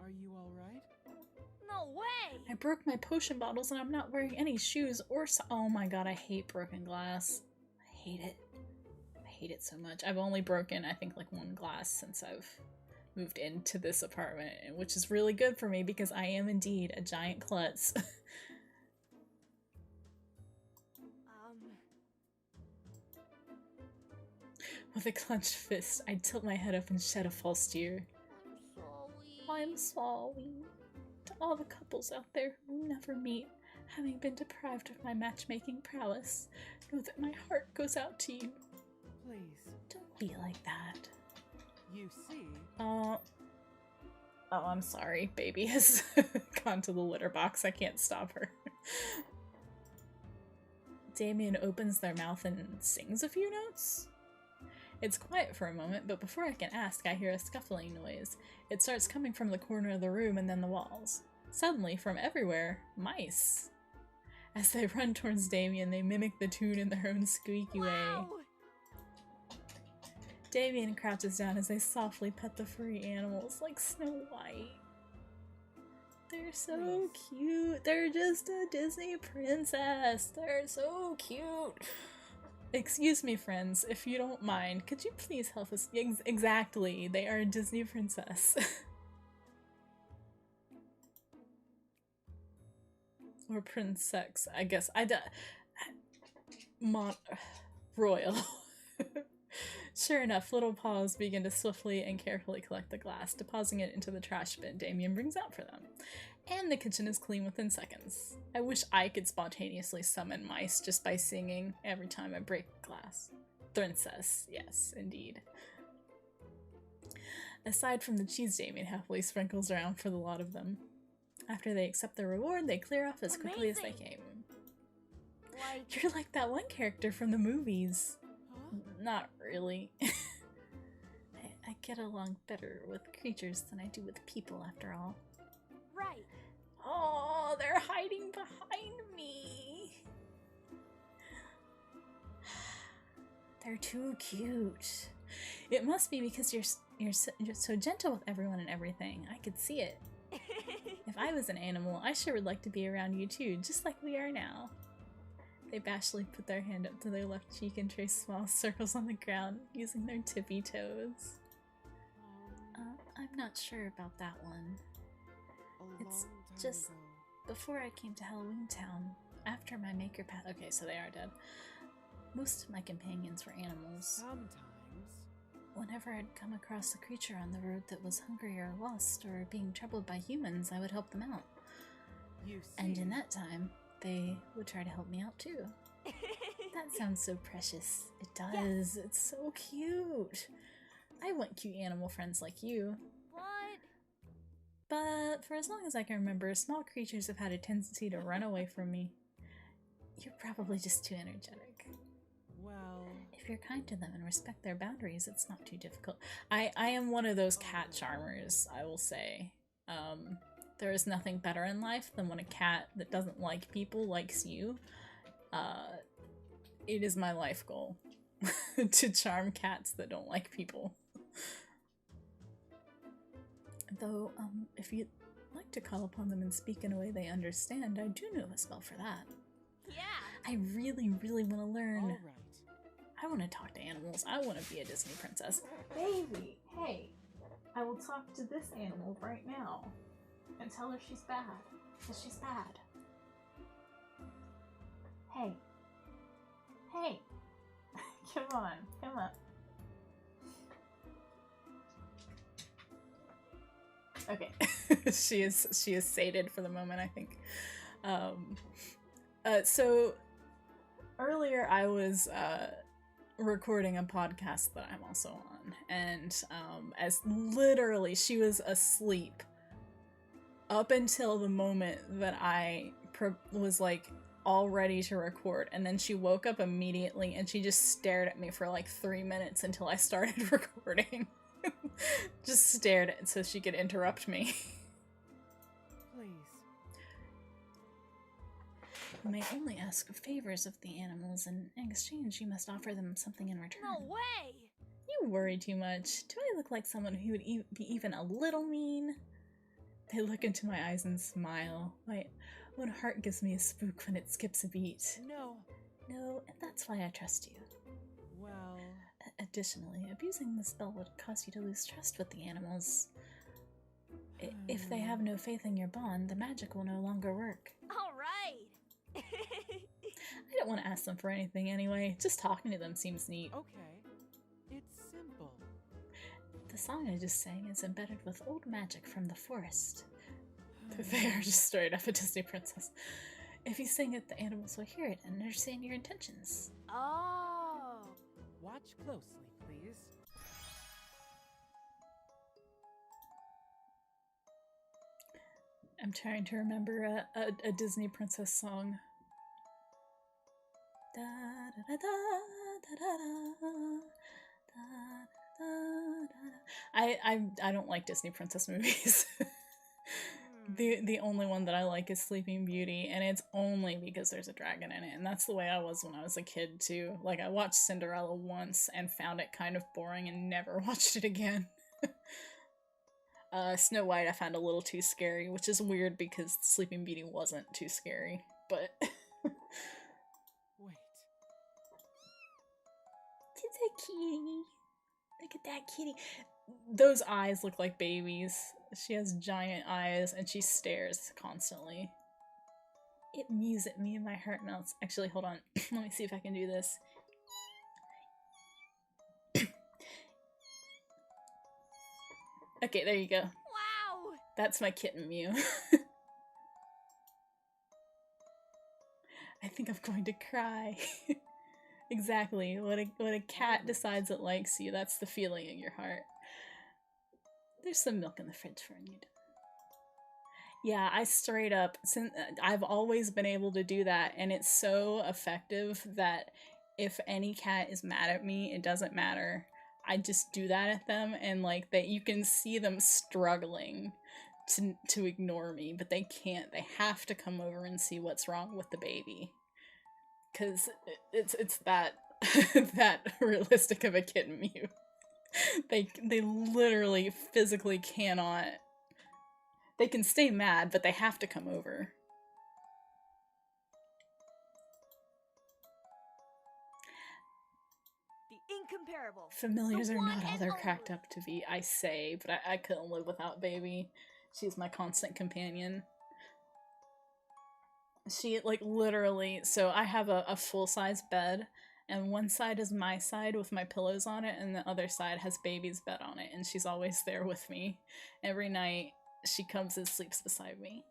Are you alright? No way! I broke my potion bottles and I'm not wearing any shoes or oh my god, I hate broken glass. I hate it. I hate it so much. I've only broken, I think, like one glass since I've moved into this apartment, which is really good for me because I am indeed a giant klutz. With a clenched fist, I tilt my head up and shed a false tear. I'm sorry. To all the couples out there who never meet, having been deprived of my matchmaking prowess, know that my heart goes out to you. Please. Don't be like that. You see? Oh, I'm sorry. Baby has gone to the litter box. I can't stop her. Damien opens their mouth and sings a few notes. It's quiet for a moment, but before I can ask, I hear a scuffling noise. It starts coming from the corner of the room and then the walls. Suddenly, from everywhere, mice. As they run towards Damien, they mimic the tune in their own squeaky way. Damien crouches down as they softly pet the furry animals like Snow White. They're so cute. They're just a Disney princess. They're so cute. Excuse me, friends, if you don't mind, could you please help us? Exactly, they are a Disney princess. Or princess, I guess. Royal. Sure enough, little paws begin to swiftly and carefully collect the glass, depositing it into the trash bin Damien brings out for them. And the kitchen is clean within seconds. I wish I could spontaneously summon mice just by singing every time I break glass. Princess, yes, indeed. Aside from the cheese Damien happily sprinkles around for the lot of them. After they accept their reward, they clear off as quickly as they came. You're like that one character from the movies. Huh? Not really. I get along better with creatures than I do with people, after all. Right. Oh, they're hiding behind me. They're too cute. It must be because you're so gentle with everyone and everything. I could see it. If I was an animal, I sure would like to be around you too, just like we are now. They bashfully put their hand up to their left cheek and trace small circles on the ground using their tippy toes. I'm not sure about that one. It's just before I came to Halloween Town, after my maker path. Okay, so they are dead. Most of my companions were animals. Sometimes. whenever I'd come across a creature on the road that was hungry or lost or being troubled by humans, I would help them out. You see. And in that time, they would try to help me out too. That sounds so precious. It does. It's so cute. I want cute animal friends like you. But for as long as I can remember, small creatures have had a tendency to run away from me. You're probably just too energetic. Well, If you're kind to them and respect their boundaries, it's not too difficult. I am one of those cat charmers, I will say. There is nothing better in life than when a cat that doesn't like people likes you. It is my life goal to charm cats that don't like people. Though, if you'd like to call upon them and speak in a way they understand, I do know a spell for that. Yeah. I really, really want to learn. all right. I want to talk to animals. I want to be a Disney princess. Baby, hey, I will talk to this animal right now and tell her she's bad. Because she's bad. Hey. Hey. Come on, come on. Okay. she is sated for the moment, I think. So earlier I was recording a podcast that I'm also on, and as literally she was asleep up until the moment that I was like all ready to record, and then she woke up immediately and she just stared at me for like 3 minutes until I started recording. Just stared at so she could interrupt me. Please. You may only ask favors of the animals, and in exchange you must offer them something in return. No way. You worry too much. Do I look like someone who would be even a little mean? They look into my eyes and smile. My own heart gives me a spook when it skips a beat. No. No, and that's why I trust you. Well, Additionally, abusing the spell would cause you to lose trust with the animals. If they have no faith in your bond, the magic will no longer work. All right. I don't want to ask them for anything anyway. Just talking to them seems neat. okay. It's simple. The song I just sang is embedded with old magic from the forest. They are just straight up a Disney princess. If you sing it, the animals will hear it and understand your intentions. Oh. Watch closely, please. I'm trying to remember a Disney princess song. Da, da, da, da, da, da, da, da, da. I don't like Disney princess movies. The only one that I like is Sleeping Beauty, and it's only because there's a dragon in it, and that's the way I was when I was a kid too. Like, I watched Cinderella once and found it kind of boring and never watched it again. Snow White I found a little too scary, which is weird because Sleeping Beauty wasn't too scary, but... Wait. It's a kitty. Look at that kitty. Those eyes look like babies. She has giant eyes and she stares constantly. It mews at me and my heart melts. Actually, hold on. Let me see if I can do this. Okay, there you go. Wow. That's my kitten mew. I think I'm going to cry. Exactly. When a cat decides it likes you, that's the feeling in your heart. There's some milk in the fridge for you. Yeah, I straight up, since I've always been able to do that, and it's so effective that if any cat is mad at me, it doesn't matter. I just do that at them, and like that, you can see them struggling to ignore me, but they can't. They have to come over and see what's wrong with the baby, because it's that that realistic of a kitten mew. They literally physically cannot. They can stay mad, but they have to come over. The incomparable. Familiars The are one not all and they're only. cracked up to be, I say, but I couldn't live without Baby. She's my constant companion. She, like, literally, so I have a full-size bed, And one side is my side with my pillows on it, and the other side has baby's bed on it, and she's always there with me. Every night, she comes and sleeps beside me.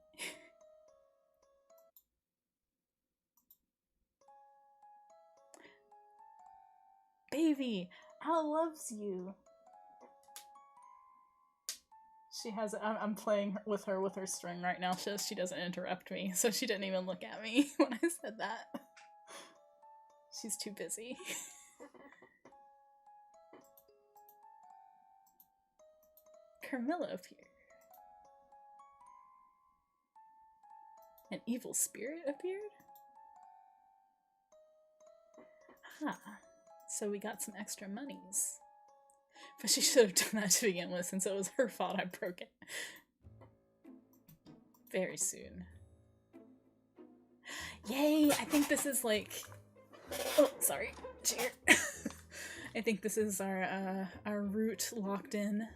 Baby, Al loves you. She has. I'm playing with her string right now, so she doesn't interrupt me. So she didn't even look at me when I said that. She's too busy. Carmilla appeared. An evil spirit appeared? Huh. So we got some extra monies. But she should have done that to begin with, since it was her fault I broke it. Very soon. Yay! I think this is like... Oh, sorry. Cheer. I think this is our route locked in.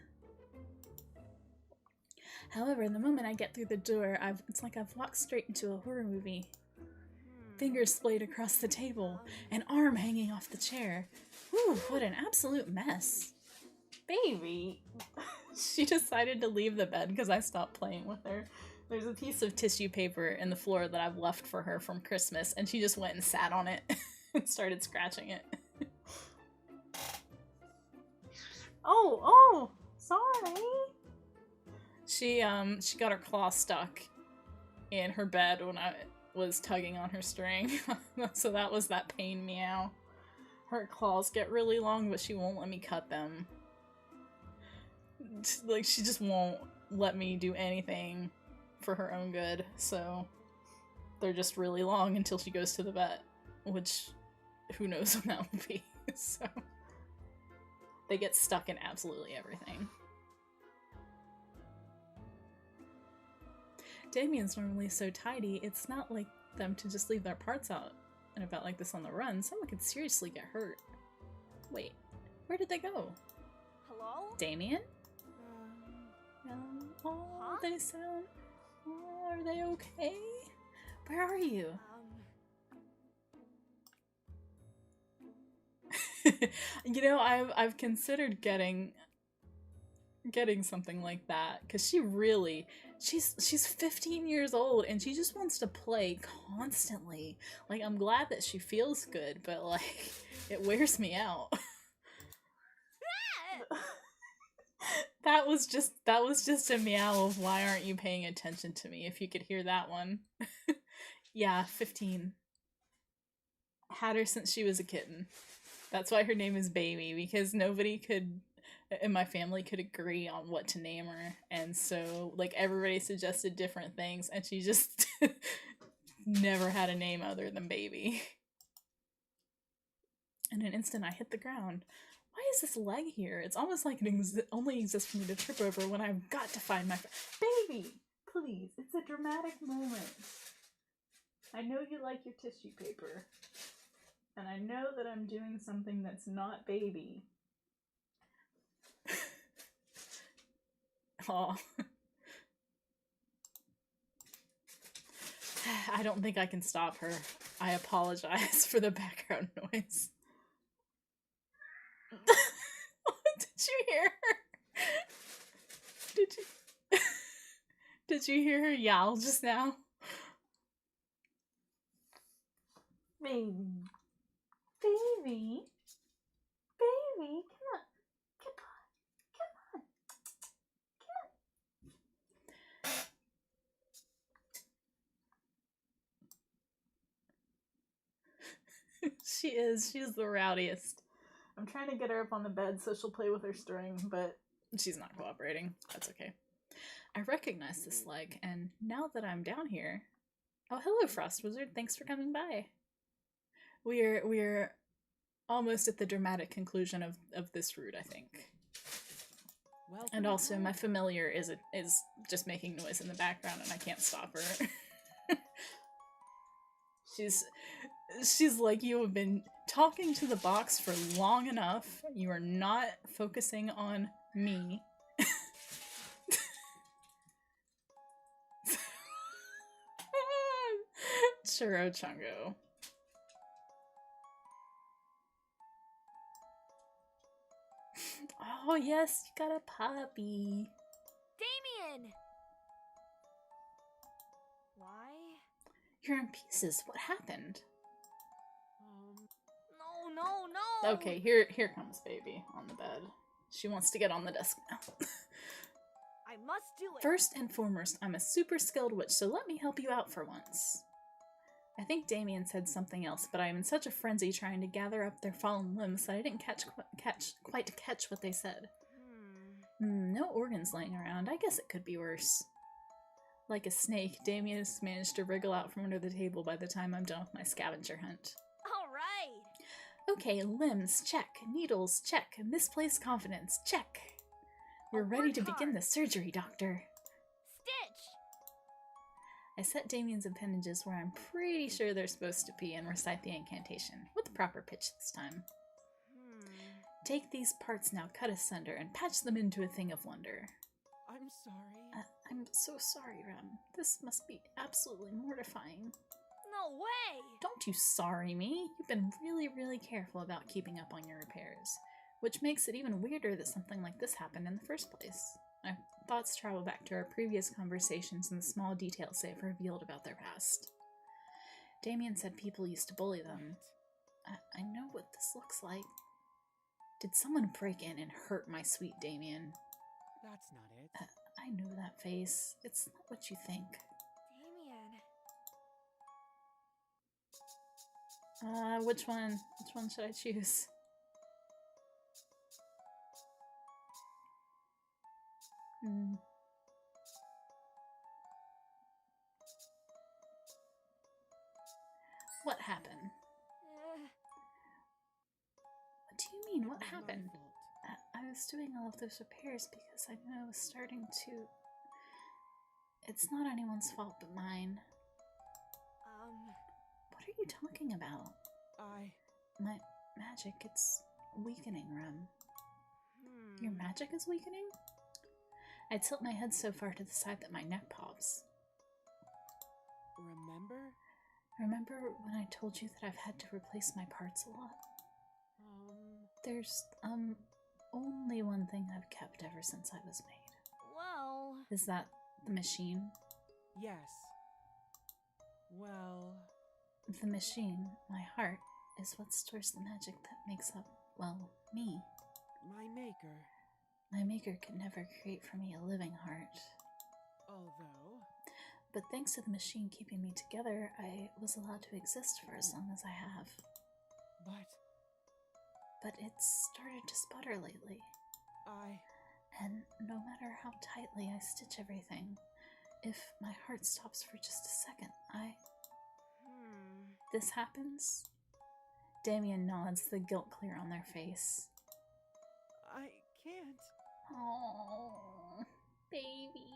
However, the moment I get through the door, it's like I've walked straight into a horror movie. Fingers splayed across the table, an arm hanging off the chair. Whew, what an absolute mess. Baby! She decided to leave the bed because I stopped playing with her. There's a piece of tissue paper in the floor that I've left for her from Christmas, and she just went and sat on it and started scratching it. Oh, sorry! She got her claw stuck in her bed when I was tugging on her string. So that was that pain meow. Her claws get really long, but she won't let me cut them. Like, she just won't let me do anything for her own good, so they're just really long until she goes to the vet, which who knows when that will be. So they get stuck in absolutely everything. Damien's normally so tidy, it's not like them to just leave their parts out and about like this on the run. Someone could seriously get hurt. Wait, where did they go? Hello? Damien? Oh, Huh? they sound... Oh, are they okay? Where are you? You know, I've considered getting something like that, because she's 15 years old and she just wants to play constantly. Like, I'm glad that she feels good, but like, it wears me out. That was just a meow of why aren't you paying attention to me, if you could hear that one. Yeah, 15. Had her since she was a kitten. That's why her name is Baby, because nobody in my family could agree on what to name her, and so like everybody suggested different things, and she just never had a name other than Baby. In an instant I hit the ground. Why is this leg here? It's almost like it only exists for me to trip over when I've got to find my Baby! Please, it's a dramatic moment. I know you like your tissue paper, and I know that I'm doing something that's not Baby. Aw. I don't think I can stop her. I apologize for the background noise. Did you hear her? Did you hear her yowl just now? Baby. Baby. Baby, come on. Come on. She's the rowdiest. I'm trying to get her up on the bed so she'll play with her string, but she's not cooperating. That's okay. I recognize this leg, and now that I'm down here... Oh, hello, Frost Wizard. Thanks for coming by. We're almost at the dramatic conclusion of this route, I think. Welcome And also, home. my familiar is just making noise in the background, and I can't stop her. She's like, you have been talking to the box for long enough. You are not focusing on me. Churro Chungo. Oh yes, you got a puppy. Damien! Why? You're in pieces. What happened? No, no, no! Okay, here comes baby on the bed. She wants to get on the desk now. I must do it! First and foremost, I'm a super skilled witch, so let me help you out for once. I think Damien said something else, but I am in such a frenzy trying to gather up their fallen limbs that I didn't quite catch what they said. No organs laying around. I guess it could be worse. Like a snake, Damien has managed to wriggle out from under the table by the time I'm done with my scavenger hunt. Alright! Okay, limbs, check. Needles, check. Misplaced confidence, check. We're ready to begin the surgery, Doctor. Stitch! I set Damien's appendages where I'm pretty sure they're supposed to be and recite the incantation, with the proper pitch this time. Take these parts now cut asunder and patch them into a thing of wonder. I'm sorry. I'm so sorry, Rem. This must be absolutely mortifying. No way! Don't you sorry me. You've been really careful about keeping up on your repairs, which makes it even weirder that something like this happened in the first place. My thoughts travel back to our previous conversations and the small details they've revealed about their past. Damien said people used to bully them. I know what this looks like. Did someone break in and hurt my sweet Damien? That's not it. I know that face. It's not what you think. Damien. Which one? Which one should I choose? What happened? What do you mean? What happened? I was doing all of those repairs because I knew I was starting to... It's not anyone's fault but mine. What are you talking about? My magic, it's weakening, Rem. Your magic is weakening? I tilt my head so far to the side that my neck pops. Remember? Remember when I told you that I've had to replace my parts a lot? There's, only one thing I've kept ever since I was made. Well... Is that the machine? Yes. Well... The machine, my heart, is what stores the magic that makes up, well, me. My maker. My maker could never create for me a living heart. Although... But thanks to the machine keeping me together, I was allowed to exist for as long as I have. But it's started to sputter lately. And no matter how tightly I stitch everything, if my heart stops for just a second, This happens? Damien nods, the guilt clear on their face. I can't. Oh, baby.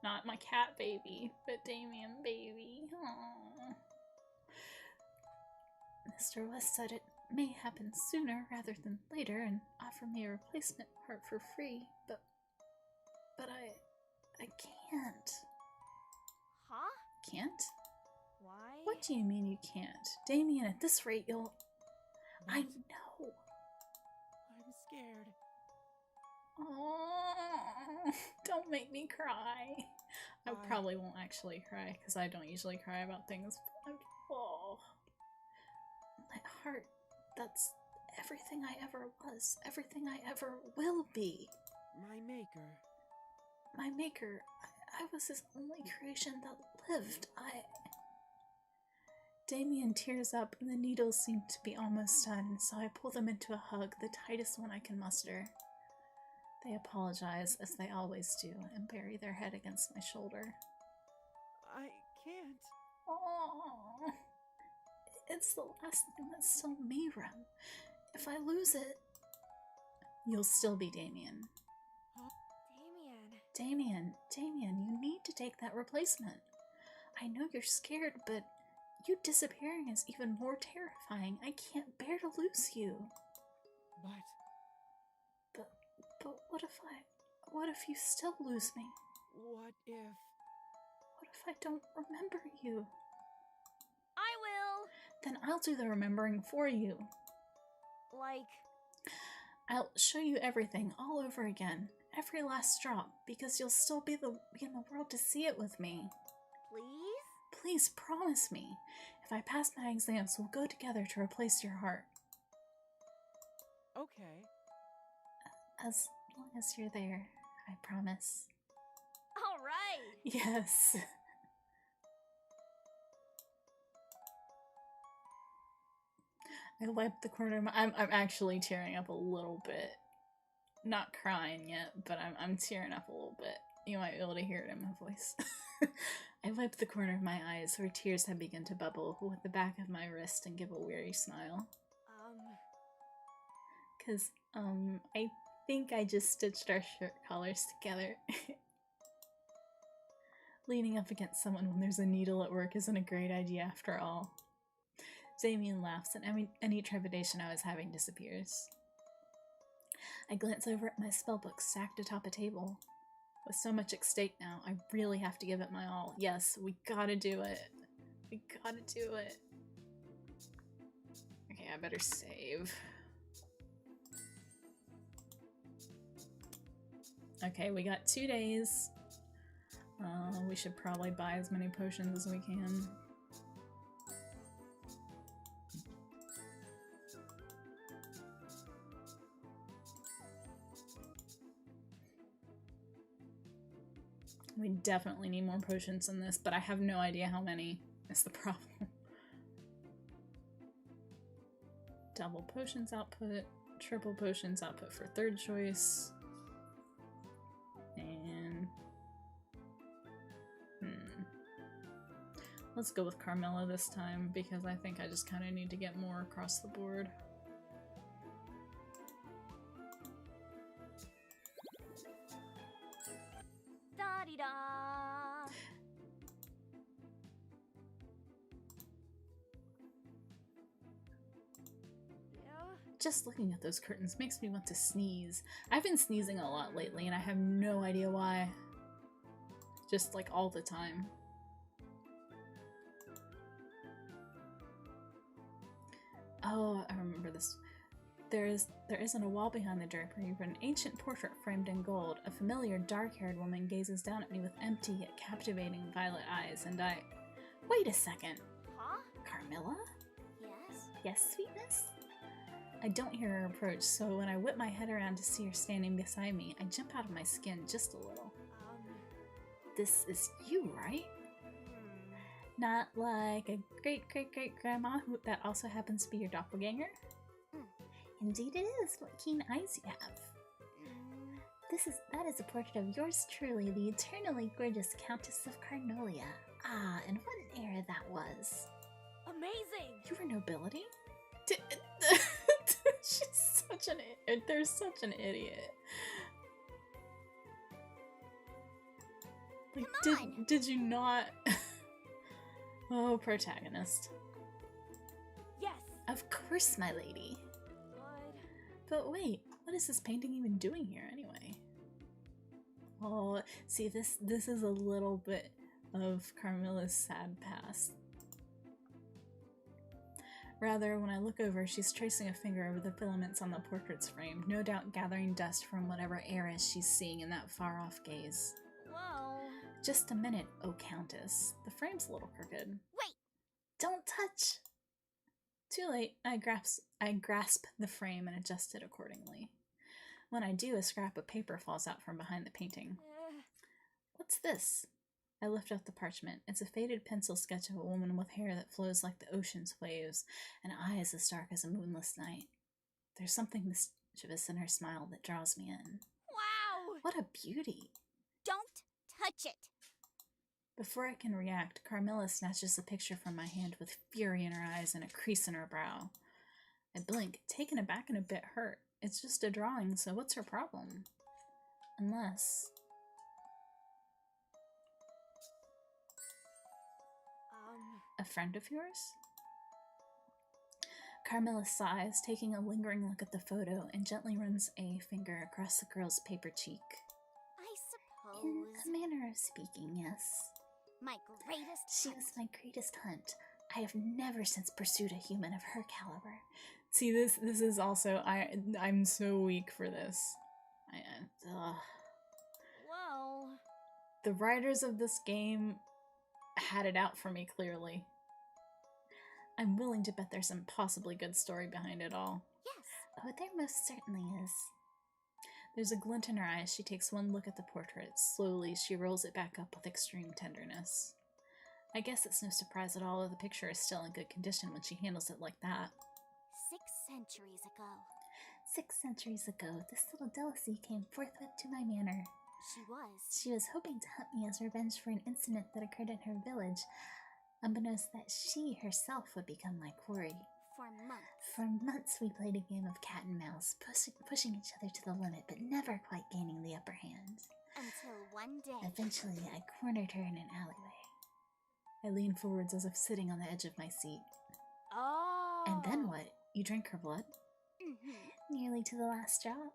Not my cat baby, but Damien baby. Aww. Mr. West said it may happen sooner rather than later and offer me a replacement heart for free, but I can't. Huh? Can't? Why? What do you mean you can't? Damien, at this rate you'll... I What? know. I'm scared. Oh, don't make me cry. I probably won't actually cry because I don't usually cry about things. But oh, my heart, that's everything I ever was, everything I ever will be. My maker. My maker, I was his only creation that lived. Damien tears up and the needles seem to be almost done, so I pull them into a hug, the tightest one I can muster. They apologize, as they always do, and bury their head against my shoulder. I can't. Oh, it's the last thing that's still me, Rem. If I lose it, you'll still be Damien. Damien. Damien, you need to take that replacement. I know you're scared, but you disappearing is even more terrifying. I can't bear to lose you. But what if you still lose me? What What if I don't remember you? I will! Then I'll do the remembering for you. Like... I'll show you everything all over again, every last drop, because you'll still be in the world to see it with me. Please? Please promise me. If I pass my exams, we'll go together to replace your heart. Okay. As long as you're there, I promise. All right. Yes. I wiped the corner of my... I'm actually tearing up a little bit. Not crying yet, but I'm tearing up a little bit. You might be able to hear it in my voice. I wiped the corner of my eyes where tears had begun to bubble with the back of my wrist and give a weary smile. Cause, I think I just stitched our shirt collars together. Leaning up against someone when there's a needle at work isn't a great idea after all. Damien laughs and any trepidation I was having disappears. I glance over at my spellbook stacked atop a table. With so much at stake now, I really have to give it my all. Yes, we gotta do it. We gotta do it. Okay, I better save. Okay, we got 2 days. We should probably buy as many potions as we can. We definitely need more potions than this, but I have no idea how many. That's the problem. Double potions output, triple potions output for third choice. And... let's go with Carmilla this time, because I think I just kind of need to get more across the board. Da-dee-da. Yeah. Just looking at those curtains makes me want to sneeze. I've been sneezing a lot lately and I have no idea why. Just like all the time. Oh, I remember this. There isn't a wall behind the drapery, but an ancient portrait framed in gold. A familiar dark-haired woman gazes down at me with empty yet captivating violet eyes, and I... Wait a second! Huh? Carmilla? Yes? Yes, sweetness? I don't hear her approach, so when I whip my head around to see her standing beside me, I jump out of my skin just a little. This is you, right? Not like a great-great-great-grandma that also happens to be your doppelganger? Indeed it is. What keen eyes you have. That is a portrait of yours truly, the eternally gorgeous Countess of Carnolia. Ah, and what an era that was. Amazing! You were nobility? She's such an... They're such an idiot. Like, Come on! Did you not... Oh, protagonist. Yes! Of course, my lady. But But wait, what is this painting even doing here anyway? Oh, see, this is a little bit of Carmilla's sad past. Rather, when I look over, she's tracing a finger over the filaments on the portrait's frame, no doubt gathering dust from whatever era she's seeing in that far-off gaze. well, Just a minute, oh Countess. The frame's a little crooked. Wait! Don't touch! Too late. I grasp the frame and adjust it accordingly. When I do, a scrap of paper falls out from behind the painting. What's this? I lift up the parchment. It's a faded pencil sketch of a woman with hair that flows like the ocean's waves and eyes as dark as a moonless night. There's something mischievous in her smile that draws me in. wow! What a beauty! Don't touch it! Before I can react, Carmilla snatches the picture from my hand with fury in her eyes and a crease in her brow. I blink, taken aback and a bit hurt. It's just a drawing, so what's her problem? Unless... A friend of yours? Carmilla sighs, taking a lingering look at the photo, and gently runs a finger across the girl's paper cheek. I In suppose a manner of speaking, yes. my greatest She was my greatest hunt. I have never since pursued a human of her caliber. See, this is also I'm so weak for this. Whoa. The writers of this game had it out for me clearly. I'm willing to bet there's some possibly good story behind it all. Yes. Oh, there most certainly is. There's a glint in her eye as she takes one look at the portrait. Slowly, she rolls it back up with extreme tenderness. I guess it's no surprise at all that the picture is still in good condition when she handles it like that. 6 centuries ago. 6 centuries ago, this little Delicie came forthwith to my manor. She was. She was hoping to hunt me as revenge for an incident that occurred in her village, unbeknownst that she herself would become my quarry. For months. For months we played a game of cat and mouse, pushing each other to the limit, but never quite gaining the upper hand. Until one day. Eventually, I cornered her in an alleyway. I lean forwards as if sitting on the edge of my seat. Oh. And then what? You drank her blood? Mm-hmm. Nearly to the last drop.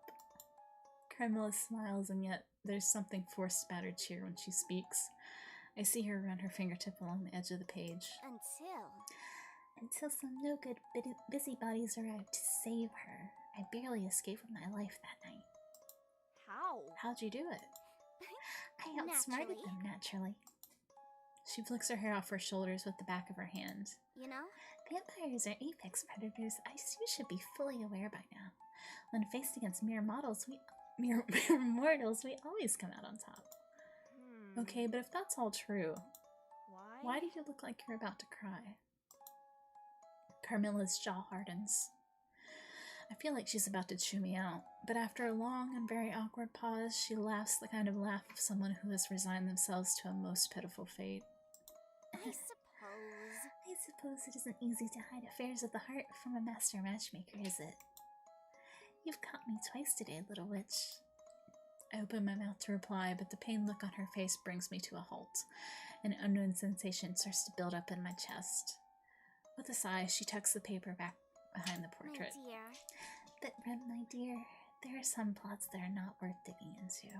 Carmilla smiles, and yet there's something forced about her cheer when she speaks. I see her run her fingertip along the edge of the page. Until some no-good busybodies arrived to save her. I barely escaped with my life that night. How? How'd you do it? I outsmarted Naturally. them, naturally. She flicks her hair off her shoulders with the back of her hand. You know? Vampires are apex predators, as you should be fully aware by now. When faced against mere mortals, we always come out on top. Okay, but if that's all true, Why? why do you look like you're about to cry? Carmilla's jaw hardens. I feel like she's about to chew me out, but after a long and very awkward pause, she laughs the kind of laugh of someone who has resigned themselves to a most pitiful fate. I suppose. I suppose it isn't easy to hide affairs of the heart from a master matchmaker, is it? You've caught me twice today, little witch. I open my mouth to reply, but the pained look on her face brings me to a halt. An unknown sensation starts to build up in my chest. With a sigh, she tucks the paper back behind the portrait. My dear. But Rem, my dear, there are some plots that are not worth digging into.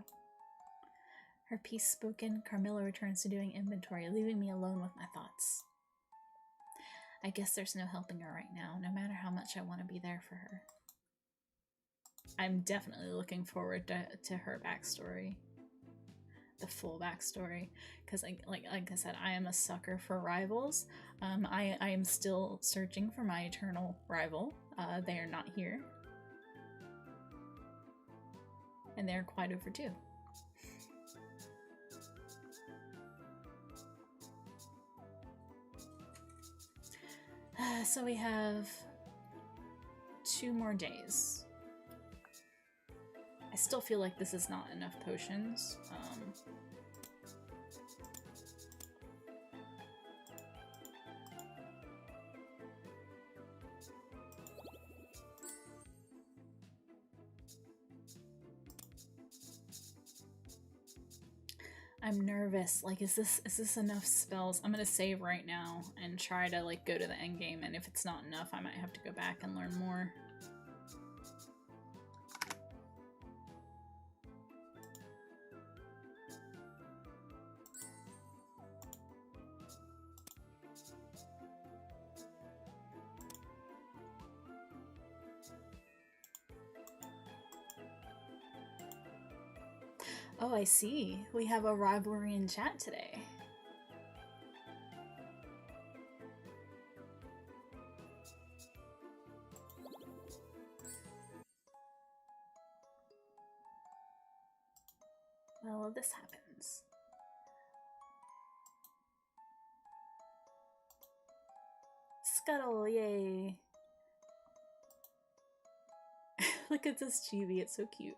Her piece spoken, Carmilla returns to doing inventory, leaving me alone with my thoughts. I guess there's no helping her right now, no matter how much I want to be there for her. I'm definitely looking forward to her backstory. The full backstory. Because, like I said, I am a sucker for rivals. I am still searching for my eternal rival. They are not here. And they're quite overdue. So we have 2 more days. I still feel like this is not enough potions. I'm nervous. Like, is this enough spells? I'm gonna save right now and try to like go to the end game, and if it's not enough, I might have to go back and learn more. Oh, I see. We have a rivalry in chat today. Well, this happens. Scuttle, yay! Look at this chibi, it's so cute.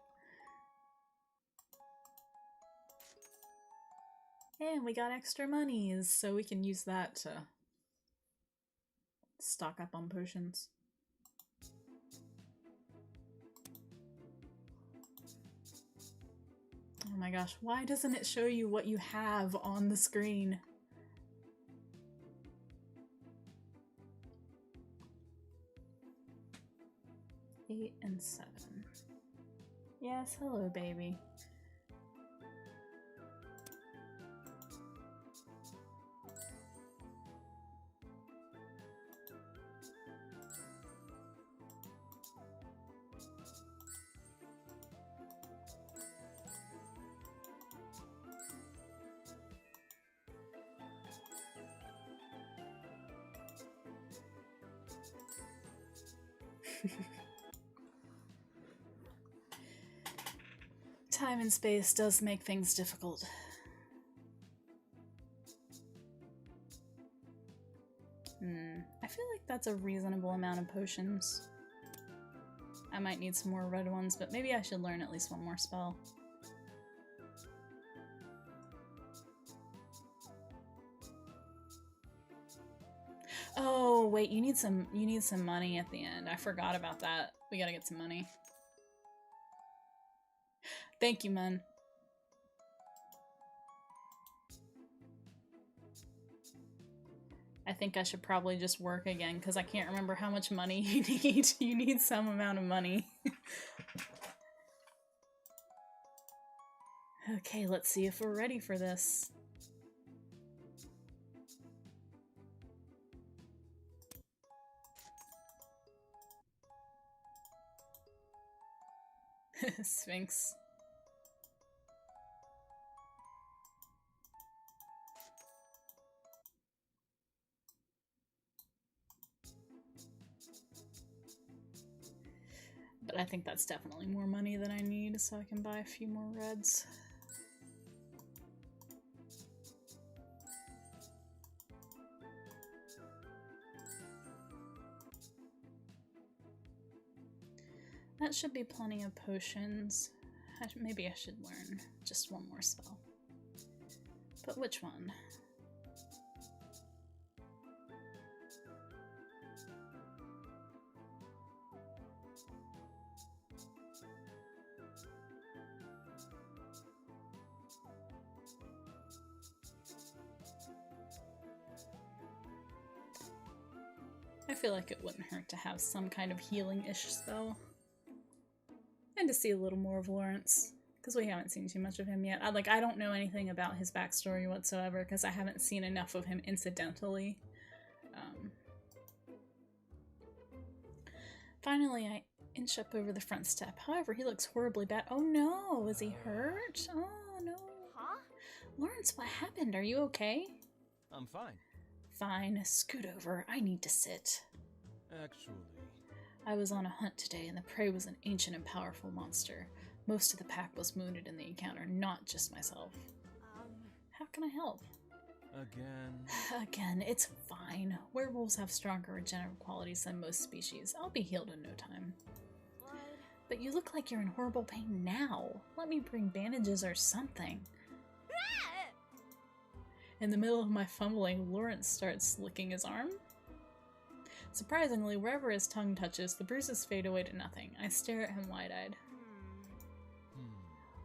And we got extra monies, so we can use that to stock up on potions. Oh my gosh, why doesn't it show you what you have on the screen? Eight and 7. Yes, hello, baby. Time and space does make things difficult. I feel like that's a reasonable amount of potions. I might need some more red ones, but maybe I should learn at least one more spell. Oh, wait, you need some money at the end. I forgot about that. We gotta get some money. Thank you, man. I think I should probably just work again because I can't remember how much money you need. You need some amount of money. Okay, let's see if we're ready for this. Sphinx. But I think that's definitely more money than I need, so I can buy a few more reds. That should be plenty of potions. Maybe I should learn just one more spell. But which one? I feel like it wouldn't hurt to have some kind of healing-ish spell. And to see a little more of Lawrence, because we haven't seen too much of him yet. I don't know anything about his backstory whatsoever, because I haven't seen enough of him incidentally. Finally, I inch up over the front step. However, he looks horribly bad. Oh no, is he hurt? Oh no. Huh? Lawrence, what happened? Are you okay? I'm fine. Fine, scoot over. I need to sit. Actually, I was on a hunt today, and the prey was an ancient and powerful monster. Most of the pack was wounded in the encounter, not just myself. How can I help? Again, it's fine. Werewolves have stronger regenerative qualities than most species. I'll be healed in no time. But you look like you're in horrible pain now. Let me bring bandages or something. In the middle of my fumbling, Lawrence starts licking his arm. Surprisingly, wherever his tongue touches, the bruises fade away to nothing. I stare at him wide-eyed.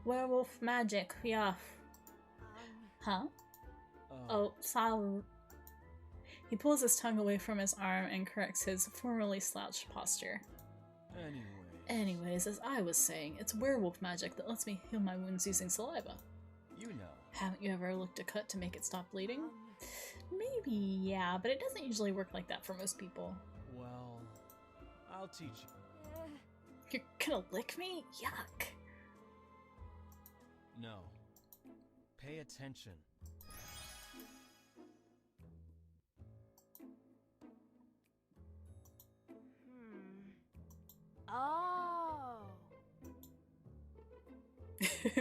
Werewolf magic, yeah. Huh? Oh, sorry. He pulls his tongue away from his arm and corrects his formerly slouched posture. Anyways, as I was saying, it's werewolf magic that lets me heal my wounds using saliva. You know. Haven't you ever looked a cut to make it stop bleeding? Maybe, yeah, but it doesn't usually work like that for most people. Well, I'll teach you. You're gonna lick me? Yuck. No. Pay attention. Oh.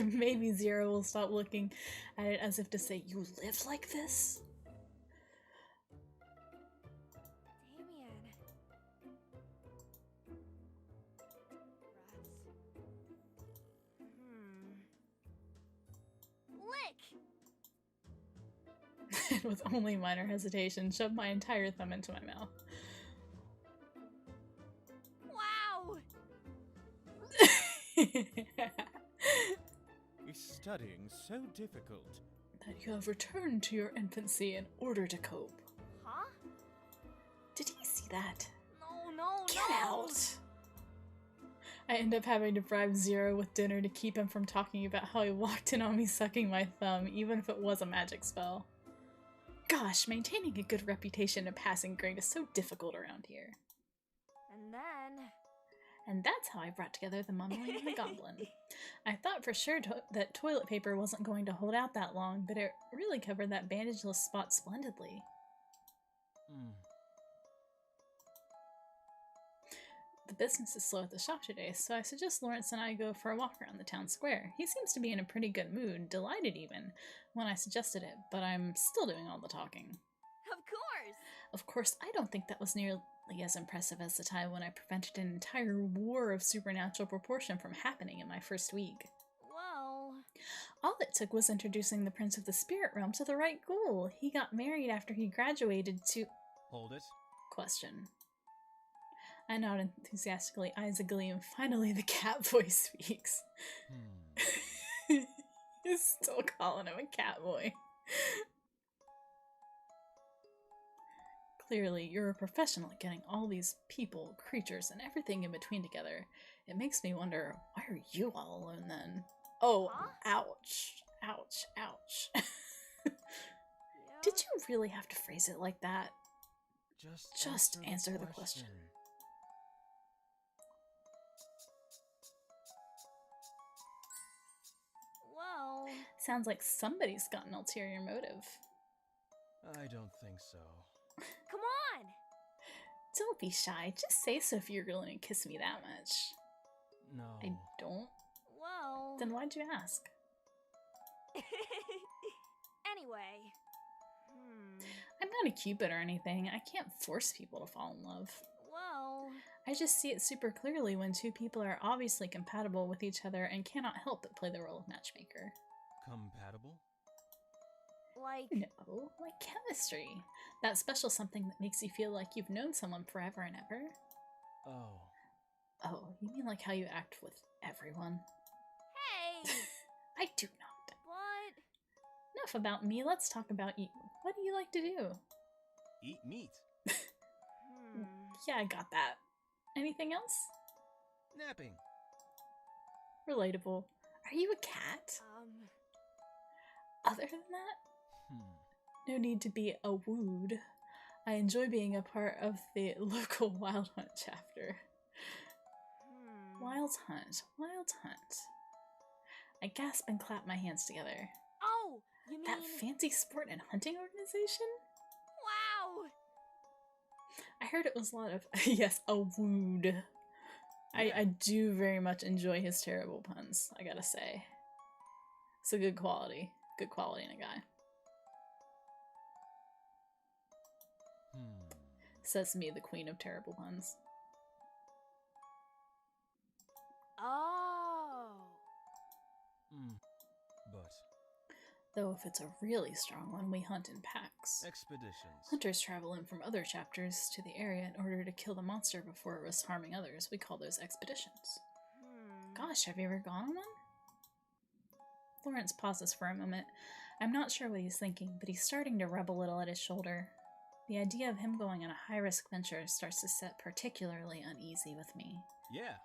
Maybe Zero will stop looking at it as if to say, you live like this? Damien. Rats. Lick! With only minor hesitation, shoved my entire thumb into my mouth. Wow! Is studying so difficult? That you have returned to your infancy in order to cope. Huh? Did he see that? No, Get out! I end up having to bribe Zero with dinner to keep him from talking about how he walked in on me sucking my thumb, even if it was a magic spell. Gosh, maintaining a good reputation and passing grade is so difficult around here. And that's how I brought together the Mumbling and the Goblin. I thought for sure that toilet paper wasn't going to hold out that long, but it really covered that bandageless spot splendidly. The business is slow at the shop today, so I suggest Lawrence and I go for a walk around the town square. He seems to be in a pretty good mood, delighted even, when I suggested it, but I'm still doing all the talking. Of course! Of course, I don't think that was nearly as impressive as the time when I prevented an entire war of supernatural proportion from happening in my first week. Well... All it took was introducing the Prince of the Spirit Realm to the right ghoul. He got married after he graduated to... Hold it. Question. I nod enthusiastically, eyes a gleam. Finally, the cat voice speaks. He's still calling him a cat boy. Clearly, you're a professional at getting all these people, creatures, and everything in between together. It makes me wonder, why are you all alone then? Oh, Huh? ouch. Ouch, ouch. Yeah. Did you really have to phrase it like that? Just answer the question. Well... Sounds like somebody's got an ulterior motive. I don't think so. Come on! Don't be shy. Just say so if you're going to kiss me that much. No. I don't? Well... Then why'd you ask? Anyway... I'm not a cupid or anything. I can't force people to fall in love. Well... I just see it super clearly when two people are obviously compatible with each other and cannot help but play the role of matchmaker. Compatible? Like... No, like chemistry. That special something that makes you feel like you've known someone forever and ever. Oh. Oh, you mean like how you act with everyone? Hey! I do not. But... Enough about me, let's talk about you. What do you like to do? Eat meat. Yeah, I got that. Anything else? Napping. Relatable. Are you a cat? Other than that? No need to be a wood. I enjoy being a part of the local Wild Hunt chapter. Wild Hunt. Wild Hunt. I gasp and clap my hands together. Oh! You mean... That fancy sport and hunting organization? Wow! I heard it was a lot of... yes, a wood. I do very much enjoy his terrible puns, I gotta say. It's a good quality. Good quality in a guy. Says me, the queen of terrible puns. Oh! But... Though if it's a really strong one, we hunt in packs. Expeditions. Hunters travel in from other chapters to the area in order to kill the monster before it risks harming others. We call those expeditions. Gosh, have you ever gone on one? Lawrence pauses for a moment. I'm not sure what he's thinking, but he's starting to rub a little at his shoulder. The idea of him going on a high-risk venture starts to set particularly uneasy with me. Yeah.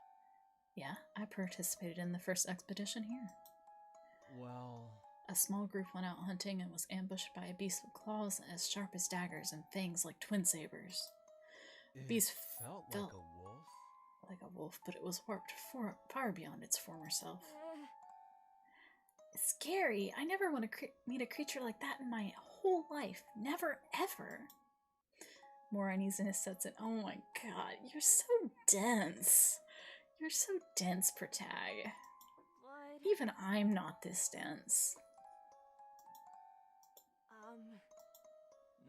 Yeah, I participated in the first expedition here. Well... A small group went out hunting and was ambushed by a beast with claws as sharp as daggers and fangs like twin sabers. The beast felt felt like a wolf. like a wolf, but it was warped far beyond its former self. It's scary. I never want to meet a creature like that in my whole life. Never, ever. More uneasiness sets in. Oh my god, you're so dense. You're so dense, Protag. But... Even I'm not this dense.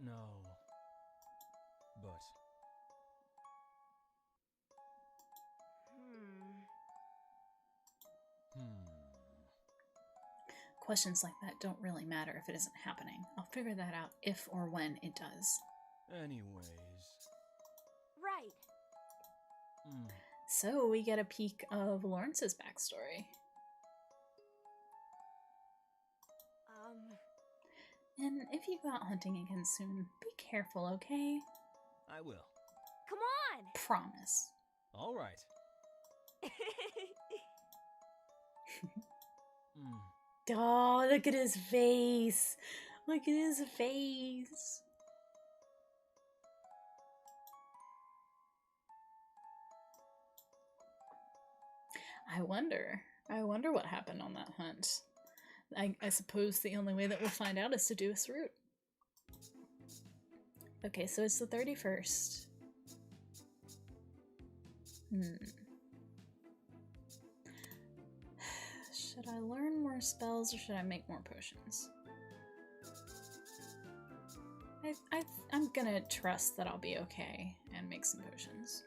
No. But... Questions like that don't really matter if it isn't happening. I'll figure that out if or when it does. Anyways... Right. So we get a peek of Lawrence's backstory. And if you go out hunting again soon, be careful, okay? I will. Come on! Promise. Alright. Oh, look at his face! Look at his face! I wonder what happened on that hunt. I suppose the only way that we'll find out is to do this route. Okay, so it's the 31st. Hmm. Should I learn more spells or should I make more potions? I'm gonna trust that I'll be okay and make some potions.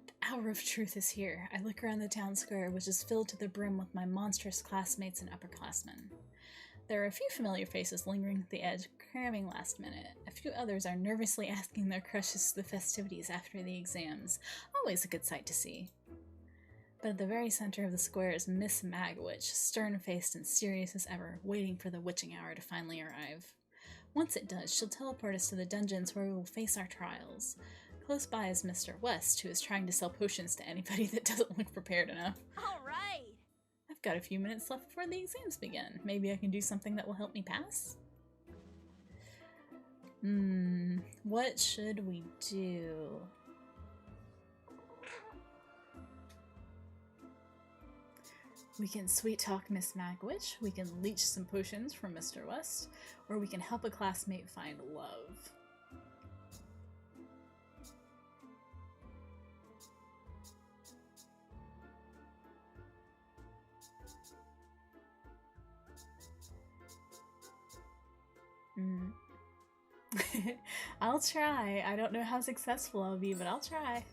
The hour of truth is here. I look around the town square, which is filled to the brim with my monstrous classmates and upperclassmen. There are a few familiar faces lingering at the edge, cramming last minute. A few others are nervously asking their crushes to the festivities after the exams. Always a good sight to see. But at the very center of the square is Miss Magwitch, stern-faced and serious as ever, waiting for the witching hour to finally arrive. Once it does, she'll teleport us to the dungeons where we will face our trials. Close by is Mr. West, who is trying to sell potions to anybody that doesn't look prepared enough. All right. I've got a few minutes left before the exams begin. Maybe I can do something that will help me pass? What should we do? We can sweet talk Miss Magwitch, we can leech some potions from Mr. West, or we can help a classmate find love. I'll try. I don't know how successful I'll be, but I'll try.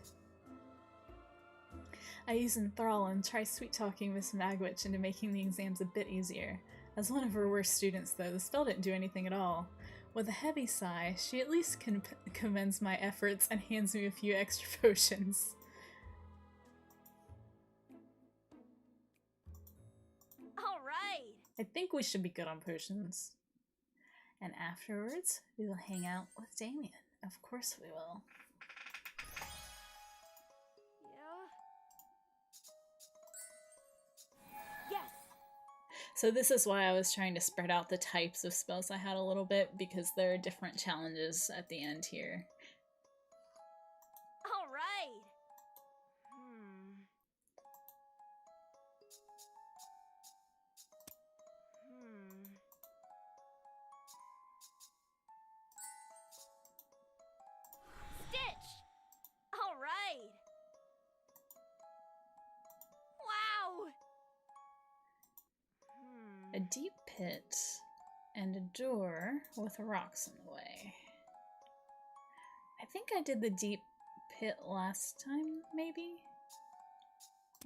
I use Enthrall and try sweet-talking Miss Magwitch into making the exams a bit easier. As one of her worst students, though, the spell didn't do anything at all. With a heavy sigh, she at least commends my efforts and hands me a few extra potions. All right. I think we should be good on potions. And afterwards, we will hang out with Damien. Of course we will. Yeah. Yes. So this is why I was trying to spread out the types of spells I had a little bit, because there are different challenges at the end here. All right. Stitch. All right. Wow. A deep pit and a door with rocks in the way. I think I did the deep pit last time, maybe?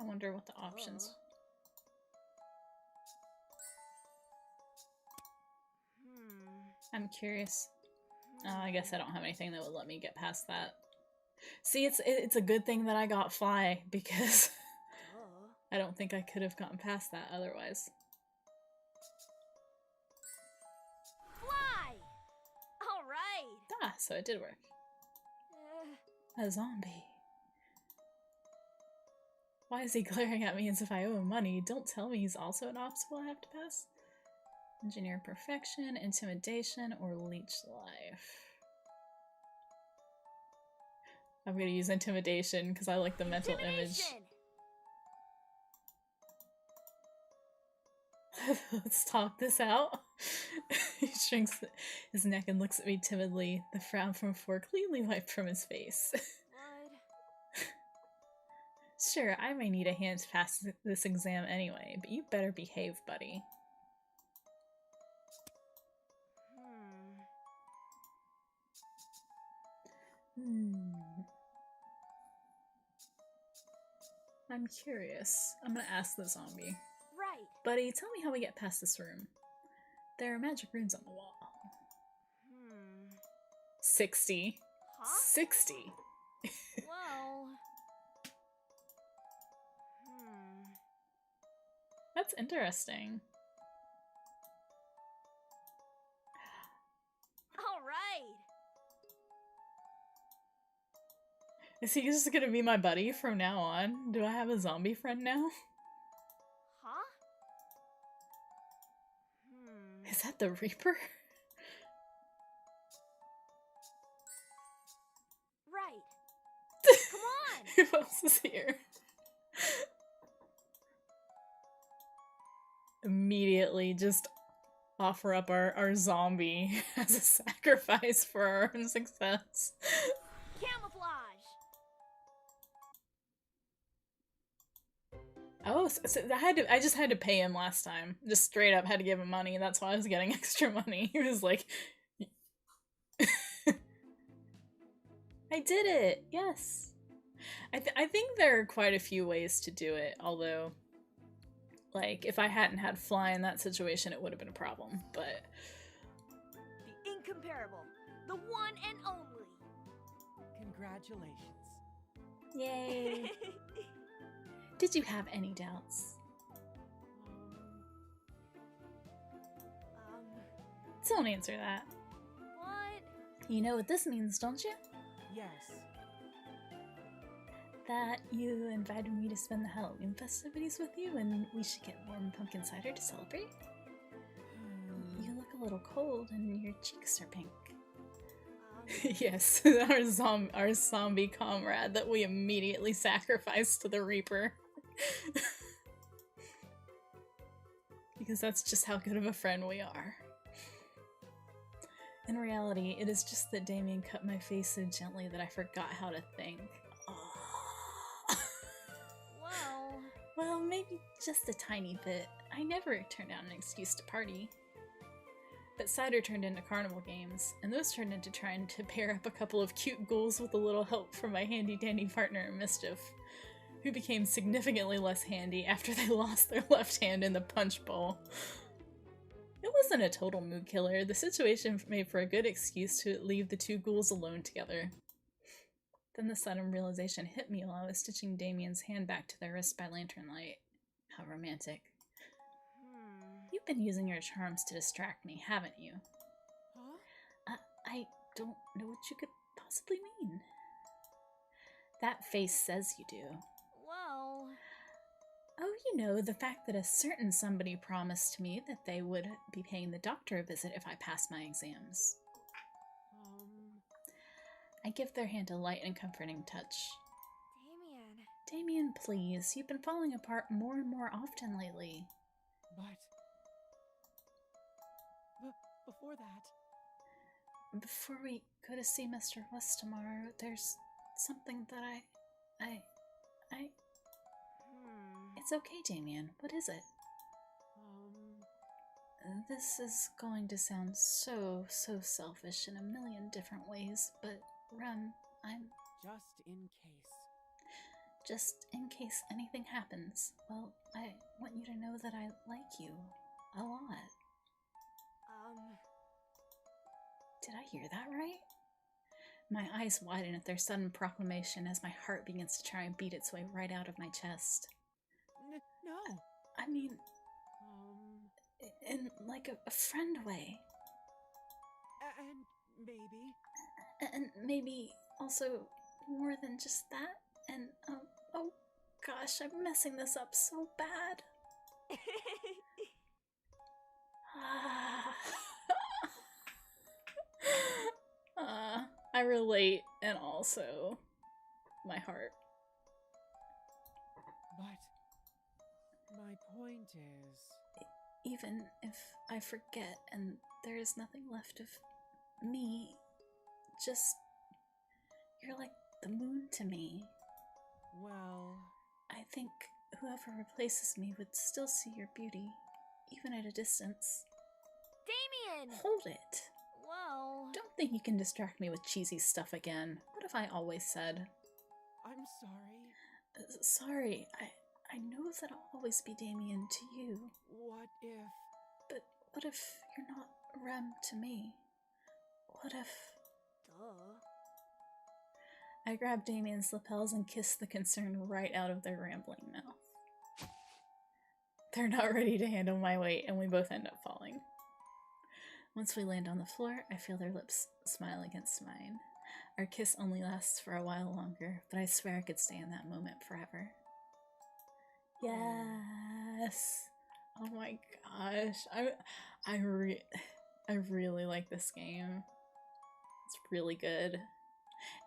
I wonder what the options. I'm curious. Oh, I guess I don't have anything that would let me get past that. See, it's a good thing that I got fly, because I don't think I could have gotten past that otherwise. Fly. All right. Ah, so it did work. A zombie. Why is he glaring at me as if I owe him money? Don't tell me he's also an obstacle I have to pass. Engineer perfection, intimidation, or leech life. I'm gonna use intimidation because I like the mental image. Let's talk this out. He shrinks his neck and looks at me timidly, the frown from before cleanly wiped from his face. Sure, I may need a hand to pass this exam anyway, but you better behave, buddy. I'm curious. I'm gonna ask the zombie. Right. Buddy, tell me how we get past this room. There are magic runes on the wall. 60. Huh? 60. Well. That's interesting. All right. Is he just gonna be my buddy from now on? Do I have a zombie friend now? Huh? Is that the Reaper? Right. Come on. Who else is here? Immediately just offer up our zombie as a sacrifice for our own success. Camouflage. Oh, so I just had to pay him last time. Just straight up had to give him money. That's why I was getting extra money. He was like, I did it. Yes. I think there are quite a few ways to do it, although like if I hadn't had fly in that situation it would have been a problem, but The incomparable. The one and only. Congratulations. yay. Did you have any doubts? um, Don't answer that. what? You know what this means, don't you? Yes. That you invited me to spend the Halloween festivities with you and we should get warm pumpkin cider to celebrate? You look a little cold and your cheeks are pink. Yes, our zombie comrade that we immediately sacrificed to the Reaper. Because that's just how good of a friend we are. In reality, it is just that Damien cut my face so gently that I forgot how to think. Well, Well, maybe just a tiny bit. I never turn down an excuse to party. But cider turned into carnival games, and those turned into trying to pair up a couple of cute ghouls with a little help from my handy-dandy partner in Mischief, who became significantly less handy after they lost their left hand in the punch bowl. It wasn't a total mood killer. The situation made for a good excuse to leave the two ghouls alone together. Then the sudden realization hit me while I was stitching Damien's hand back to their wrist by lantern light. How romantic. You've been using your charms to distract me, haven't you? Huh? I don't know what you could possibly mean. That face says you do. well, Oh, you know, the fact that a certain somebody promised me that they would be paying the doctor a visit if I passed my exams. I give their hand a light and comforting touch. Damien. Damien, please, you've been falling apart more and more often lately. Before that, Before we go to see Mr. West tomorrow, there's something that It's okay, Damien. What is it? This is going to sound so selfish in a million different ways, but Rem, I'm just in case. just in case anything happens. Well, I want you to know that I like you a lot. Did I hear that right? My eyes widen at their sudden proclamation as my heart begins to try and beat its way right out of my chest. No. I mean, in like a friend way. And maybe. And maybe also more than just that. And, oh gosh, I'm messing this up so bad. I relate, and also my heart. But my point is, Even if I forget and there is nothing left of me, just you're like the moon to me. well, I think whoever replaces me would still see your beauty, even at a distance. Damien! Hold it. Well, Don't think you can distract me with cheesy stuff again. What have I always said? I'm sorry. Sorry, I know that I'll always be Damien to you. What if? But what if you're not Rem to me? What if... duh. I grab Damien's lapels and kiss the concern right out of their rambling mouth. They're not ready to handle my weight, and we both end up falling. Once we land on the floor, I feel their lips smile against mine. Our kiss only lasts for a while longer, but I swear I could stay in that moment forever. Yes! Oh my gosh. I really like this game. It's really good.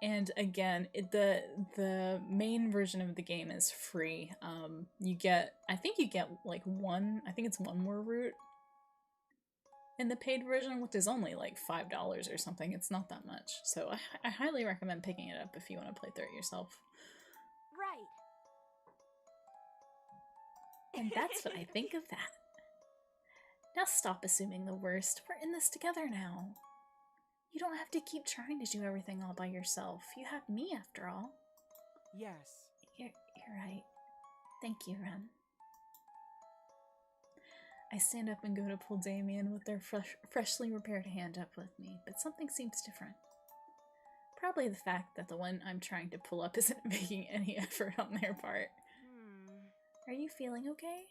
And again, the main version of the game is free. You get, I think you get like one more route. And the paid version, which is only like $5 or something, it's not that much. So I highly recommend picking it up if you want to play through it yourself. Right. And that's what I think of that. Now stop assuming the worst. We're in this together now. You don't have to keep trying to do everything all by yourself. You have me after all. Yes. You're right. Thank you, Ren. I stand up and go to pull Damien with their freshly repaired hand up with me, but something seems different. Probably the fact that the one I'm trying to pull up isn't making any effort on their part. Are you feeling okay?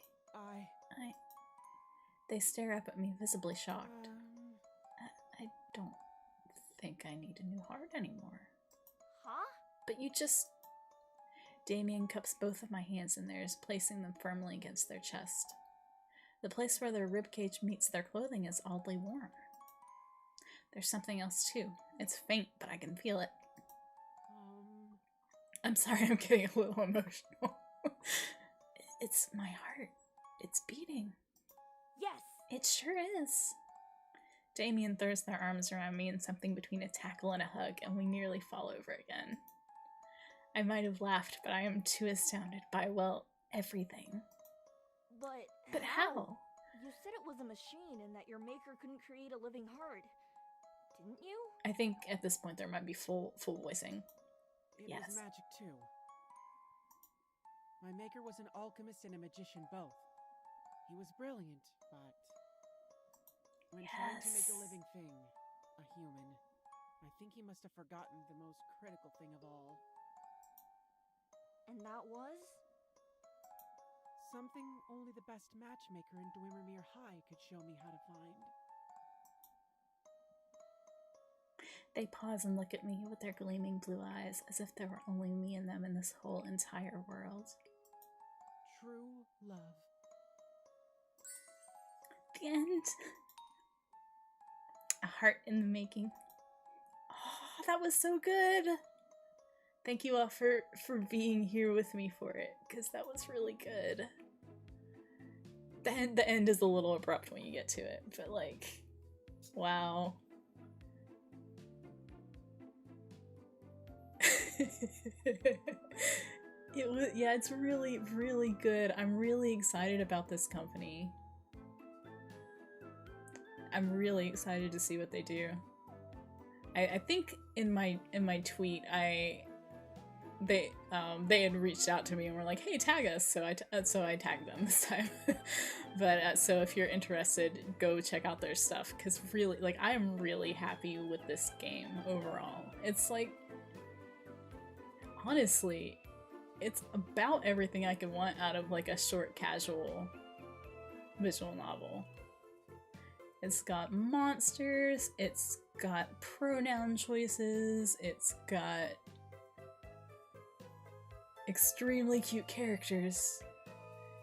They stare up at me, visibly shocked. I don't think I need a new heart anymore. Huh? But you just... Damien cups both of my hands in theirs, placing them firmly against their chest. The place where their ribcage meets their clothing is oddly warm. There's something else too. It's faint, but I can feel it. I'm sorry, I'm getting a little emotional. It's my heart. It's beating. Yes! It sure is. Damien throws their arms around me in something between a tackle and a hug, and we nearly fall over again. I might have laughed, but I am too astounded by, well, everything. But how? You said it was a machine and that your maker couldn't create a living heart. Didn't you? I think at this point there might be full voicing. It was magic too. My maker was an alchemist and a magician both. He was brilliant, but when trying to make a living thing, a human, I think he must have forgotten the most critical thing of all. And that was? Something only the best matchmaker in Dwemermere High could show me how to find. They pause and look at me with their gleaming blue eyes, as if there were only me and them in this whole entire world. True love. The end. A heart in the making. Oh, that was so good! Thank you all for being here with me for it, because that was really good. The end is a little abrupt when you get to it, but like, wow. It's really, really good. I'm really excited about this company. I'm really excited to see what they do. I think in my tweet they had reached out to me and were like, "Hey, tag us." So I tagged them this time. But so if you're interested, go check out their stuff, because really, like, I am really happy with this game overall. It's like, honestly, it's about everything I could want out of like a short, casual visual novel. It's got monsters, it's got pronoun choices, it's got extremely cute characters,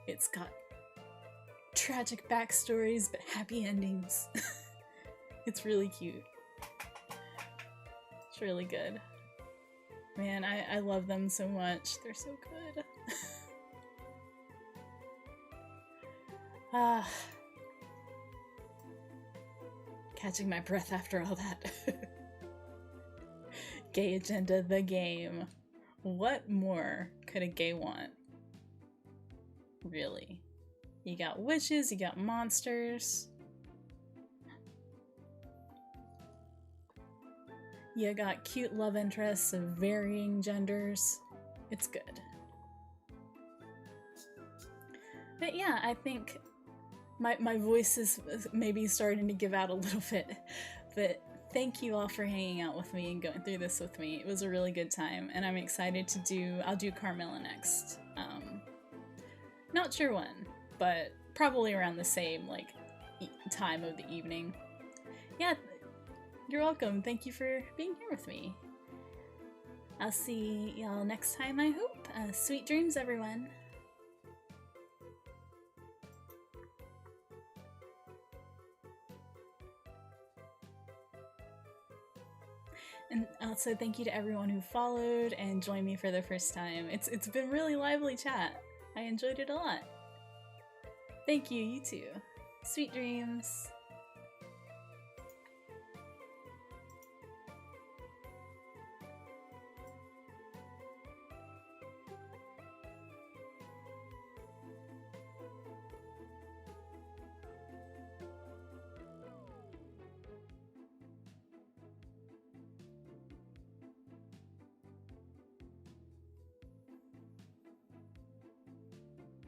it's got tragic backstories but happy endings. It's really cute. It's really good. Man, I love them so much. They're so good. Catching my breath after all that. Gay agenda, the game. What more could a gay want? Really? You got witches, you got monsters. You got cute love interests of varying genders. It's good. But yeah, I think my voice is maybe starting to give out a little bit, but thank you all for hanging out with me and going through this with me. It was a really good time, and I'm excited to I'll do Carmilla next. Not sure when, but probably around the same, like, time of the evening. Yeah, you're welcome. Thank you for being here with me. I'll see y'all next time, I hope. Sweet dreams, everyone. And also thank you to everyone who followed and joined me for the first time. It's been really lively chat. I enjoyed it a lot. Thank you, you too. Sweet dreams.